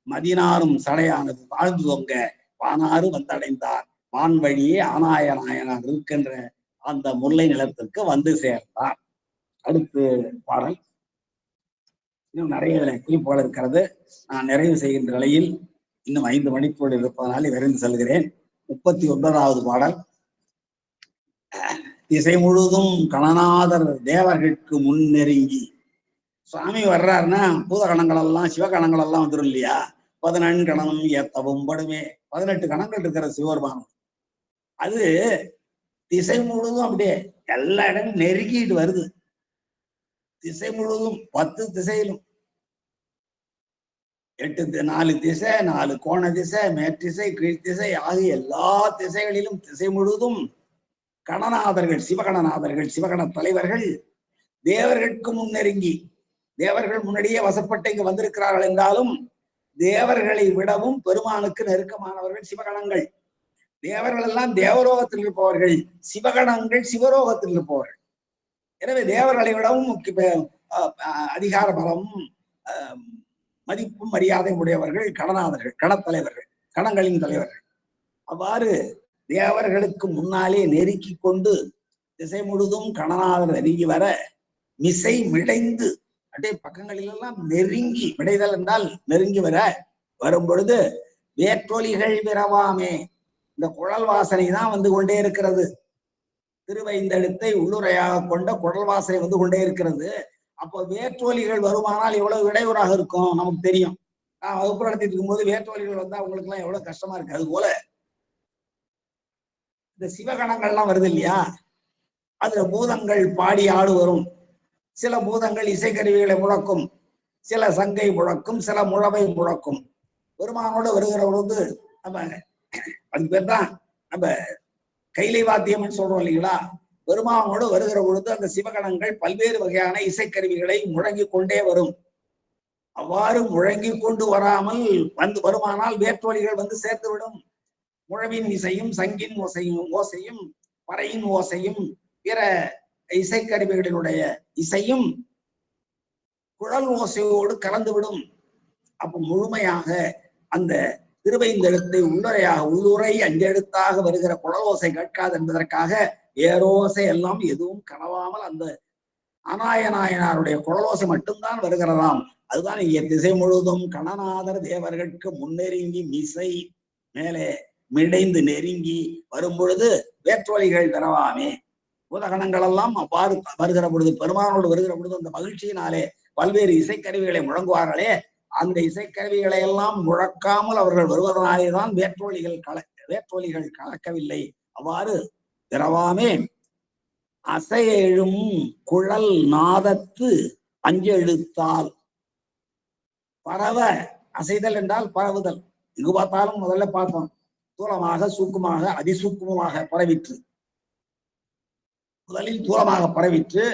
மதினாரும் சடையானது தாழ்ந்து தொங்க வானாறு வந்தடைந்தார். வான் வழியே ஆனாய நாயனார் இருக்கின்ற அந்த முல்லை நிலத்திற்கு வந்து சேர்ந்தார். அடுத்து பாடல் இன்னும் நிறைய குறிப்புகள் இருக்கிறது. நான் நிறைவு செய்கின்ற நிலையில் இன்னும் 5 மணிக்குள் இருப்பதனால விரைந்து செல்கிறேன். 39வது பாடல். திசை முழுதும் கணநாதர் தேவர்களுக்கு முன் நெருங்கி. சுவாமி வர்றாருன்னா பூதகணங்கள் எல்லாம் சிவகணங்கள் எல்லாம் வந்துடும் இல்லையா? 14 கணம் ஏத்தவும் படுமே. 18 கணங்கள் இருக்கிற சிவபெருமானம். அது திசை முழுதும் அப்படியே எல்லா இடமும் நெருங்கிட்டு வருது. திசை முழுதும் 10 திசையிலும் 4 திசை, 4 கோண திசை, மேற்றிசை, கீழ்த்திசை ஆகிய எல்லா திசைகளிலும் திசை முழுதும் கணநாதர்கள் சிவகணநாதர்கள் சிவகண தலைவர்கள் தேவர்களுக்கு முன்னெருங்கி, தேவர்கள் முன்னாடியே வசப்பட்டு இங்கு வந்திருக்கிறார்கள் என்றாலும் தேவர்களை விடவும் பெருமானுக்கு நெருக்கமானவர்கள் சிவகணங்கள். தேவர்கள் எல்லாம் தேவலோகத்தில் இருப்பவர்கள், சிவகணங்கள் சிவலோகத்தில் இருப்பவர்கள். எனவே தேவர்களை விடவும் அதிகார பலம் மதிப்பும் மரியாதை உடையவர்கள் கணநாதர்கள், கணத்தலைவர்கள், கணங்களின் தலைவர்கள். அவ்வாறு தேவர்களுக்கு முன்னாலே நெருக்கி கொண்டு திசை முழுதும் கணநாதர் நெருங்கி வர மிசை மிடைந்து அப்படியே பக்கங்களிலெல்லாம் நெருங்கி, விடைதல் என்றால் நெருங்கி வரும் பொழுது வேற்றொலிகள் விரவாமே. இந்த குழல் வாசனை தான் வந்து கொண்டே இருக்கிறது. திருவைந்தெழுத்தை உள்ளுரையாக கொண்ட குழல் வாசனை வந்து கொண்டே இருக்கிறது. அப்போ வேற்றோலிகள் வருமானால் எவ்வளவு இடையூறாக இருக்கும் நமக்கு தெரியும். நான் வகுப்பு நடத்திட்டு இருக்கும்போது வேற்றோலிகள் வந்தா அவங்களுக்கு எல்லாம் எவ்வளவு கஷ்டமா இருக்கு. அது போல இந்த சிவகணங்கள்லாம் வருது இல்லையா? அதுல பூதங்கள் பாடி ஆடு வரும். சில பூதங்கள் இசைக்கருவிகளை முழக்கும், சில சங்கை முழக்கும், சில முழவை முழக்கும். பெருமானோடு வருகிற பொழுது நம்ம அது பேர் தான் நம்ம கைலை வாத்தியம் சொல்றோம் இல்லைங்களா? பெருமானோடு வருகிற பொழுது அந்த சிவகணங்கள் பல்வேறு வகையான இசைக்கருவிகளை முழங்கி கொண்டே வரும். அவ்வாறு முழங்கி கொண்டு வராமல் வந்து வருமானால் வேற்றொலிகள் வந்து சேர்த்துவிடும். முழவின் இசையும் சங்கின் ஓசையும் பறையின் ஓசையும் பிற இசைக்கருவிகளினுடைய இசையும் குழல் ஓசையோடு கலந்துவிடும். அப்ப முழுமையாக அந்த திருவைந்தெழுத்தை உள்ளுரை அஞ்செழுத்தாக வருகிற குழல் ஓசை கேட்காது என்பதற்காக வேரோசை எல்லாம் எதுவும் கனவாமல் அந்த ஆனாயநாயனாருடைய குழலோசை மட்டும்தான் வருகிறதாம். அதுதான் இங்கே திசை முழுதும் கணநாதர் தேவர்களுக்கு முன்னெருங்கி மிசை மேலே மிடைந்து நெருங்கி வரும் பொழுது வேற்றொலிகள் பெறவாமே. பூதகணங்கள் எல்லாம் அவ்வாறு வருகிற பொழுது, பெருமானோடு வருகிற பொழுது அந்த மகிழ்ச்சியினாலே பல்வேறு இசைக்கருவிகளை முழங்குவார்களே, அந்த இசைக்கருவிகளை எல்லாம் முழக்காமல் அவர்கள் வருவதனாலேதான் வேற்றொலிகள் கலக்கவில்லை. அவ்வாறு பிறவாமே அசையெழும் குழல் நாதத்து அஞ்செழுத்தால். பரவ அசைதல் என்றால் பரவுதல். இங்கு பார்த்தாலும் முதல்ல பார்த்தோம், தூரமாக சூக்குமாக அதிசூக்குமமாக பரவிற்று. முதலில் தூரமாக பரவிற்று,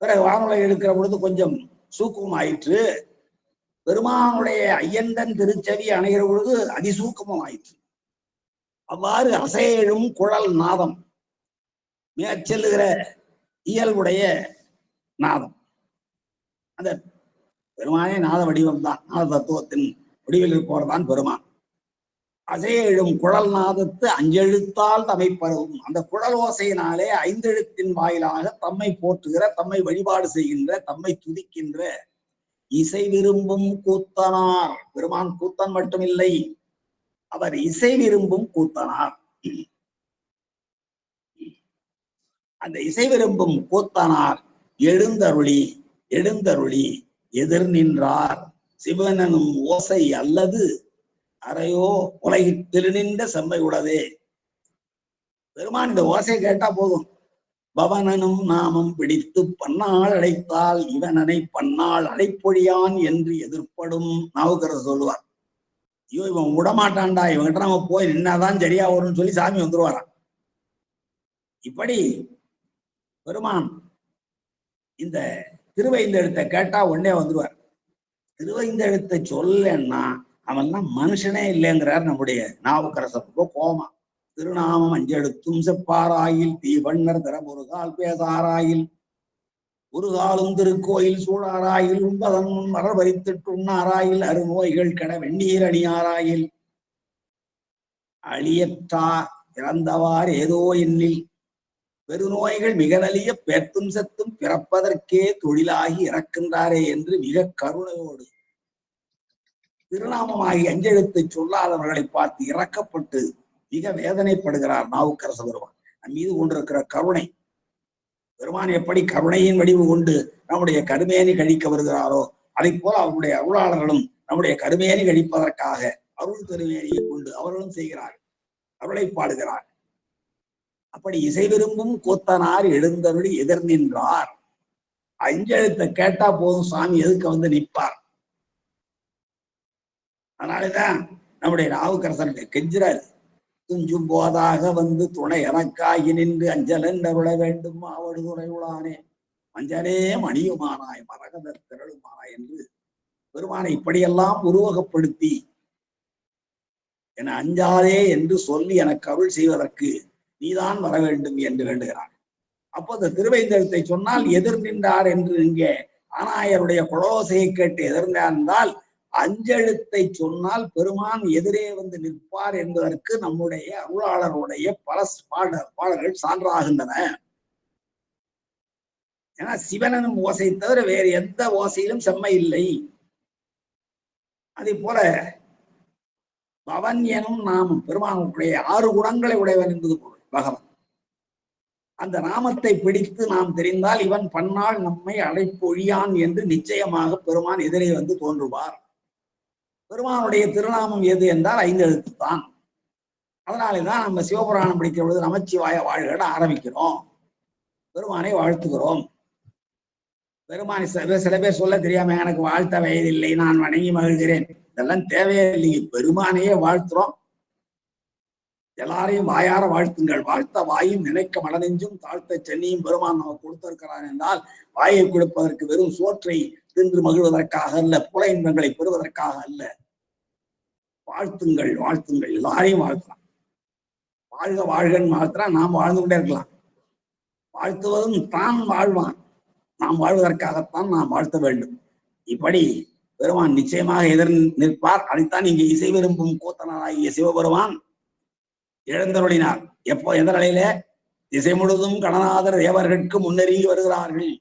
பிறகு வானுலை எடுக்கிற பொழுது கொஞ்சம் சூக்குமம் ஆயிற்று. பெருமானுடைய ஐயந்தன் திருச்செவி அணைகிற பொழுது அதிசூக்குமம் ஆயிற்று. அவ்வாறு அசையெழும் குழல் நாதம் மேற்செல்லுகிற இயல்புடைய நாதம். அந்த பெருமானே நாத வடிவம் தான், நாத தத்துவத்தின் வடிவில் இருப்பவர் தான் பெருமான். அசையெழும் குழல் நாதத்து அஞ்செழுத்தால் தம்மை பரவும். அந்த குழல் ஓசையினாலே 5 எழுத்தின் வாயிலாக தம்மை போற்றுகிற, தம்மை வழிபாடு செய்கின்ற, தம்மை துதிக்கின்ற இசை விரும்பும் கூத்தனார். பெருமான் கூத்தன் மட்டுமில்லை, அவர் இசை விரும்பும் கூத்தனார். அந்த இசை விரும்பும் கூத்தனார் எழுந்தருளி எதிர் நின்றார். சிவனனும் ஓசை அல்லது அறையோ உலகில் திருநின்ற செம்மை உளதே. பெருமான் இந்த ஓசை கேட்டா போதும். பவனனும் நாமம் பிடித்து பன்னாள் அழைத்தால் இவனனை பன்னாள் அழைப்பொழியான் என்று எதிர்ப்படும் நாவுக்கரசர் சொல்லுவார். ஐயோ இவன் விடமாட்டான்டா, இவன்கிட்ட நம்ம போய் நின்னாதான் சரியா வரும்னு சொல்லி சாமி வந்துருவாராம். இப்படி பெருமான் இந்த திருவைந்தெழுத்தை கேட்டா உடனே வந்துருவார். திருவைந்தெழுத்தை சொல்லன்னா அவன்லாம் மனுஷனே இல்லைங்கிறார் நம்முடைய நாவுக்கரசர். ரொம்ப கோமா. திருநாமம் அஞ்செழுத்தும் செப்பாராயில் தீவண்ணர் தரமுருகால் பேசாராயில் ஒரு காலும் திருக்கோயில் சூழாராயில் உண்பதன் மலர் வரித்திட்டு உண்ணாராயில் அருநோய்கள் கட வெந்நீர் அணியாராயில் அழியற்றார் இறந்தவார் ஏதோ எண்ணில் பெருநோய்கள் மிக நலிய பேர்த்தும் செத்தும் பிறப்பதற்கே தொழிலாகி இறக்கின்றாரே என்று மிக கருணையோடு திருநாமமாகி அஞ்செழுத்தை சொல்லாதவர்களை பார்த்து இறக்கப்பட்டு மிக வேதனைப்படுகிறார் நாவுக்கரச பெருமான். நம் மீது கொண்டிருக்கிற கருணை. பெருமான் எப்படி கருணையின் வடிவு கொண்டு நம்முடைய கருமேனி கழிக்க வருகிறாரோ அதை போல அவருடைய அருளாளர்களும் நம்முடைய கருமேனி கழிப்பதற்காக அருள் திருமேனியை கொண்டு அவர்களும் செய்கிறார்கள், அருளை பாடுகிறார். அப்படி இசை விரும்பும் கூத்தனார் எழுந்தருளி எதிர் நின்றார். அஞ்செழுத்தை கேட்டா போதும் சாமி எதுக்கு வந்து நிற்பார். அதனாலதான் நம்முடைய நாவுக்கரசர் கெஞ்சுறாரு. துஞ்சும் போதாக வந்து துணை எனக்காகி நின்று அஞ்சல் என்றருள வேண்டும் அவடு துணை உளானே மஞ்சனே மணியுமானாய் மரகத திரளுமானாய் என்று பெருமானை இப்படியெல்லாம் உருவகப்படுத்தி என அஞ்சாதே என்று சொல்லி எனக்கு அருள் செய்வதற்கு நீதான் வர வேண்டும் என்று வேண்டுகிறார். அப்போ அந்த திருவைந்தெழுத்தை சொன்னால் எதிர் நின்றார் என்று இங்கே ஆனாயருடைய குலோசையை கேட்டு எதிர்ந்தால் அஞ்செழுத்தை சொன்னால் பெருமான் எதிரே வந்து நிற்பார் என்பதற்கு நம்முடைய அருளாளருடைய பல பாடல்கள் சான்றாகின்றன. ஏன்னா சிவனனும் ஓசை தவிர வேறு எந்த ஓசையிலும் செம்மை இல்லை. அதே போல பவன் எனும் நாமம் பெருமானுடைய 6 குணங்களை உடையவன் என்பது பொருள் பகவன். அந்த நாமத்தை பிடித்து நாம் தெரிந்தால் இவன் பன்னாள் நம்மை அழைப்பொழியான் என்று நிச்சயமாக பெருமான் எதிரே வந்து தோன்றுவார். பெருமானுடைய திருநாமம் எது என்றால் 5 எழுத்து தான். அதனாலேதான் நம்ம சிவபுராணம் படிக்கிற பொழுது நமச்சிவாய வாழ்க ஆரம்பிக்கிறோம், பெருமானை வாழ்த்துகிறோம். பெருமானை சில பேர் சொல்ல தெரியாம எனக்கு வாழ்த்த வயதில்லை நான் வணங்கி மகிழ்கிறேன், இதெல்லாம் தேவையே இல்லைங்க. பெருமானையே வாழ்த்துறோம். எல்லாரையும் வாயார வாழ்த்துங்கள். வாழ்த்த வாயும் நினைக்க மனநெஞ்சும் தாழ்த்த சென்னியும் பெருமான் நமக்கு கொடுத்திருக்கிறான் என்றால் வாயை கொடுப்பதற்கு வெறும் சோற்றை தின்று மகிழ்வதற்காக அல்ல, புல இன்பங்களை பெறுவதற்காக அல்ல. வாழ்த்துங்கள் வாழ்த்துங்கள், எல்லாரையும் வாழ்த்தலாம். வாழ்க வாழ்கன்னு வாழ்த்துறா நாம் வாழ்ந்து கொண்டே இருக்கலாம். வாழ்த்துவதும் தான் வாழ்வான், நாம் வாழ்வதற்காகத்தான் நாம் வாழ்த்த வேண்டும். இப்படி பெருமான் நிச்சயமாக எதிர் நிற்பார். அதைத்தான் இங்கே இசை விரும்பும் கூத்தனாராகிய சிவபெருமான் எழுந்தருளினார். எப்போ எந்த நிலையில? திசை முழுதும் கணநாதர் தேவர்களுக்கு முன்னெருங்கி வருகிறார்கள்.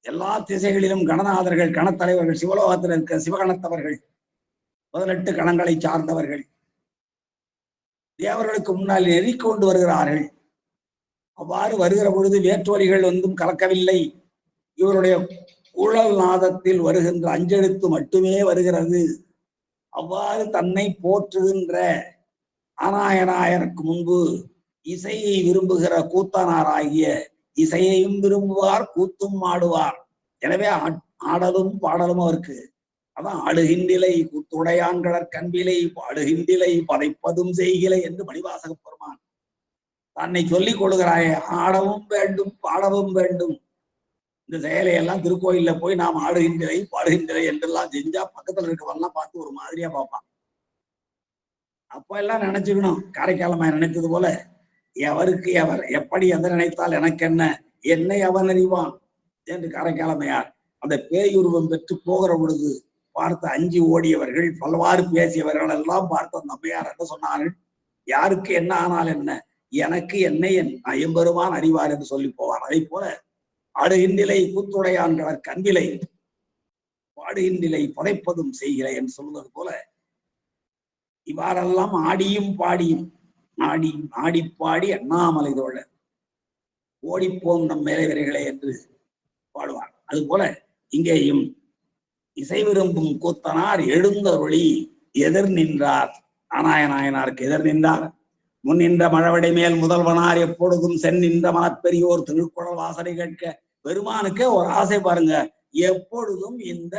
எல்லா திசைகளிலும் கணநாதர்கள், கணத்தலைவர்கள், சிவலோகத்தில் இருக்க சிவகணத்தவர்கள், 18 கணங்களை சார்ந்தவர்கள் தேவர்களுக்கு முன்னால் நெறிக்கொண்டு வருகிறார்கள். அவ்வாறு வருகிற பொழுது வேற்றோலிகள் ஒன்றும் கலக்கவில்லை. இவருடைய குழல் நாதத்தில் வருகின்ற அஞ்செழுத்து மட்டுமே வருகிறது. அவ்வாறு தன்னை போற்றுகின்ற ஆனாயனாயருக்கு முன்பு இசையை விரும்புகிற கூத்தனாராகிய இசையையும் விரும்புவார், கூத்தும் ஆடுவார். எனவே ஆடலும் பாடலும் அவருக்கு. அதான் ஆடுகின்றிலை கூத்துடையான்களற் கண்பிலை பாடுகின்றிலை பதைப்பதும் செய்கிலை என்று மணிவாசக பெருமான் தன்னை சொல்லிக் கொள்கிறாயே. ஆடவும் வேண்டும் பாடவும் வேண்டும். இந்த செயலையெல்லாம் திருக்கோயில்ல போய் நாம் ஆடுகின்றவை பாடுகின்றவை என்றெல்லாம் செஞ்சா பக்கத்துல இருக்கவெல்லாம் பார்த்து ஒரு மாதிரியா பார்ப்பான். அப்ப எல்லாம் நினைச்சுக்கணும், காரைக்காலமா நினைத்தது போல எவருக்கு எவர் எப்படி எதை நினைத்தால் எனக்கு என்ன, என்னை அவன் அறிவான் என்று காரைக்காலமையார் அந்த பேயுருவம் பெற்று போகிற பொழுது பார்த்து அஞ்சி ஓடியவர்கள், பல்வாறு பேசியவர்கள் எல்லாம் பார்த்து அந்த அம்மையார் என்ன சொன்னார்கள்? யாருக்கு என்ன ஆனால் என்ன, எனக்கு என்னை என் ஐம்பெருமான் அறிவார் என்று சொல்லி போவார். அதை போல ஆடுகின்றிலை கூத்துடையான்களற் கண்பிலை பாடுகின்றிலை புதைப்பதும் செய்கிற என்று சொல்வது போல இவ்வாறெல்லாம் ஆடியும் பாடியும் ஆடிப்பாடி அண்ணாமலை தோழர் ஓடிப்போம் நம் மேலைவர்களே என்று பாடுவார். அதுபோல இங்கேயும் இசை விரும்பும் கூத்தனார் எழுந்தருளி எதிர் நின்றார். ஆனாய நாயனாருக்கு எதிர் நின்றார். முன்னின்ற மழவடை மேல் முதல்வனார் எப்பொழுதும் சென்னின்ற மனப்பெரியோர் திருக்குறள் வாசனை கேட்க. பெருமானுக்கே ஒரு ஆசை பாருங்க, எப்பொழுதும் இந்த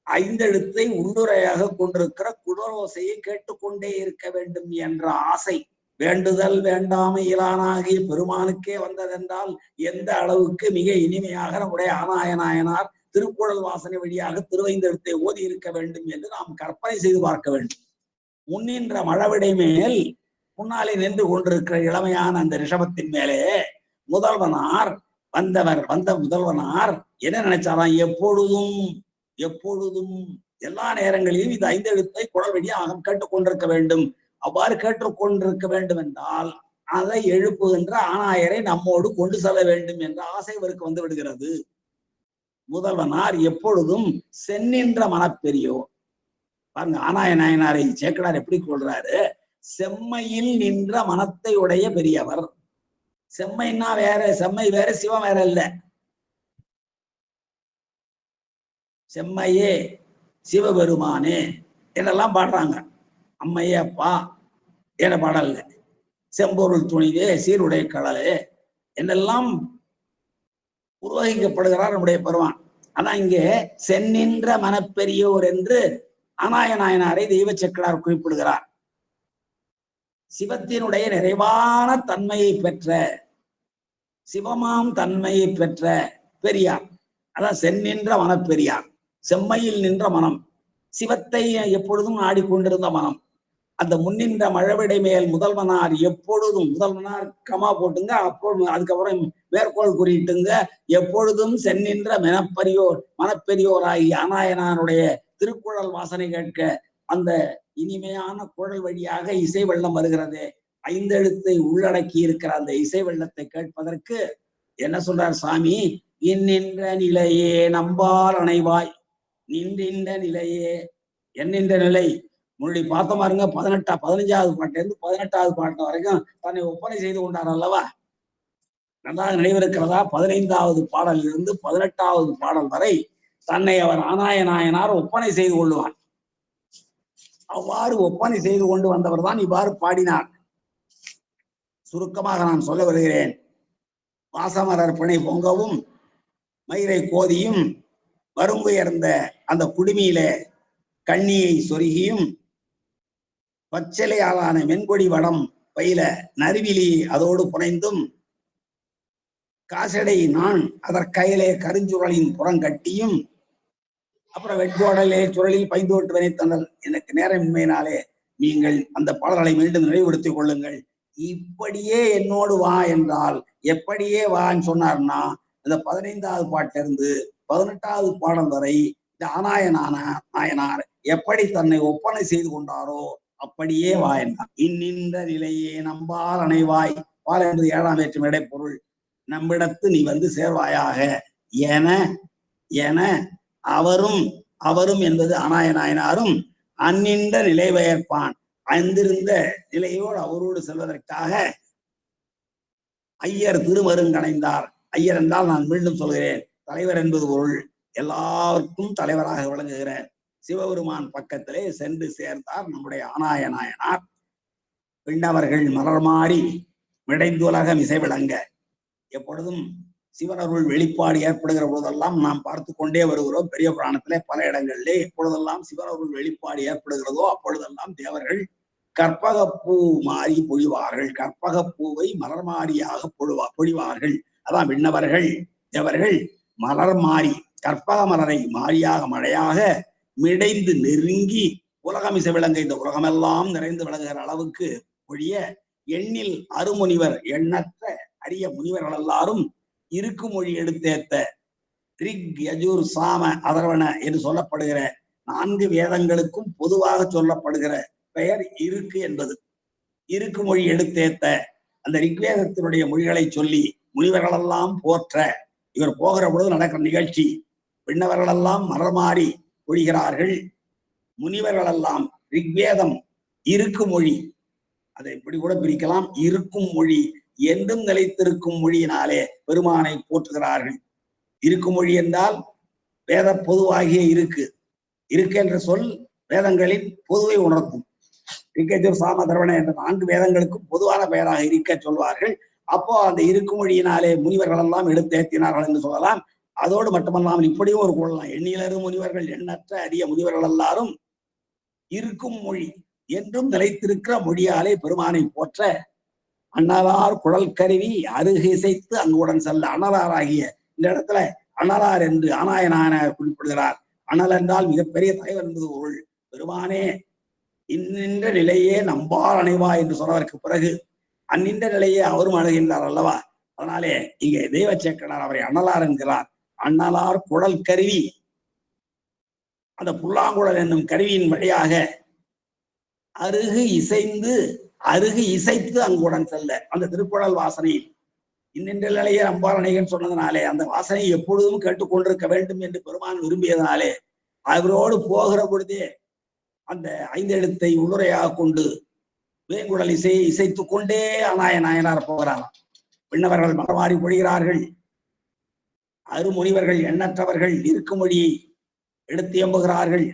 ஐந்தெழுத்தை உள்ளுரையாக கொண்டிருக்கிற குடரோசையை கேட்டுக்கொண்டே இருக்க வேண்டும் என்ற ஆசை. வேண்டுதல் வேண்டாமை இலானாகிய பெருமானுக்கே வந்ததென்றால் எந்த அளவுக்கு மிக இனிமையாக நம்முடைய ஆனாய நாயனார் திருக்குறள் வாசனை வழியாக திருவைந்தெழுத்தை ஓதி இருக்க வேண்டும் என்று நாம் கற்பனை செய்து பார்க்க வேண்டும். முன்னின்ற மழவிடை மேல் முன்னாலே நின்று கொண்டிருக்கிற இளமையான அந்த ரிஷபத்தின் மேலே முதல்வனார் வந்த முதல்வனார் என்ன நினைச்சாராம், எப்பொழுதும் எப்பொழுதும் எல்லா நேரங்களிலும் இந்த ஐந்தெழுத்தை குரல் வழியாக கேட்டுக்கொண்டிருக்க வேண்டும். அவ்வாறு கேட்டுக்கொண்டிருக்க வேண்டும் என்றால் அதை எழுப்புகின்ற ஆனாயரை நம்மோடு கொண்டு செல்ல வேண்டும் என்ற ஆசை இவருக்கு வந்து விடுகிறது. முதல்வனார் எப்பொழுதும் சென்னின்ற மனப்பெரியோர். பாருங்க, ஆனாய நாயனாரை சேக்கடார் எப்படி கொள்றாரு, செம்மையில் நின்ற மனத்தை உடைய பெரியவர். செம்மைன்னா வேற, செம்மை வேற, சிவம் வேற இல்ல. செம்மையே சிவபெருமானே என்னெல்லாம் பாடுறாங்க. அம்மையே அப்பா என பாடல்ல. செம்பொருள் துணிவே சீருடை கடலே என்னெல்லாம் உருவகிக்கப்படுகிறார் நம்முடைய பெருமான். ஆனா இங்கே சென்னின்ற மனப்பெரியோர் என்று ஆனாய நாயனாரை தெய்வ செக்கடார் குறிப்பிடுகிறார். சிவத்தினுடைய நிறைவான தன்மையை பெற்ற, சிவமாம் தன்மையை பெற்ற பெரியார். அதான் சென்னின்ற மனப்பெரியார். செம்மையில் நின்ற மனம், சிவத்தை எப்பொழுதும் ஆடிக்கொண்டிருந்த மனம். அந்த முன்னின்ற மழவிடை மேல் முதல்வனார் எப்பொழுதும், முதல்வனார் கமா போட்டுங்க, அப்போ அதுக்கப்புறம் மேற்கோள் குறிட்டுங்க, எப்பொழுதும் சென்னின்ற மனப்பெரியோர் ஆகிய ஆனாயனாருடைய திருக்குறள் வாசனை கேட்க அந்த இனிமையான குழல் வழியாக இசை வெள்ளம் வருகிறது. ஐந்தெழுத்தை உள்ளடக்கி இருக்கிற அந்த இசை வெள்ளத்தை கேட்பதற்கு என்ன சொல்றார் சாமி, இன்னின்ற நிலையே நம்பால் அணைவாய். நின்றின்ற நிலையே, என்னின்ற நிலை முன்னாடி பார்த்த பாருங்க, 15வது பாட்டுல இருந்து 18வது பாட்டு வரைக்கும் தன்னை ஒப்பனை செய்து கொண்டார் அல்லவா. நன்றாக நினைவிருக்கிறதா? 15வது பாடலிலிருந்து 18வது பாடல் வரை தன்னை அவர் ஆனாய நாயனார் ஒப்பனை செய்து கொள்ளுவார். அவ்வாறு ஒப்பனை செய்து கொண்டு வந்தவர் தான் இவ்வாறு பாடினார். சுருக்கமாக நான் சொல்ல வருகிறேன். வாசமலர் பிணை பொங்கவும் மயிரை கோதியும் வரும்புயர்ந்த அந்த குடுமியில கண்ணியை சொருகியும் பச்சிலையாலான மென்கொடி வடம் பயில நறுவிலி அதோடு புனைந்தும் காசடை நான் அதற்கையிலே கருஞ்சுரலின் புறங்கட்டியும் அப்புறம் வெட்கோடலே சுரலில் பைந்தோட்டு வினைத்தனல். எனக்கு நேரமின்மையினாலே நீங்கள் அந்த பாடல்களை மீண்டும் நினைவுபடுத்திக் கொள்ளுங்கள். இப்படியே என்னோடு வா என்றால் எப்படியே வான்னு சொன்னார்னா, இந்த 15வது பாட்டிலிருந்து 18வது பாடல் வரை இந்த நாயனார் எப்படி தன்னை ஒப்பனை செய்து கொண்டாரோ அப்படியே வா என்றார். இன்னின்ற நிலையே நம்பால் அணைவாய். பால் என்பது 7ஆம் வேற்றும் இடைப்பொருள். நம்மிடத்து நீ வந்து சேர்வாயாக என என அவரும் என்பது ஆனாய நாயனாரும் அந்நின்ற நிலை பெயர்ப்பான். அந்திருந்த நிலையோடு அவரோடு செல்வதற்காக ஐயர் திருமருங்கணைந்தார். ஐயர் என்றால் நான் மீண்டும் சொல்கிறேன், தலைவர் என்பது பொருள். எல்லாருக்கும் தலைவராக விளங்குகிற சிவபெருமான் பக்கத்திலே சென்று சேர்ந்தார் நம்முடைய ஆனாய நாயனார். விண்ணவர்கள் மலர் மாறி விடைந்துலகம் இசை விளங்க. எப்பொழுதும் சிவனருள் வெளிப்பாடு ஏற்படுகிற போதெல்லாம் நாம் பார்த்து கொண்டே வருகிறோம். பெரிய புராணத்திலே பல இடங்களிலே எப்பொழுதெல்லாம் சிவனருள் வெளிப்பாடு ஏற்படுகிறதோ அப்பொழுதெல்லாம் தேவர்கள் கற்பகப்பூ மாறி பொழிவார்கள். கற்பகப்பூவை மலர் மாறியாக பொழிவார்கள். அதான் விண்ணவர்கள் தேவர்கள் மலர் மாறி கற்பக மலரை மாறியாக மழையாக மிடைந்து நெருங்கி உலகமிசை விளங்க, இந்த உலகமெல்லாம் நிறைந்து விளங்குகிற அளவுக்கு பொழிய எண்ணில் அருமுனிவர், எண்ணற்ற அரிய முனிவர்கள் எல்லாரும் இருக்கு மொழி எடுத்தேத்த ரிக் யஜுர் சாம அதர்வன என்று சொல்லப்படுகிற 4 வேதங்களுக்கும் பொதுவாக சொல்லப்படுகிற பெயர் இருக்கு என்பது. இருக்கு மொழி எடுத்தேத்த அந்த ரிக்வேதத்தினுடைய மொழிகளை சொல்லி முனிவர்களெல்லாம் போற்ற, இவர் போகிற பொழுது நடக்கிற நிகழ்ச்சி. விண்ணவர்களெல்லாம் மலர் மாறி பொழிகிறார்கள். முனிவர்களெல்லாம் ரிக்வேதம் இருக்கு மொழி, அதை இப்படி கூட பிரிக்கலாம், இருக்கும் மொழி என்றும் நிலைத்திருக்கும் மொழியினாலே பெருமானை போற்றுகிறார்கள். இருக்கும் மொழி என்றால் வேத பொதுவாகிய இருக்கு என்ற சொல் வேதங்களின் பொதுவை உணர்த்தும். ரிக்கஜுர் சாம தர்வண என்ற 4 வேதங்களுக்கும் பொதுவான பெயராக இருக்க சொல்வார்கள். அப்போ அந்த இருக்கும் மொழியினாலே முனிவர்கள் எல்லாம் எடுத்தேற்றினார்கள் என்று சொல்லலாம். அதோடு மட்டுமல்லாமல் இப்படியும் ஒரு கொள்ளலாம், எண்ணிலரு முனிவர்கள் எண்ணற்ற அரிய முனிவர்கள் எல்லாரும் இருக்கும் மொழி என்றும் நிலைத்திருக்கிற மொழியாலே பெருமானை போற்ற அண்ணலார் குழல் கருவி அருகு இசைத்து அங்குடன் செல்ல. அண்ணலாராகிய இந்த இடத்துல அண்ணலார் என்று ஆனாயனார் குறிப்பிடுகிறார். அண்ணல் என்றால் மிகப்பெரிய தலைவர் என்பது பொருள். பெருமானே இன்னின்ற நிலையே நம்பால் அணைவா என்று சொன்னதற்கு பிறகு அந்நின்ற நிலையே அவரும் அணுகின்றார் அல்லவா. அதனாலே இங்கே தெய்வ சேக்கடார் அவரை அண்ணலார் என்கிறார். அண்ணலார் குழல் கருவி, அந்த புல்லாங்குழல் என்னும் கருவியின் வழியாக அருகு இசைத்து அங்குடன் செல்ல. அந்த திருக்குழல் வாசனை இன்னின்ற நிலையே நம்பால் அணைகன் சொன்னதனாலே அந்த வாசனை எப்பொழுதும் கேட்டுக்கொண்டிருக்க வேண்டும் என்று பெருமான் விரும்பியதனாலே அவரோடு போகிற பொழுதே அந்த 5 எழுத்தை உள்ளுரையாக கொண்டு வேங்குழல் இசைத்துக் கொண்டே நாயனார் போகிறாராம். பின்னவர்கள் மரமாறி பொழிகிறார்கள். அருமுனிவர்கள் எண்ணற்றவர்கள் இருக்கும் மொழியை எடுத்து எம்புகிறார்கள்.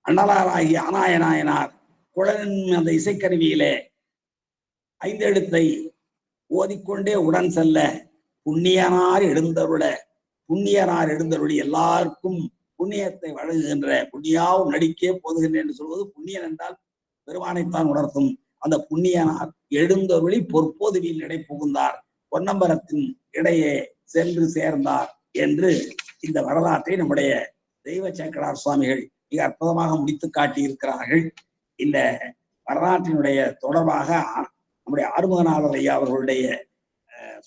அண்ணலாராகிய ஆனாயனாயனார் குழலின் அந்த இசைக்கருவியிலே 5 எழுத்தை ஓதிக்கொண்டே உடன் செல்ல புண்ணியனார் எழுந்தருளி எல்லாருக்கும் புண்ணியத்தை வழங்குகின்ற புண்ணியாவும் நடிக்கே போதுகின்றேன் என்று சொல்வது புண்ணியன் என்றால் பெருமானைத்தான் உணர்த்தும். அந்த புண்ணியனார் எழுந்தருளி பொற்போதுவில் இடை புகுந்தார், பொன்னம்பலத்தின் இடையே சென்று சேர்ந்தார் என்று இந்த வரலாற்றை நம்முடைய தெய்வ சேக்கடார் சுவாமிகள் மிக அற்புதமாக முடித்து காட்டியிருக்கிறார்கள். இந்த வரலாற்றினுடைய தொடர்பாக நம்முடைய ஆறுமுகநாதர் ஐயா அவர்களுடைய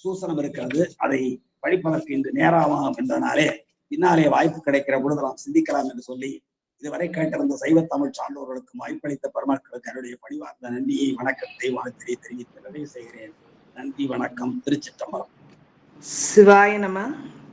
சூசனம் இருக்கிறது. அதை படிப்பதற்கு இன்று நேரமாகும் என்பதனாலே பின்னாலே வாய்ப்பு கிடைக்கிற பொழுது நாம் சிந்திக்கலாம் என்று சொல்லி இதுவரை கேட்டிருந்த சைவ தமிழ் சான்றோர்களுக்கும் வாய்ப்பளித்த பெருமக்களுக்கு என்னுடைய பணிவார்ந்த நன்றியை வணக்கத்தை வாழ்த்தியை தெரிவித்து நிறைவு செய்கிறேன். நன்றி, வணக்கம். திருச்சிற்றம்பலம். சிவாய நம.